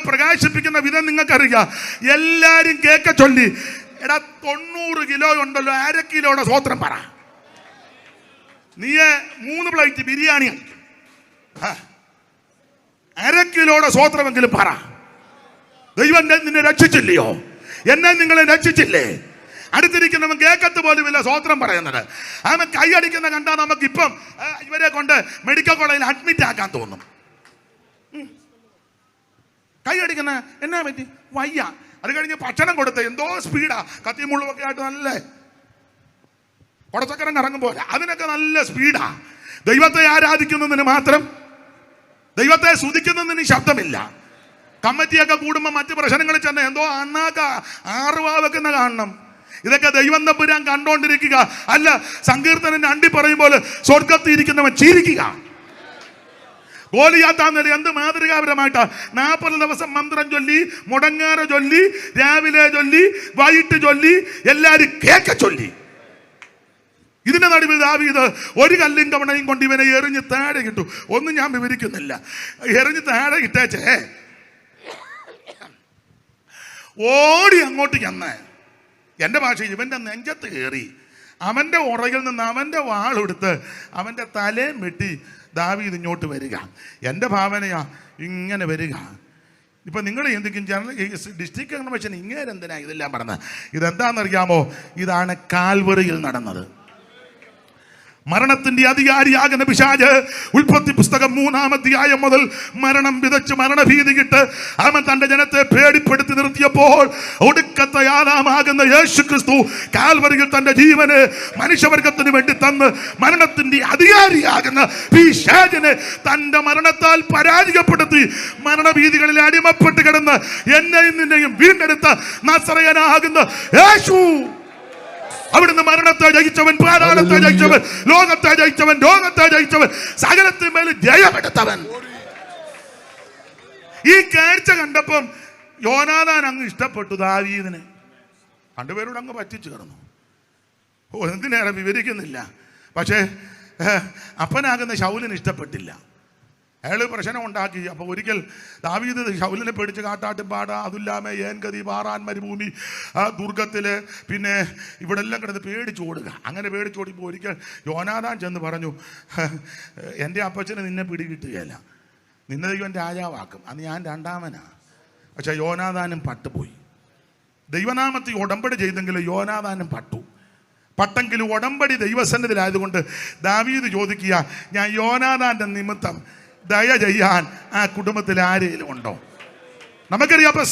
പ്രകാശിപ്പിക്കുന്ന വിധം നിങ്ങൾക്കറിയാം. എല്ലാരും കേൾക്ക ചൊല്ലി. എടാ 90 കിലോ ഉണ്ടല്ലോ, 1/2 കിലോയുടെ സ്വോത്രം പറ. നീ 3 പ്ലേറ്റ് ബിരിയാണി 1/2 കിലോയുടെ സ്വോത്രമെങ്കിലും പറ. ദൈവം നിന്നെ രക്ഷിച്ചില്ലയോ? എന്നെ നിങ്ങളെ രക്ഷിച്ചില്ലേ? അടുത്തിരിക്കുന്നവൻ കേക്കത്ത് പോലുമില്ല സ്വോത്രം പറയുന്നത്. അവൻ കൈയടിക്കുന്ന കണ്ടാൽ നമുക്ക് ഇപ്പം ഇവരെ കൊണ്ട് മെഡിക്കൽ കോളേജിൽ അഡ്മിറ്റ് ആക്കാൻ തോന്നും. കൈയടിക്കുന്ന എന്നാ പറ്റി? വയ്യ. അത് കഴിഞ്ഞ് ഭക്ഷണം കൊടുത്ത് എന്തോ സ്പീഡാ, കത്തിയും മുള്ളുമൊക്കെ ആയിട്ട് നല്ല കുടച്ചക്കരം കറങ്ങും പോലെ അതിനൊക്കെ നല്ല സ്പീഡാ. ദൈവത്തെ ആരാധിക്കുന്നതിന് മാത്രം, ദൈവത്തെ സ്തുതിക്കുന്നതിന് ശബ്ദമില്ല. കമ്മിറ്റിയൊക്കെ കൂടുമ്പോൾ മറ്റ് പ്രശ്നങ്ങളിൽ ചെന്ന് എന്തോ അണ്ണാക്ക 6 വെക്കുന്ന കാണണം. ഇതൊക്കെ ദൈവം തമ്പുരാൻ കണ്ടോണ്ടിരിക്കുക. അല്ല, സങ്കീർത്തനൻ അണ്ടി പറയുമ്പോൾ സ്വർഗത്തിൽ ഇരിക്കുന്നവൻ ചിരിക്കുക. ഗോലിയാത്താന്നേരം എന്ത് മാതൃകാപരമായിട്ടാ! 40 ദിവസം മന്ത്രം ചൊല്ലി, മുടങ്ങാറെ ചൊല്ലി, രാവിലെ ചൊല്ലി, വൈകിട്ട് ചൊല്ലി, എല്ലാരും കേക്ക ചൊല്ലി. ഇതിന്റെ നടുവിൽ ദാവീദ് ഒരു കല്ലും കവണയും കൊണ്ട് ഇവനെ എറിഞ്ഞ് താഴെ കിട്ടു. ഒന്നും ഞാൻ വിവരിക്കുന്നില്ല. എറിഞ്ഞ് താഴെ കിട്ടേച്ചേ ഓടി അങ്ങോട്ട് ചെന്ന് എൻ്റെ ഭാഷയിൽ ഇവൻ്റെ നെഞ്ചത്ത് കയറി അവൻ്റെ ഉറകിൽ നിന്ന് അവൻ്റെ വാളെടുത്ത് അവൻ്റെ തലയും വെട്ടി ദാവീദ് ഇങ്ങോട്ട് വരിക. എൻ്റെ ഭാവനയാ ഇങ്ങനെ വരിക. ഇപ്പം നിങ്ങൾ എന്തെങ്കിലും ജനറൽ ഡിസ്ട്രിക്ട് കൺവെൻഷൻ ഇങ്ങനെന്തിനാ ഇതെല്ലാം പറഞ്ഞത്? ഇതെന്താണെന്നറിയാമോ? ഇതാണ് കാൽവറിയിൽ നടന്നത്. മരണത്തിന്റെ അധികാരിയാകുന്ന പിശാച് ഉൽപ്പത്തി പുസ്തകം 3-ാം അധ്യായം മുതൽ മരണം വിതച്ച് മരണഭീതിയിട്ട് അവൻ തന്റെ ജനത്തെ പേടിപ്പെടുത്തി നിർത്തിയപ്പോൾ ഒടുക്കത്തെ ആദാമാകുന്ന യേശു ക്രിസ്തു കാൽവറിയിൽ തന്റെ ജീവന് മനുഷ്യവർഗത്തിന് വേണ്ടി തന്ന് മരണത്തിന്റെ അധികാരിയാകുന്ന പിശാചിനെ തന്റെ മരണത്താൽ പരാജയപ്പെടുത്തി മരണഭീതികളിൽ അടിമപ്പെട്ട് കിടന്ന് എന്നെയും നിന്നെയും വീണ്ടെടുത്ത നസറയനാകുന്ന യേശു, അവിടുന്ന് മരണത്തെ ജയിച്ചവൻ, പാതാളത്തെ ജയിച്ചവൻ, ലോകത്തെ ജയിച്ചവൻ, രോഗത്തെ ജയിച്ചവൻ, സകലത്തിന്മേൽ ജയമെടുത്തവൻ. ഈ കാഴ്ച കണ്ടപ്പം യോനാഥാൻ അങ്ങ് ഇഷ്ടപ്പെട്ടു ദാവീദിനെ. രണ്ടുപേരോട് അങ്ങ് പറ്റിച്ചു കിടന്നു. എന്തിനേറെ വിവരിക്കുന്നില്ല. പക്ഷേ അപ്പനാകുന്ന ശൗലിന് ഇഷ്ടപ്പെട്ടില്ല. അയാൾ പ്രശ്നം ഉണ്ടാക്കി. അപ്പോൾ ഒരിക്കൽ ദാവീദ് ശൗലിനെ പേടിച്ച് കാട്ടാട്ടും പാട, അതുല്ലാമേ, ഏൻഗതി, പാറാൻ മരുഭൂമി, ആ ദുർഗത്തിൽ, പിന്നെ ഇവിടെ എല്ലാം കിടന്ന് പേടിച്ച് ഓടുക. അങ്ങനെ പേടിച്ചോടിപ്പോൾ ഒരിക്കൽ യോനാഥാൻ ചെന്ന് പറഞ്ഞു, എൻ്റെ അപ്പച്ചനെ നിന്നെ പിടികിട്ടുകയല്ല, നിന്നെ ദൈവം രാജാവാക്കും. അന്ന് ഞാൻ 2ാമനാ. പക്ഷെ യോനാഥാനും പട്ടുപോയി. ദൈവനാമത്തിൽ ഉടമ്പടി ചെയ്തെങ്കിലും യോനാഥാനും പട്ടെങ്കിലും ഉടമ്പടി ദൈവസന്നിധിയിലായതുകൊണ്ട് ദാവീദ് ചോദിക്കുക, ഞാൻ യോനാഥാൻ്റെ നിമിത്തം ദയ ചെയ്യാൻ ആ കുടുംബത്തിൽ ആരെങ്കിലും ഉണ്ടോ? നമുക്കറിയാം. അപ്പൊ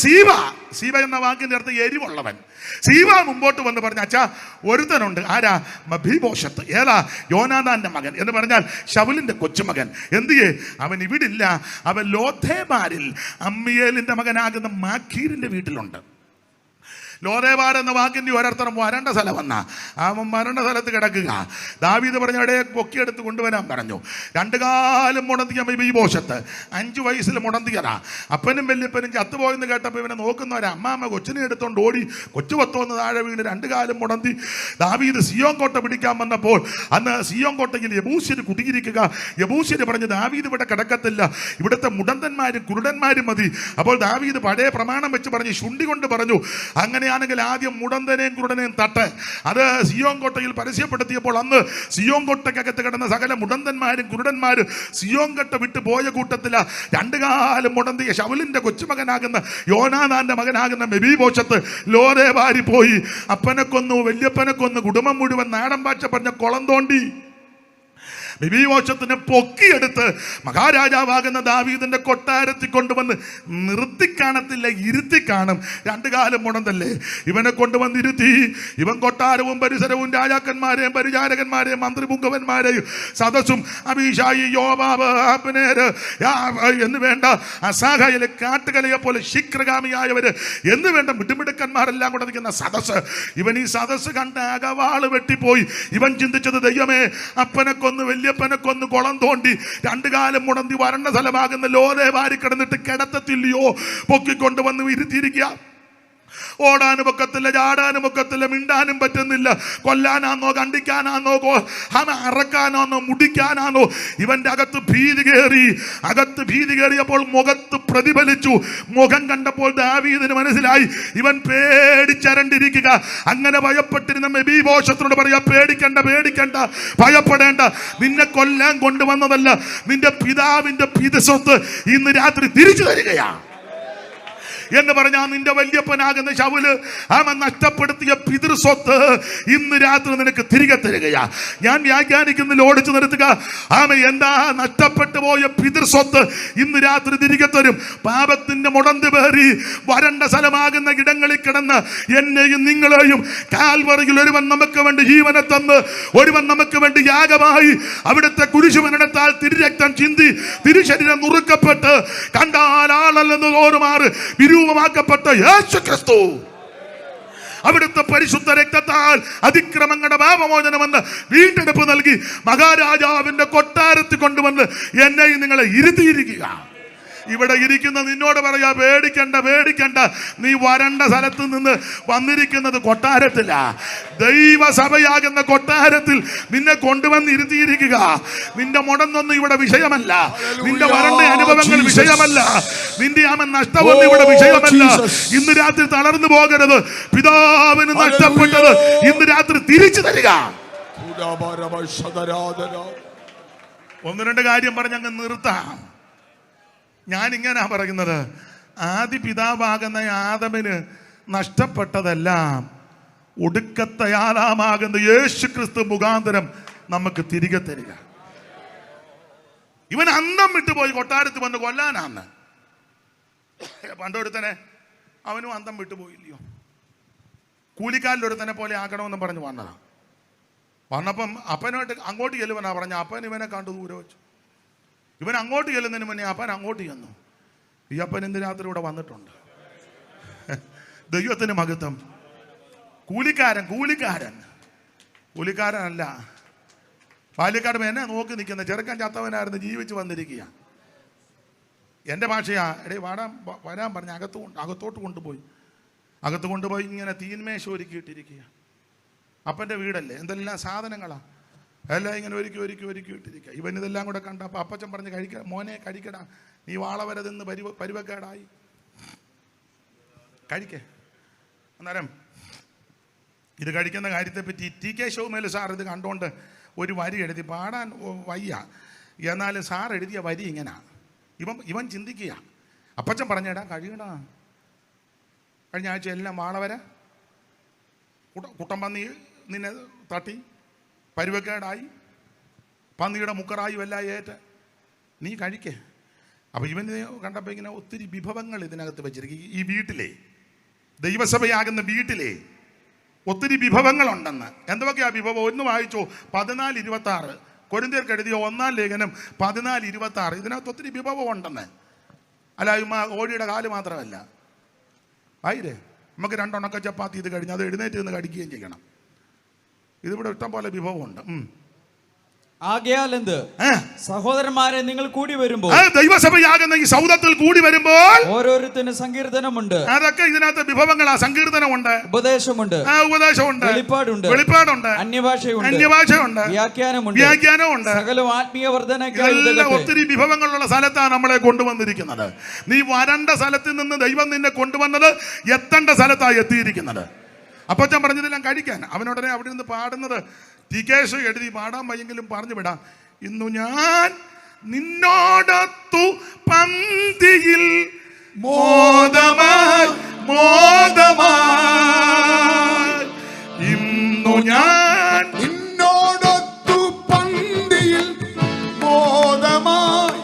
സീബ എന്ന വാക്കിന്റെ അർത്ഥം എരിവുള്ളവൻ. സീബ മുമ്പോട്ട് വന്ന് പറഞ്ഞ, അച്ഛാ ഒരുത്തനുണ്ട്. ആരാ? മഫീബോശത്ത്. ഏതാ? യോനാഥാന്റെ മകൻ എന്ന് പറഞ്ഞാൽ ശൗലിന്റെ കൊച്ചുമകൻ. എന്തിയേ? അവൻ ഇവിടില്ല. അവൻ ലോഥേബാരിൽ അമ്മിയേലിന്റെ മകനാകുന്ന മാഖീരിന്റെ വീട്ടിലുണ്ട്. ലോദേബാർ എന്ന വാക്കിൻ്റെ ഒരർത്ഥം വരണ്ട സ്ഥലം വന്ന വരണ്ട സ്ഥലത്ത് കിടക്കുക. ദാവീദ് പറഞ്ഞ ഇടയെ പൊക്കിയെടുത്ത് കൊണ്ടുവരാൻ പറഞ്ഞു. 2 കാലം മുടന്തിയ മെഫീബോശത്ത് 5 വയസ്സിൽ മുടന്തിയതാ. അപ്പനും വല്യപ്പനും ചത്തുപോയെന്ന് കേട്ടപ്പോൾ ഇവനെ നോക്കുന്നവരെ അമ്മാമ്മ കൊച്ചിനെ എടുത്തോണ്ട് ഓടി കൊച്ചുപത്തോന്ന് താഴെ വീണ് 2 കാലം മുടന്തി. ദാവീദ് സിയോൻ കോട്ട പിടിക്കാൻ വന്നപ്പോൾ അന്ന് സിയോൻ കോട്ടയിൽ യബൂസ്യര് കുടുങ്ങിയിരിക്കുക. യബൂസ്യര് പറഞ്ഞു ദാവീദ് ഇവിടെ കിടക്കത്തില്ല, ഇവിടുത്തെ മുടന്തന്മാരും കുരുടന്മാരും മതി. അപ്പോൾ ദാവീദ് പഴയ പ്രമാണം വെച്ച് പറഞ്ഞു, ശുണ്ടി കൊണ്ട് പറഞ്ഞു, അങ്ങനെയാണെങ്കിൽ ആദ്യം മുടന്തനെയും കുരുടനെയും തട്ട്. അത് സിയോൻ കോട്ടയിൽ പരസ്യപ്പെടുത്തിയപ്പോൾ അന്ന് സിയോൻ കോട്ടയ്ക്കകത്ത് കിടന്ന സകല മുടന്തന്മാരും കുരുടന്മാരും സിയോൻ കോട്ട വിട്ടു പോയ കൂട്ടത്തില 2 കാലം മുടന്തിയ ശൗലിന്റെ കൊച്ചുമകനാകുന്ന യോനാഥാന്റെ മകനാകുന്ന മെഫീബോശത്ത് ലോദേബാരി പോയി. അപ്പനെ കൊന്നു, വല്യപ്പനെ കൊന്നു, കുടുംബം മുഴുവൻ നാടൻ ഭാഷ പറഞ്ഞ കുളം തോണ്ടി മെഫീബോശത്തിനെ പൊക്കിയെടുത്ത് മഹാരാജാവാകുന്ന ദാവീദിന്റെ കൊട്ടാരത്തിൽ കൊണ്ടുവന്ന് നിർത്തിക്കാണത്തില്ല, ഇരുത്തി കാണും. 2 കാലം മുടന്തല്ലേ. ഇവനെ കൊണ്ടുവന്ന് ഇരുത്തി. ഇവൻ കൊട്ടാരവും പരിസരവും രാജാക്കന്മാരെയും പരിചാരകന്മാരെയും മന്ത്രിപുങ്കവന്മാരെയും സദസ്സും അബീശായി, യോവാബ്, അബ്നേര് എന്ന് വേണ്ട അസാഹയിലെ കാട്ടുകലയെ പോലെ ശീഘ്രഗാമിയായവര് എന്ന് വേണ്ട മിടുമിടുക്കന്മാരെല്ലാം കൂടെ നിൽക്കുന്ന സദസ്സ്. ഇവൻ ഈ സദസ്സ് കണ്ട് അകവാള് വെട്ടിപ്പോയി. ഇവൻ ചിന്തിച്ചത്, ദൈവമേ, അപ്പനെ കൊന്ന് വല്യപ്പനെ കൊന്ന് കുളം തോണ്ടി 2 കാലം മുടന്തി വരണ്ട സ്ഥലമാകുന്ന ലോദേബാരി കിടന്നിട്ട് കിടത്തത്തില്ലയോ, പൊക്കിക്കൊണ്ടുവന്ന് ഇരുത്തിയിരിക്കുക. ഓടാനും ഒക്കത്തില്ല, ചാടാനും ഒക്കത്തില്ല, മിണ്ടാനും പറ്റുന്നില്ല. കൊല്ലാനാന്നോ കണ്ടിക്കാനാന്നോ അറക്കാനാന്നോ മുടിക്കാനാന്നോ ഇവന്റെ അകത്ത് ഭീതി കയറിയപ്പോൾ മുഖത്ത് പ്രതിഫലിച്ചു. മുഖം കണ്ടപ്പോൾ ദാവീദിന് മനസ്സിലായി ഇവൻ പേടിച്ചരണ്ടിരിക്കുക. അങ്ങനെ ഭയപ്പെട്ടിരുന്ന മെഫീബോശത്തിനോട് പറയാ, പേടിക്കണ്ട, ഭയപ്പെടേണ്ട, നിന്നെ കൊല്ലാൻ കൊണ്ടുവന്നതല്ല, നിന്റെ പിതാവിന്റെ പിതൃസ്വത്ത് ഇന്ന് രാത്രി തിരിച്ചു തരികയാണ് എന്ന് പറഞ്ഞാൽ നിന്റെ വല്യപ്പനാകുന്ന ശൗല് അവൻ നഷ്ടപ്പെടുത്തിയ പിതൃസ്വത്ത് ഇന്ന് രാത്രി നിനക്ക് തിരികെ തരികയാ. ഞാൻ വ്യാഖ്യാനിക്കുന്നതിൽ ഓടിച്ചു നിർത്തുക. എന്താ നഷ്ടപ്പെട്ടു പോയ പിതൃസ്വത്ത് ഇന്ന് രാത്രി തിരികെ തരും. പാപത്തിന്റെ മുടന്ത് പേറി വരണ്ട സ്ഥലമാകുന്ന ഇടങ്ങളിൽ കിടന്ന് എന്നെയും നിങ്ങളെയും കാൽവറിയിൽ ഒരുവൻ നമുക്ക് വേണ്ടി ജീവനെ തന്ന്, ഒരുവൻ നമുക്ക് വേണ്ടി യാഗമായി അവിടുത്തെ കുരിശുമരണത്താൽ തിരുരക്തം ചിന്തി തിരുശരീരം നുറുക്കപ്പെട്ട് കണ്ടാൽ ആളല്ലെന്ന് തോറുമാറ് രൂപമാക്കപ്പെട്ട യേശു ക്രിസ്തു അവിടുത്തെ പരിശുദ്ധ രക്തത്താൽ അതിക്രമങ്ങളുടെ പാപമോചനമെന്ന് വീണ്ടെടുപ്പ് നൽകി മഹാരാജാവിന്റെ കൊട്ടാരത്തിൽ കൊണ്ടുവന്ന് എന്നെയും നിങ്ങളെ ഇരുത്തിയിരിക്കുക. ഇവിടെ ഇരിക്കുന്ന നിന്നോട് പറയാ, പേടിക്കണ്ട, നീ വരണ്ട സ്ഥലത്ത് നിന്ന് വന്നിരിക്കുന്നത് കൊട്ടാരത്തില. ദൈവസഭയാകുന്ന കൊട്ടാരത്തിൽ നിന്നെ കൊണ്ടുവന്ന് ഇരുത്തിയിരിക്കുക. നിന്റെ മുടന്നൊന്നും ഇവിടെ വിഷയമല്ല, നിന്റെ വരണ്ട അനുഭവങ്ങൾ വിഷയമല്ല, നിന്റെ നഷ്ടമൊന്നും ഇവിടെ വിഷയമല്ല. ഇന്ന് രാത്രി തളർന്നു പോകരുത്. പിതാവിന് നഷ്ടപ്പെട്ടത് ഇന്ന് രാത്രി തിരിച്ചു തരിക. 1-2 കാര്യം പറഞ്ഞങ്ങ് നിർത്താം. ഞാനിങ്ങനെ പറയുന്നത്, ആദി പിതാവാകുന്ന ആദമിന് നഷ്ടപ്പെട്ടതെല്ലാം ഒടുക്കത്തെ ആദാമാകുന്ന യേശു ക്രിസ്തു മുഖാന്തരം നമുക്ക് തിരികെ തരിക. ഇവൻ അന്തം വിട്ടുപോയി കൊട്ടാരത്തിൽ വന്ന് കൊല്ലാനാന്ന്. പണ്ടൊരുത്തനെ അവനും അന്തം വിട്ടുപോയില്ലയോ, കൂലിക്കാരിലൊരുത്തനെ പോലെ ആക്കണമെന്ന് പറഞ്ഞു വന്നതാ. വന്നപ്പം അപ്പനായിട്ട് അങ്ങോട്ട് ചെല്ലുവനാ പറഞ്ഞ. അപ്പൻ ഇവനെ കണ്ടു ദൂരെ വെച്ചു. ഇവൻ അങ്ങോട്ട് ചെല്ലുന്നതിന് മുന്നേ അപ്പൻ അങ്ങോട്ട് ചെന്നു. ഈ അപ്പൻ ഇന്ന് രാത്രി ഇവിടെ വന്നിട്ടുണ്ട്. ദൈവത്തിന് മഹത്വം. കൂലിക്കാരനല്ല, ബാല്യക്കാരൻ എന്നെ നോക്കി നിൽക്കുന്ന ചെറുക്കൻ ചത്തവനായിരുന്നു, ജീവിച്ച് വന്നിരിക്കുക. എൻ്റെ ഭാഷയാ, വരാൻ പറഞ്ഞ അകത്തോട്ട് കൊണ്ടുപോയി ഇങ്ങനെ തീന്മേശ ഒരുക്കിയിട്ടിരിക്കുക. അപ്പൻ്റെ വീടല്ലേ, എന്തെല്ലാം സാധനങ്ങളാ, എല്ലാം ഇങ്ങനെ ഒരുക്കി ഇട്ടിരിക്കുക. ഇവൻ ഇതെല്ലാം കൂടെ കണ്ടപ്പോൾ അപ്പച്ചൻ പറഞ്ഞ്, മോനെ കഴിക്കടാ, നീ വാളവരെ നിന്ന് പരുവക്കേടായി, കഴിക്കേ. അന്നേരം ഇത് കഴിക്കുന്ന കാര്യത്തെപ്പറ്റി TK ഷൗമേൽ സാർ ഇത് കണ്ടുകൊണ്ട് ഒരു വരി എഴുതി. പാടാൻ വയ്യ, എന്നാലും സാർ എഴുതിയ വരി ഇങ്ങനെ. ഇവൻ ചിന്തിക്കുക. അപ്പച്ചൻ പറഞ്ഞേടാ കഴിയടാ, കഴിഞ്ഞ ആഴ്ച എല്ലാം വാളവര കുട്ടം പന്നി നിന്നെ തട്ടി പരുവക്കേടായി, പന്നിയുടെ മുക്കറായും എല്ലാം ഏറ്റ്, നീ കഴിക്കേ. അപ്പോൾ ഇവന് കണ്ടപ്പോൾ ഇങ്ങനെ ഒത്തിരി വിഭവങ്ങൾ ഇതിനകത്ത് വെച്ചിരിക്കും. ഈ വീട്ടിലെ ദൈവസഭയാകുന്ന വീട്ടിലെ ഒത്തിരി വിഭവങ്ങളുണ്ടെന്ന്. എന്തൊക്കെയാ വിഭവം? ഒന്ന് വായിച്ചോ, 14:26 കൊരിന്ത്യർക്ക് എഴുതിയ 1-ാം ലേഖനം 14:26. ഇതിനകത്ത് ഒത്തിരി വിഭവം ഉണ്ടെന്ന്. അല്ല ഓടിയുടെ കാല് മാത്രമല്ല. ആയിരേ നമുക്ക് 2 ഉണക്ക ചപ്പാത്തി ഇത് കഴിഞ്ഞ് അത് എഴുന്നേറ്റ് നിന്ന് കടിക്കുകയും ചെയ്യണം. ഇതിവിടെ ഇഷ്ടം പോലെ വിഭവമുണ്ട്. ആകയാൽ എന്ത് സഹോദരന്മാരെ, നിങ്ങൾ കൂടി വരുമ്പോൾ, ദൈവസഭയാകുന്ന ഈ സൗധത്തിൽ കൂടി വരുമ്പോൾ ഓരോരുത്തരും സങ്കീർത്തനമുണ്ട്. അതൊക്കെ ഇതിനകത്ത് വിഭവങ്ങളാ. സങ്കീർത്തനമുണ്ട്, ഉപദേശമുണ്ട്, വെളിപ്പാടുണ്ട്, അന്യഭാഷയുണ്ട്, വ്യാഖ്യാനമുണ്ട്. സകലം ആത്മീയ വർധനയ്ക്ക് എല്ലാം ഒത്തിരി വിഭവങ്ങളുള്ള സ്ഥലത്താണ് നമ്മളെ കൊണ്ടുവന്നിരിക്കുന്നത്. നീ വരണ്ട സ്ഥലത്തിൽ നിന്ന് ദൈവം നിന്നെ കൊണ്ടുവന്നത് എത്തേണ്ട സ്ഥലത്താണ് എത്തിയിരിക്കുന്നത്. അപ്പൊ ഞാൻ പറഞ്ഞതെല്ലാം കഴിക്കാൻ അവനുടനെ അവിടെ നിന്ന് പാടുന്നത് ടികേഷ് എഴുതി പാടാൻ വയ്യെങ്കിലും പറഞ്ഞു വിടാം. ഇന്നു ഞാൻ നിന്നോടൊത്തു പന്തിയിൽ മോദമായി ഇന്നു ഞാൻ നിന്നോടൊത്തു പന്തിയിൽ മോദമായി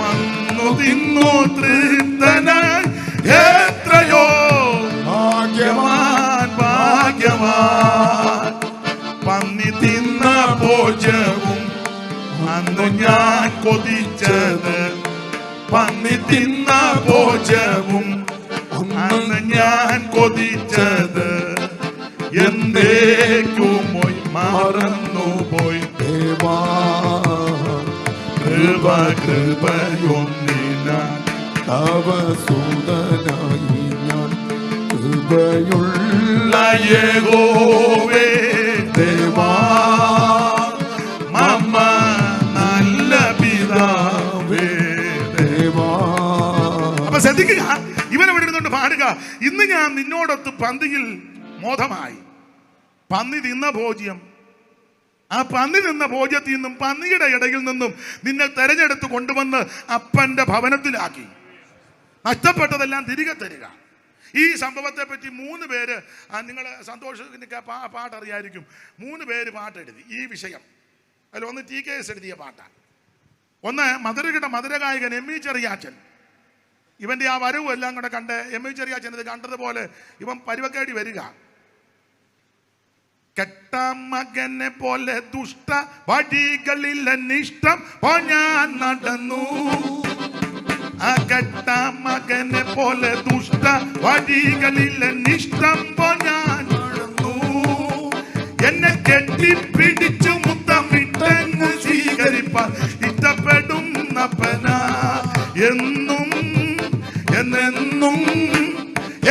വന്നു തിന്നു തൃപ്തനായി എത്രയോ ഭാഗ്യവാൻ പന്നി തിന്ന ഭോജവും അന്നു ഞാൻ കൊതിച്ചത്. പന്നി തിന്ന ഭോജവും അന്ന് ഞാൻ കൊതിച്ചത് എന്തേക്കുമോയ് മറന്നുപോയി. ദേവാ കൃപയൊന്നിനാൻ തവ സുതനായി ഞാൻ കൃപയുള്ള യഹോവേ ദേവാ മമ്മ നല്ല പിതാവേ ദേവാ. അപ്പൊ ശ്രദ്ധിക്കുക, ഇവനെ വിടുന്നുണ്ട് പാടുക. ഇന്ന് ഞാൻ നിന്നോടൊത്ത് പന്തിയിൽ മോദമായി. പന്നി തിന്ന ഭോജ്യം, ആ പന്നി നിന്ന ഭോജ്യത്തിൽ നിന്നും പന്നിയുടെ ഇടയിൽ നിന്നും നിന്നെ തെരഞ്ഞെടുത്ത് കൊണ്ടുവന്ന് അപ്പന്റെ ഭവനത്തിലാക്കി. നഷ്ടപ്പെട്ടതെല്ലാം തിരികെ തരിക. ഈ സംഭവത്തെ പറ്റി 3 പേര്, നിങ്ങൾ സന്തോഷത്തിന് പാട്ടറിയായിരിക്കും, 3 പേര് പാട്ടെഴുതി ഈ വിഷയം. അതിൽ ഒന്ന് TKS എഴുതിയ പാട്ടാണ്. ഒന്ന് മധുരഗായകൻ എമ്മി ചെറിയാച്ചൻ. ഇവന്റെ ആ വരവും എല്ലാം കൂടെ കണ്ട് എമ്മി ചെറിയാച്ചൻ ഇത് കണ്ടതുപോലെ ഇവൻ പരുവക്കേടി വരിക. കെട്ട മകനെ പോലെ ദുഷ്ട വഴികളിൽ അനിഷ്ടം ഞാൻ നടന്നു. ആ കെട്ട മകനെ പോലെ ദുഷ്ട വഴികളിൽ അനിഷ്ടം ഞാൻ നടന്നു. എന്നെ കെട്ടിപ്പിടിച്ചു മുത്തമിട്ടങ്ങ് സ്വീകരിപ്പാൻ ഇഷ്ടപ്പെടുന്നപ്പന എന്നും എന്നെന്നും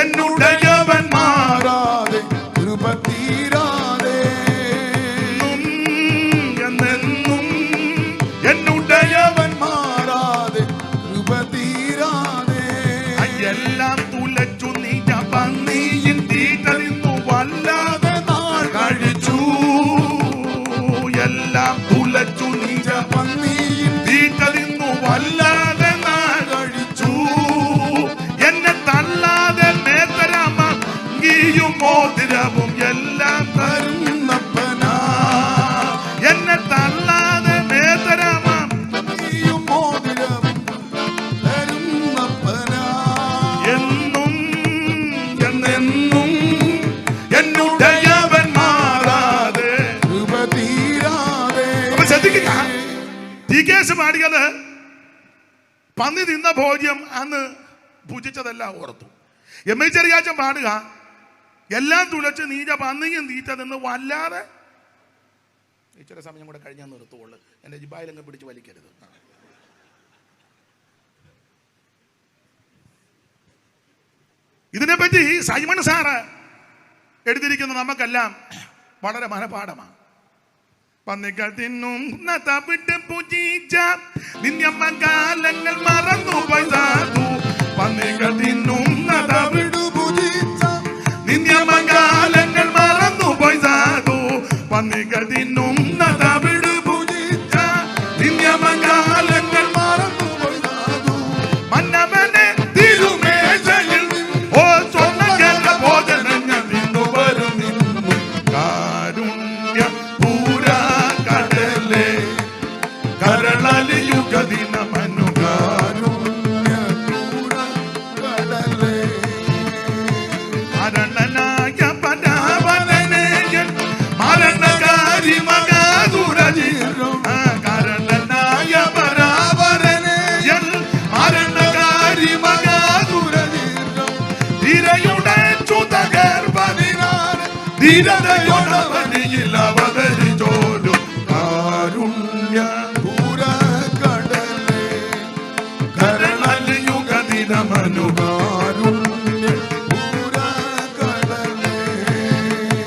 എന്നുടയവൻ മാറാതെ കൃപ തീരാതെ എന്നെന്നും എന്നുടയവൻ മാറാതെ കൃപ തീരാതെ എല്ലാം തുലച്ചു നീച്ച പന്നിയിൽ തീറ്ററിന്നു വല്ലാതെ നാൾ കഴിച്ചു. എല്ലാം തുലച്ചു നീച്ച പന്നിയിൽ തീറ്ററിന്നു വല്ലാതെ നാൾ കഴിച്ചു. എന്നെ തള്ളാതെ മേത്തരമീയും മോതിരവും എല്ലാം തരുന്നപ്പന എന്നെ തള്ളാതെ മേത്തരമീയും മോതിരവും തരുന്നപ്പന എന്നും എന്നെന്നും എന്നുടയവൻ മാറാതെ കൃപ തീരാതെ. അപ്പൊ ശ്രദ്ധിക്കുക, TKS പാടിയത് പന്നി തിന്ന ഭോജ്യം അന്ന് ഭുജിച്ചതെല്ലാം ഓർത്തു. എമ്മി ചെറിയാച്ചൻ പാടുക എല്ലാം തുലച്ച് നീച്ച പന്നിയും തീറ്റ നിന്ന് വല്ലാതെ. ഇച്ചിരി സമയം കൂടെ കഴിഞ്ഞാൽ നിർത്തുള്ളൂ, എൻ്റെ ജിബായിലങ്ങ് പിടിച്ച് വലിക്കരുത്. ഇതിനെപ്പറ്റി സൈമൺ സാറ് എഴുതിയിരിക്കുന്ന നമുക്കെല്ലാം വളരെ മനപാഠമാണ്. പന്നികൾ തിന്നുന്ന തവിട്ട് പൂജിച്ച നിന്യമകാലങ്ങൾ മറന്നു പോയി സാധു. പന്നികൾ തിന്നുന്ന തവിട് പൂജിച്ച നിന്യമകാലങ്ങൾ മറന്നു പോയി സാധു. പന്നികൾ തിന്നുന്ന തവിട് പൂജിച്ച നിന്യമകാലങ്ങൾ മറന്നു പോയി സാധു. മന്നവനെ തിരുമേശയിൽ ഓ സ്വർണ്ണ ഭോജനങ്ങൾ തിന്നു വരും നിന്നു കാരുണ്യ പൂരാ കടലേ കരളലിയുക ദിനമനുകാരുണ്യ പൂരാ കടലേ മരണനായ പരാവരനേയൻ മരണകാരി മകാതുരജിരും കാരണനായ പരാവരനേയൻ മരണകാരി മകാതുരജിരും തിരയുടെ ചുതകേർവതിനാണ് ധീരതയോടവനിയിൽ അവതരിച്ചോരും കാരുണ്യ പൂരക്കടലേ കരളലിയുഗദിനമനുകാരുണ്യ പൂരക്കടലേ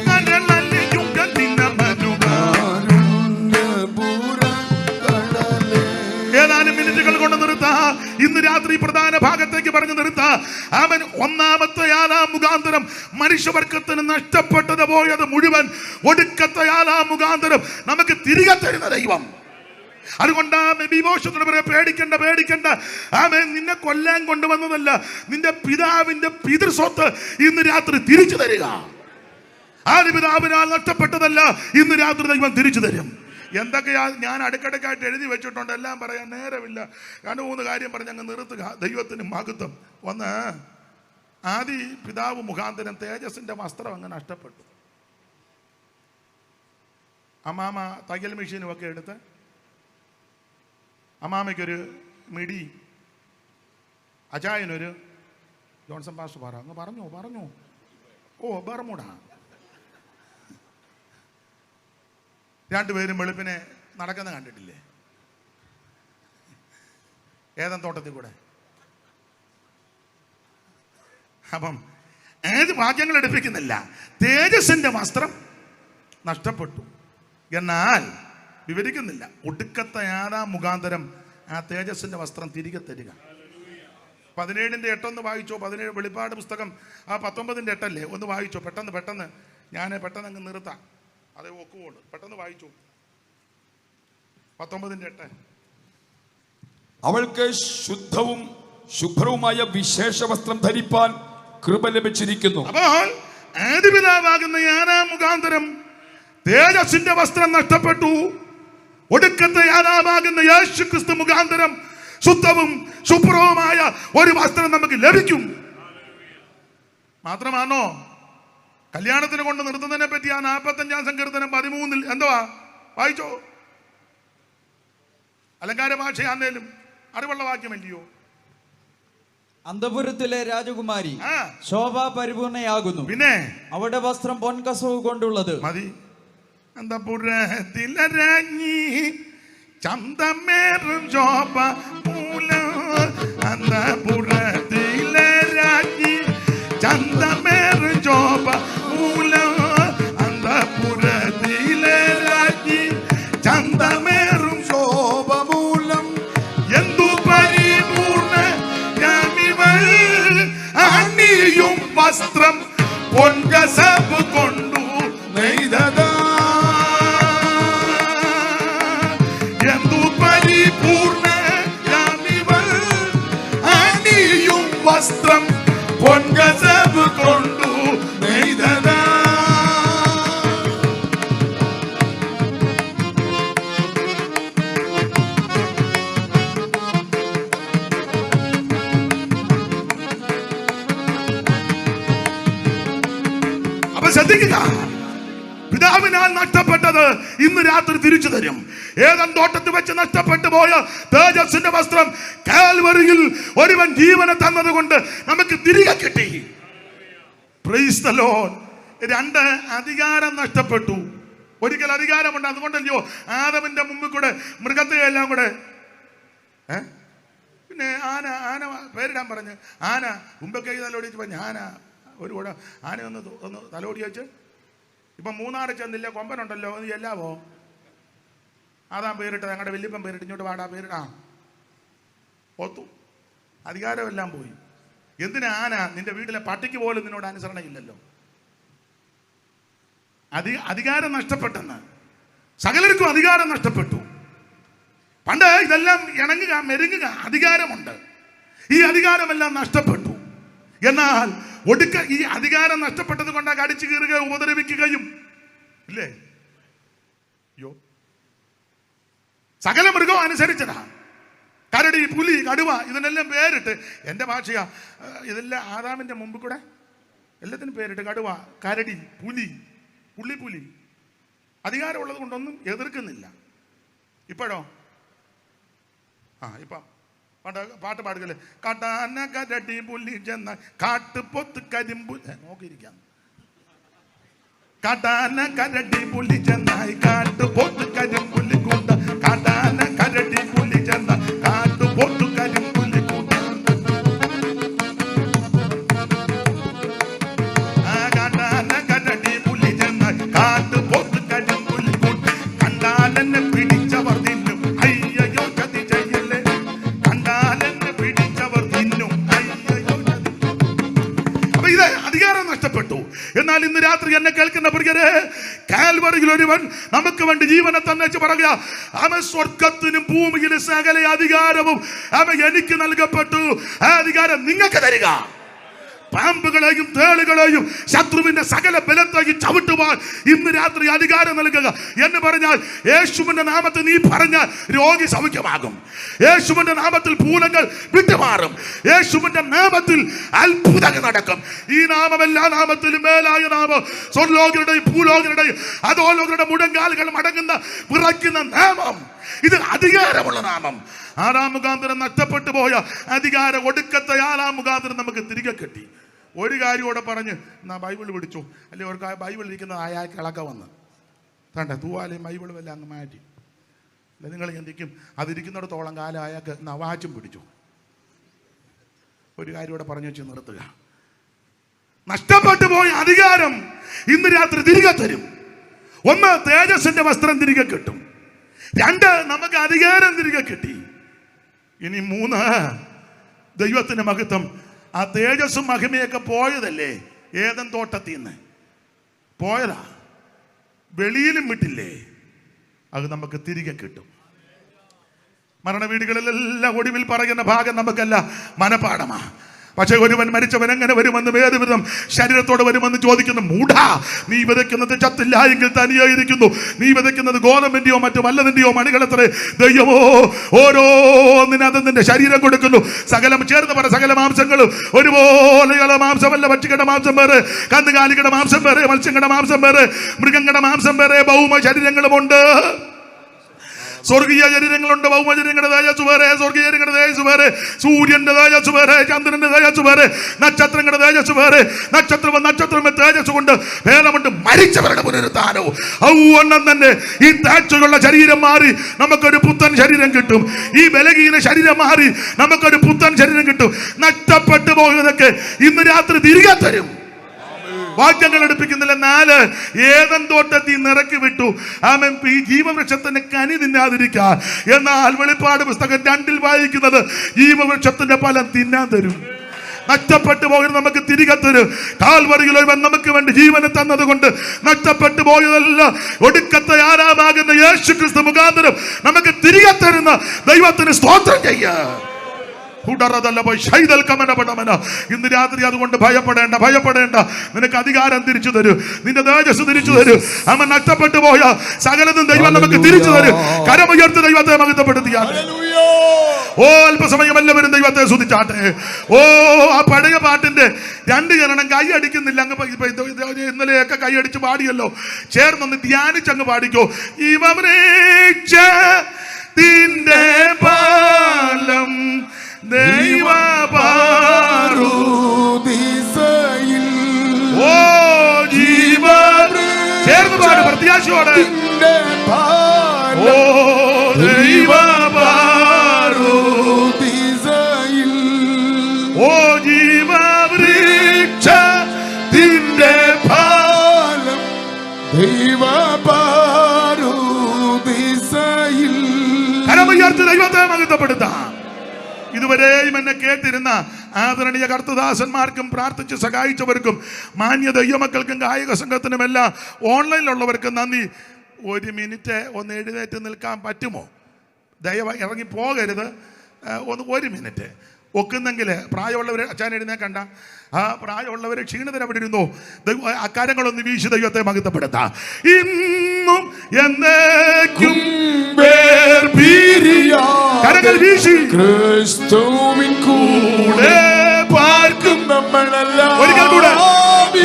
കരളലിയുഗദിനമനുകാരുണ്യ പൂരക്കടലേ. ഏതാനും മിനിറ്റുകൾ കൊണ്ട് നിർത്താ. ഇന്ന് രാത്രി പ്രധാന ഭാഗത്തേക്ക് പറഞ്ഞു നിർത്താ. അവൻ ഒന്നാമത്തെ ആലാം മുഖാന്തരം മനുഷ്യവർഗത്തിന് നഷ്ടപ്പെട്ടത് പോയത് മുഴുവൻ ഒടുക്കത്തെ ആലാം മുഖാന്തരം നമുക്ക് തിരികെ തരുന്ന ദൈവം. അതുകൊണ്ട് പേടിക്കണ്ട. ആമേൻ, നിന്നെ കൊല്ലാൻ കൊണ്ടുവന്നതല്ല, നിന്റെ പിതാവിന്റെ പിതൃസ്വത്ത് ഇന്ന് രാത്രി തിരിച്ചു തരിക. ആര് പിതാവിനാൽ നഷ്ടപ്പെട്ടതല്ല ഇന്ന് രാത്രി ദൈവം തിരിച്ചു തരും. എന്തൊക്കെയാ ഞാൻ അടുക്കടക്കായിട്ട് എഴുതി വെച്ചിട്ടുണ്ട്, എല്ലാം പറയാൻ നേരമില്ല. 2-3 കാര്യം പറഞ്ഞ് അങ്ങ് നിർത്തുക. ദൈവത്തിന് മഹത്വം. ഒന്ന്, ആദി പിതാവ് മുഖാന്തരം തേജസ്സിന്റെ വസ്ത്രം അങ്ങ് നഷ്ടപ്പെട്ടു. അമ്മാമ തയ്യൽ മെഷീനും ഒക്കെ എടുത്ത് അമ്മാമയ്ക്കൊരു മിടി, അജായനൊരു ജോൺസൺ പാസ്റ്റർ പറ അങ്ങ് പറഞ്ഞു ഓ ബർമുഡ. രണ്ടുപേരും വെളുപ്പിനെ നടക്കുന്ന കണ്ടിട്ടില്ലേ ഏതൻ തോട്ടത്തിൽ കൂടെ? അപ്പം ഏത് വാക്യങ്ങൾ എടുപ്പിക്കുന്നില്ല. തേജസ്സിന്റെ വസ്ത്രം നഷ്ടപ്പെട്ടു എന്നാൽ വിവരിക്കുന്നില്ല. ഒടുക്കത്തെ ആറാം മുഖാന്തരം ആ തേജസ്സിന്റെ വസ്ത്രം തിരികെ തരിക. 17-ന്റെ 8 വായിച്ചോ. 17 വെളിപ്പാട് പുസ്തകം ആ 19-ന്റെ 8 ഒന്ന് വായിച്ചോ. പെട്ടെന്ന് ഞാൻ പെട്ടെന്ന് അങ്ങ് നിർത്താം, അതേ ഒക്കുള്ളൂ. പെട്ടെന്ന് വായിച്ചു. 19-ന്റെ 8. അവൾക്ക് ശുദ്ധവും ശുഭ്രവുമായ വിശേഷ വസ്ത്രം ധരിപ്പാൻ കൃപ ലഭിച്ചിരിക്കുന്നു. അപ്പോൾ ആദിപിതാവാകുന്ന ആറാം മുഖാന്തരം തേജസ്സിന്റെ വസ്ത്രം നഷ്ടപ്പെട്ടു. ഒടുക്കത്തെ ആറാമാകുന്ന യേശു ക്രിസ്തു മുഖാന്തരം ശുദ്ധവും ശുഭ്രവുമായ ഒരു വസ്ത്രം നമുക്ക് ലഭിക്കും. മാത്രമാണോ കല്യാണത്തിന് കൊണ്ട് നിർത്തുന്നതിനെ പറ്റി ആ 45-ാം സങ്കീർത്തനം 13-ൽ എന്തുവാ വായിച്ചോ? അലങ്കാര ഭാഷയാന്നേലും അറിവുള്ള വാക്യമല്ലയോ? അന്തപുരത്തിലെ രാജകുമാരി ശോഭ പരിപൂർണയാകുന്നു, പിന്നെ അവരുടെ വസ്ത്രം പൊൻകസവ് കൊണ്ടുള്ളത് മതി. അന്തപുരത്തിലെ രാജ്ഞി ചന്തമേറും ശോഭ മൂല. അന്തപുരത്തിലെ രാജ്ഞി ചന്തമേറും ശോഭ മൂല. അന്തപുരത്തിലെ രാജ്ഞി ചന്തമേറും ശോഭ മൂലം എന്തു പരിപൂർണ ഞാനിവൾ അണിയും വസ്ത്രം പൊൻകസവ് കൊണ്ടു നെയ്തതാ. എന്തു പരിപൂർണ ഞാനിവൾ അണിയും വസ്ത്രം പൊൻകസവ് കൊണ്ടു നെയ്തതാ. അപ്പൊ ശ്രദ്ധിക്കുക, പിതാവിനാൽ നഷ്ടപ്പെട്ടത് ഇന്ന് രാത്രി തിരിച്ചു തരും. ഏതൻ തോട്ടത്തിൽ വെച്ച് നഷ്ടപ്പെട്ടു പോയ തേജസ്സിന്റെ വസ്ത്രം കാൽവരിയിൽ ഒരുവൻ ജീവനെ തന്നത് കൊണ്ട് നമുക്ക് തിരികെ കിട്ടി. Price the Lord. 2, അധികാരം നഷ്ടപ്പെട്ടു. ഒരിക്കൽ അധികാരമുണ്ട്, അതുകൊണ്ടല്ലയോ ആദമിന്റെ മുമ്പിൽ കൂടെ മൃഗത്തെ എല്ലാം കൂടെ പിന്നെ ആന പേരിടാൻ പറഞ്ഞ് ആന മുമ്പൊക്കെ തലോടിച്ച് പറഞ്ഞ് ആന ഒരു കൂടെ ആന ഒന്ന് തലോടി വെച്ച്. ഇപ്പം 3 ചെന്നില്ല, കൊമ്പനുണ്ടല്ലോ, ഒന്ന് എല്ലാവോ അതാ പേരിട്ട് ഞങ്ങളുടെ വല്യപ്പൻ പേരിട്ട് ഇങ്ങോട്ട് വാടാ പേരിടാം ഒത്തു. അധികാരമെല്ലാം പോയി. എന്തിനാ ആന? നിന്റെ വീട്ടിലെ പട്ടിക്ക് പോലും നിന്നോട് അനുസരണയില്ലല്ലോ. അധികാരം നഷ്ടപ്പെട്ടെന്ന് സകലർക്കും അധികാരം നഷ്ടപ്പെട്ടു. പണ്ട് ഇതെല്ലാം ഇണങ്ങുക മെരുങ്ങുക അധികാരമുണ്ട്. ഈ അധികാരമെല്ലാം നഷ്ടപ്പെട്ടു. എന്നാൽ ഒടുക്ക ഈ അധികാരം നഷ്ടപ്പെട്ടത് കൊണ്ട് കടിച്ചു കീറുക ഉപദ്രവിക്കുകയും ഇല്ലേ? യോ സകല മൃഗവും അനുസരിച്ചതാ. കരടി, പുലി, കടുവ ഇതിനെല്ലാം പേരിട്ട്, എൻ്റെ ഭാഷയാ, ഇതെല്ലാം ആദാമിന്റെ മുമ്പിൽ കൂടെ എല്ലാത്തിനും പേരിട്ട് കടുവ, കരടി, പുലി, പുള്ളി അധികാരമുള്ളത് കൊണ്ടൊന്നും എതിർക്കുന്നില്ല. ഇപ്പോഴോ ഇപ്പം പണ്ട് പാട്ട് പാടുകല്ലേ, കാട്ടാന കരടി പുലി ചെന്ന കാട്ടുപൊത്ത് കരിമ്പു നോക്കിയിരിക്കാം. കാട്ടാന കരടി പുലി ചെന്നായി കാട്ടുപൊത്ത് കരിമ്പുലി കൂട്ട, കാട്ടാന കരടി പുലി ചെന്ന കാട്ടുപൊത്ത് കരിമ്പുലി കൂട്ട. കാട്ടാന കരടി പുലി ചെന്നായി കാട്ടുപൊത്ത് കരിമ്പുലി കൂട്ട, കണ്ടാലെന്നെ പിടിച്ചവർ തിന്നും അയ്യോ ചതി ചെയ്യല്ലേ, കണ്ടാലെന്നെ പിടിച്ചവർ തിന്നും അയ്യോ ചതി. അപ്പൊ ഇത് അധികാരം നഷ്ടപ്പെട്ടു. എന്നാൽ ഇന്ന് രാത്രി എന്നെ കേൾക്കുന്ന പ്രിയരെ, കാൽവറിയിൽ ഒരുവൻ നമുക്ക് വേണ്ടി ജീവനെ തന്നേച്ച് പറയുക, അവൻ സ്വർഗത്തിനും ഭൂമിയിലും സകല അധികാരവും അവൻ എനിക്ക് നൽകപ്പെട്ടു, ആ അധികാരം നിങ്ങൾക്ക് തരിക. പാമ്പുകളെയും തേളുകളെയും ശത്രുവിന്റെ സകല ബലത്തെയും ചവിട്ടുവാൻ ഇന്ന് രാത്രി അധികാരം നൽകുക എന്ന് പറഞ്ഞാൽ, യേശുവിന്റെ നാമത്തിൽ നീ പറഞ്ഞാൽ രോഗി സൗഖ്യമാകും, യേശുവിന്റെ നാമത്തിൽ ഭൂതങ്ങൾ വിട്ടുമാറും, യേശുവിന്റെ നാമത്തിൽ അത്ഭുതങ്ങൾ നടക്കും. ഈ നാമം എല്ലാ നാമത്തിലും മേലായ നാമം, സ്വർലോകരുടെയും ഭൂലോകരുടെയും അധോലോകരുടെ മുഴങ്കാലുകൾ മടങ്ങുന്ന വിറയ്ക്കുന്ന നാമം. ഇത് അധികാരമുള്ള നാമം. ആറാം മുഖാന്തരം നഷ്ടപ്പെട്ടു പോയ അധികാരം ഒടുക്കത്തെ ആറാം മുഖാന്തരം നമുക്ക് തിരികെ കിട്ടി. ഒരു കാര്യമോടെ പറഞ്ഞ് എന്നാ ബൈബിൾ പിടിച്ചു, അല്ലെങ്കിൽ ഒരു ബൈബിൾ ഇരിക്കുന്ന അയാൾക്ക് ഇളക്ക വന്ന് തണ്ട തൂവാലയും ബൈബിളും എല്ലാം അങ്ങ് മാറ്റി. അല്ല നിങ്ങൾ ചിന്തിക്കും, അതിരിക്കുന്നിടത്തോളം കാലം അയാൾക്ക് നവാച്ചും പിടിച്ചു. ഒരു കാര്യമോടെ പറഞ്ഞു വെച്ച് നിർത്തുക. നഷ്ടപ്പെട്ടു പോയ അധികാരം ഇന്ന് രാത്രി തിരികെ തരും. ഒന്ന്, തേജസ്സിന്റെ വസ്ത്രം തിരികെ കിട്ടും. രണ്ട്, നമുക്ക് അധികാരം തിരികെ കിട്ടി. ഇനി മൂന്ന്, ദൈവത്തിന്റെ മഹത്വം. ആ തേജസ്സും മഹിമയൊക്കെ പോയതല്ലേ ഏദൻ തോട്ടത്തിൽ നിന്ന് പോയതാ, വെളിയിലും വിട്ടില്ലേ, അത് നമുക്ക് തിരികെ കിട്ടും. മരണ വീടുകളിലെല്ലാം ഒടുവിൽ പറയുന്ന ഭാഗം നമുക്കല്ല മനപാഠമാ. പക്ഷെ ഒരുവൻ മരിച്ചവൻ എങ്ങനെ വരുമെന്നും ഏത് വിധം ശരീരത്തോടെ വരുമെന്ന് ചോദിക്കുന്നു. മൂഢാ, നീ വിതയ്ക്കുന്നത് ചത്തില്ല എങ്കിൽ തനിയായിരിക്കുന്നു, നീ വിതയ്ക്കുന്നത് ഗോതമ്പിന്റെയോ മറ്റു വല്ലതിന്റെയോ മണികളത്രേ. ദൈവമോ ഓരോന്നിനും അത് നിന്റെ ശരീരം കൊടുക്കുന്നു. സകലം ചേർന്ന് പറ, സകല മാംസങ്ങളും ഒരുപോലെയുള്ള മാംസമല്ല. പക്ഷികളുടെ മാംസം വേറെ, കന്നുകാലികളുടെ മാംസം വേറെ, മത്സ്യങ്ങളുടെ മാംസം വേറെ, മൃഗങ്ങളുടെ മാംസം വേറെ, ഭൗമ ശരീരങ്ങളുമുണ്ട്. സ്വർഗീയ ശരീരങ്ങളുണ്ട്, ഭൗമ ശരീരങ്ങളുടെ തേജസ് വേറെ, സ്വർഗീയ ശരീരങ്ങളുടെ തേജസ് വേറെ, സൂര്യന്റെ തേജസ് വേറെ, ചന്ദ്രന്റെ തേജസ് വേറെ, നക്ഷത്രങ്ങളുടെ തേജസ് വേറെ. നക്ഷത്രം തേജസ് കൊണ്ട് ഭേദമുണ്ട്. മരിച്ചവരുടെ പുനരുത്ഥാനവും ഔവണ്ണം തന്നെ ഈ തേജസ്സുള്ള ശരീരം മാറി നമുക്കൊരു പുത്തൻ ശരീരം കിട്ടും. ഈ ബലഹീന ശരീരം മാറി നമുക്കൊരു പുത്തൻ ശരീരം കിട്ടും. നഷ്ടപ്പെട്ടു പോയതൊക്കെ ഇന്ന് രാത്രി തിരികെ തരും. വാക്യങ്ങൾ എടുപ്പിക്കുന്നില്ല. 4, ഏദൻ തോട്ടത്തിൽ നിറക്കി വിട്ടു ആമേൻ ഈ ജീവവൃക്ഷത്തിന്റെ കനി തിന്നാതിരിക്കാൻ. എന്നാൽ വെളിപ്പാട് പുസ്തകം 2 വായിക്കുന്നത് ജീവവൃക്ഷത്തിന്റെ ഫലം തിന്നാൻ തരും. നഷ്ടപ്പെട്ടു പോയത് നമുക്ക് തിരികെ തരും. കാൽവറിയിൽ നമുക്ക് വേണ്ടി ജീവനെ തന്നത് കൊണ്ട് നഷ്ടപ്പെട്ടു പോയതല്ല, ഒടുക്കത്തെ ആരാമാകുന്ന യേശു ക്രിസ്തു മുഖാന്തരം നമുക്ക് തിരികെ തരുന്ന ദൈവത്തിന് സ്തോത്രം ചെയ്യാം. ഇന്ന് രാത്രി അതുകൊണ്ട് ഭയപ്പെടേണ്ട. നിനക്ക് അധികാരം തിരിച്ചു തരും, നിന്റെ തേജസ് തിരിച്ചു തരും. അവൻ നഷ്ടപ്പെട്ടു പോയ സകലതും ദൈവം നമുക്ക് തിരിച്ചു തരും. കരമുയർത്തി ദൈവത്തെ മഹത്വപ്പെടുത്തിയാൽ അല്പസമയം എല്ലാവരും ദൈവത്തെ സ്തുതിച്ചാട്ടെ. ആ പഴയ പാട്ടിന്റെ 2 ചരണം കൈ അടിക്കുന്നില്ല. ഇന്നലെയൊക്കെ കൈ അടിച്ച് പാടിയല്ലോ. ചേർന്നൊന്ന് ധ്യാനിച്ചങ്ങ് പാടിക്കോ. ഇവന്റെ പാലം ദൈവപാരുദിസയിൽ ഓ ജീവ ചേർന്ന് പാട് പ്രത്യാശയോടെ. ഓ ദൈവപാരുദിസയിൽ ഓ ജീവവൃക്ഷത്തിന്റെ ഫലം ദൈവപാരുദിസയിൽ. കരമുയർത്തി ദൈവത്തെ മഹത്വപ്പെടുത്താം. ഇതുവരെയും എന്നെ കേട്ടിരുന്ന ആദരണീയ കർത്തദാസന്മാർക്കും പ്രാർത്ഥിച്ച് സഹായിച്ചവർക്കും മാന്യ ദൈവമക്കൾക്കും ഗായക സംഘത്തിനുമെല്ലാം ഓൺലൈനിലുള്ളവർക്കും നന്ദി. 1 മിനിറ്റ് ഒന്ന് എഴുന്നേറ്റ് നിൽക്കാൻ പറ്റുമോ? ദയവായി ഇറങ്ങി പോകരുത്. 1 മിനിറ്റ് ഒക്കുന്നെങ്കിൽ പ്രായമുള്ളവർ അച്ഛൻ എഴുന്നേക്കണ്ട. ആ പ്രായമുള്ളവരെ ക്ഷീണിതർ അവിടെ ഇരുന്നു. അക്കാര്യങ്ങളൊന്ന് വീശി ദൈവത്തെ മഹത്വപ്പെടുത്താം. ഇന്നും എന്നേക്കും കരങ്ങൾ വീശി ക്രിസ്തുവിൻ കൂടെ പാർക്കും നമ്മളെല്ലാം. ഒരിക്കൽ കൂടെ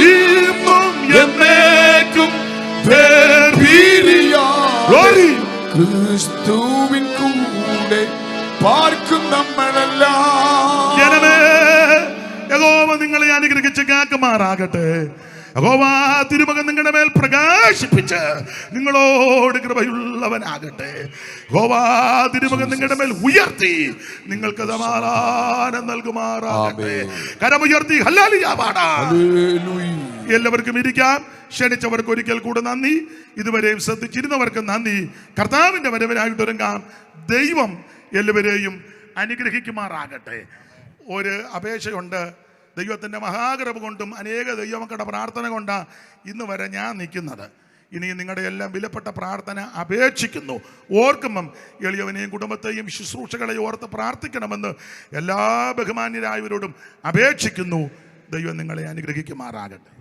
ഇന്നും എന്നേക്കും ക്രിസ്തുവിൻ കൂടെ പാർക്കും നമ്മളെല്ലാം. കാണിച്ച് കാക്കുമാറാകട്ടെ. യഹോവ തിരുമുഖം നിങ്ങളുടെ മേൽ പ്രകാശിപ്പിച്ച് നിങ്ങളോട് കൃപയുള്ളവനാകട്ടെ. യഹോവ തിരുമുഖം നിങ്ങളുടെ മേൽ ഉയർത്തി നിങ്ങൾക്ക് സമാധാനം നൽകുമാറാകട്ടെ. കരമുയർത്തി ഹല്ലേലൂയ പാടാം. എല്ലാവർക്കും ഇരിക്കാം. ക്ഷണിച്ചവർക്ക് ഒരിക്കൽ കൂടെ നന്ദി. ഇതുവരെയും ശ്രദ്ധിച്ചിരുന്നവർക്ക് നന്ദി. കർത്താവിന്റെ വരവിനായിട്ടൊരുങ്ങാം. ദൈവം എല്ലാവരെയും അനുഗ്രഹിക്കുമാറാകട്ടെ. ഒരു അപേക്ഷയുണ്ട്. ദൈവത്തിൻ്റെ മഹാകൃപ കൊണ്ടും അനേക ദൈവമക്കളുടെ പ്രാർത്ഥന കൊണ്ടാണ് ഇന്ന് വരെ ഞാൻ നിൽക്കുന്നത്. ഇനി നിങ്ങളുടെ എല്ലാം വിലപ്പെട്ട പ്രാർത്ഥന അപേക്ഷിക്കുന്നു. ഓർക്കുമ്പം എളിയവനെയും കുടുംബത്തെയും ശുശ്രൂഷകളെയും ഓർത്ത് പ്രാർത്ഥിക്കണമെന്ന് എല്ലാ ബഹുമാന്യരായവരോടും അപേക്ഷിക്കുന്നു. ദൈവം നിങ്ങളെ അനുഗ്രഹിക്കുമാറാകട്ടെ.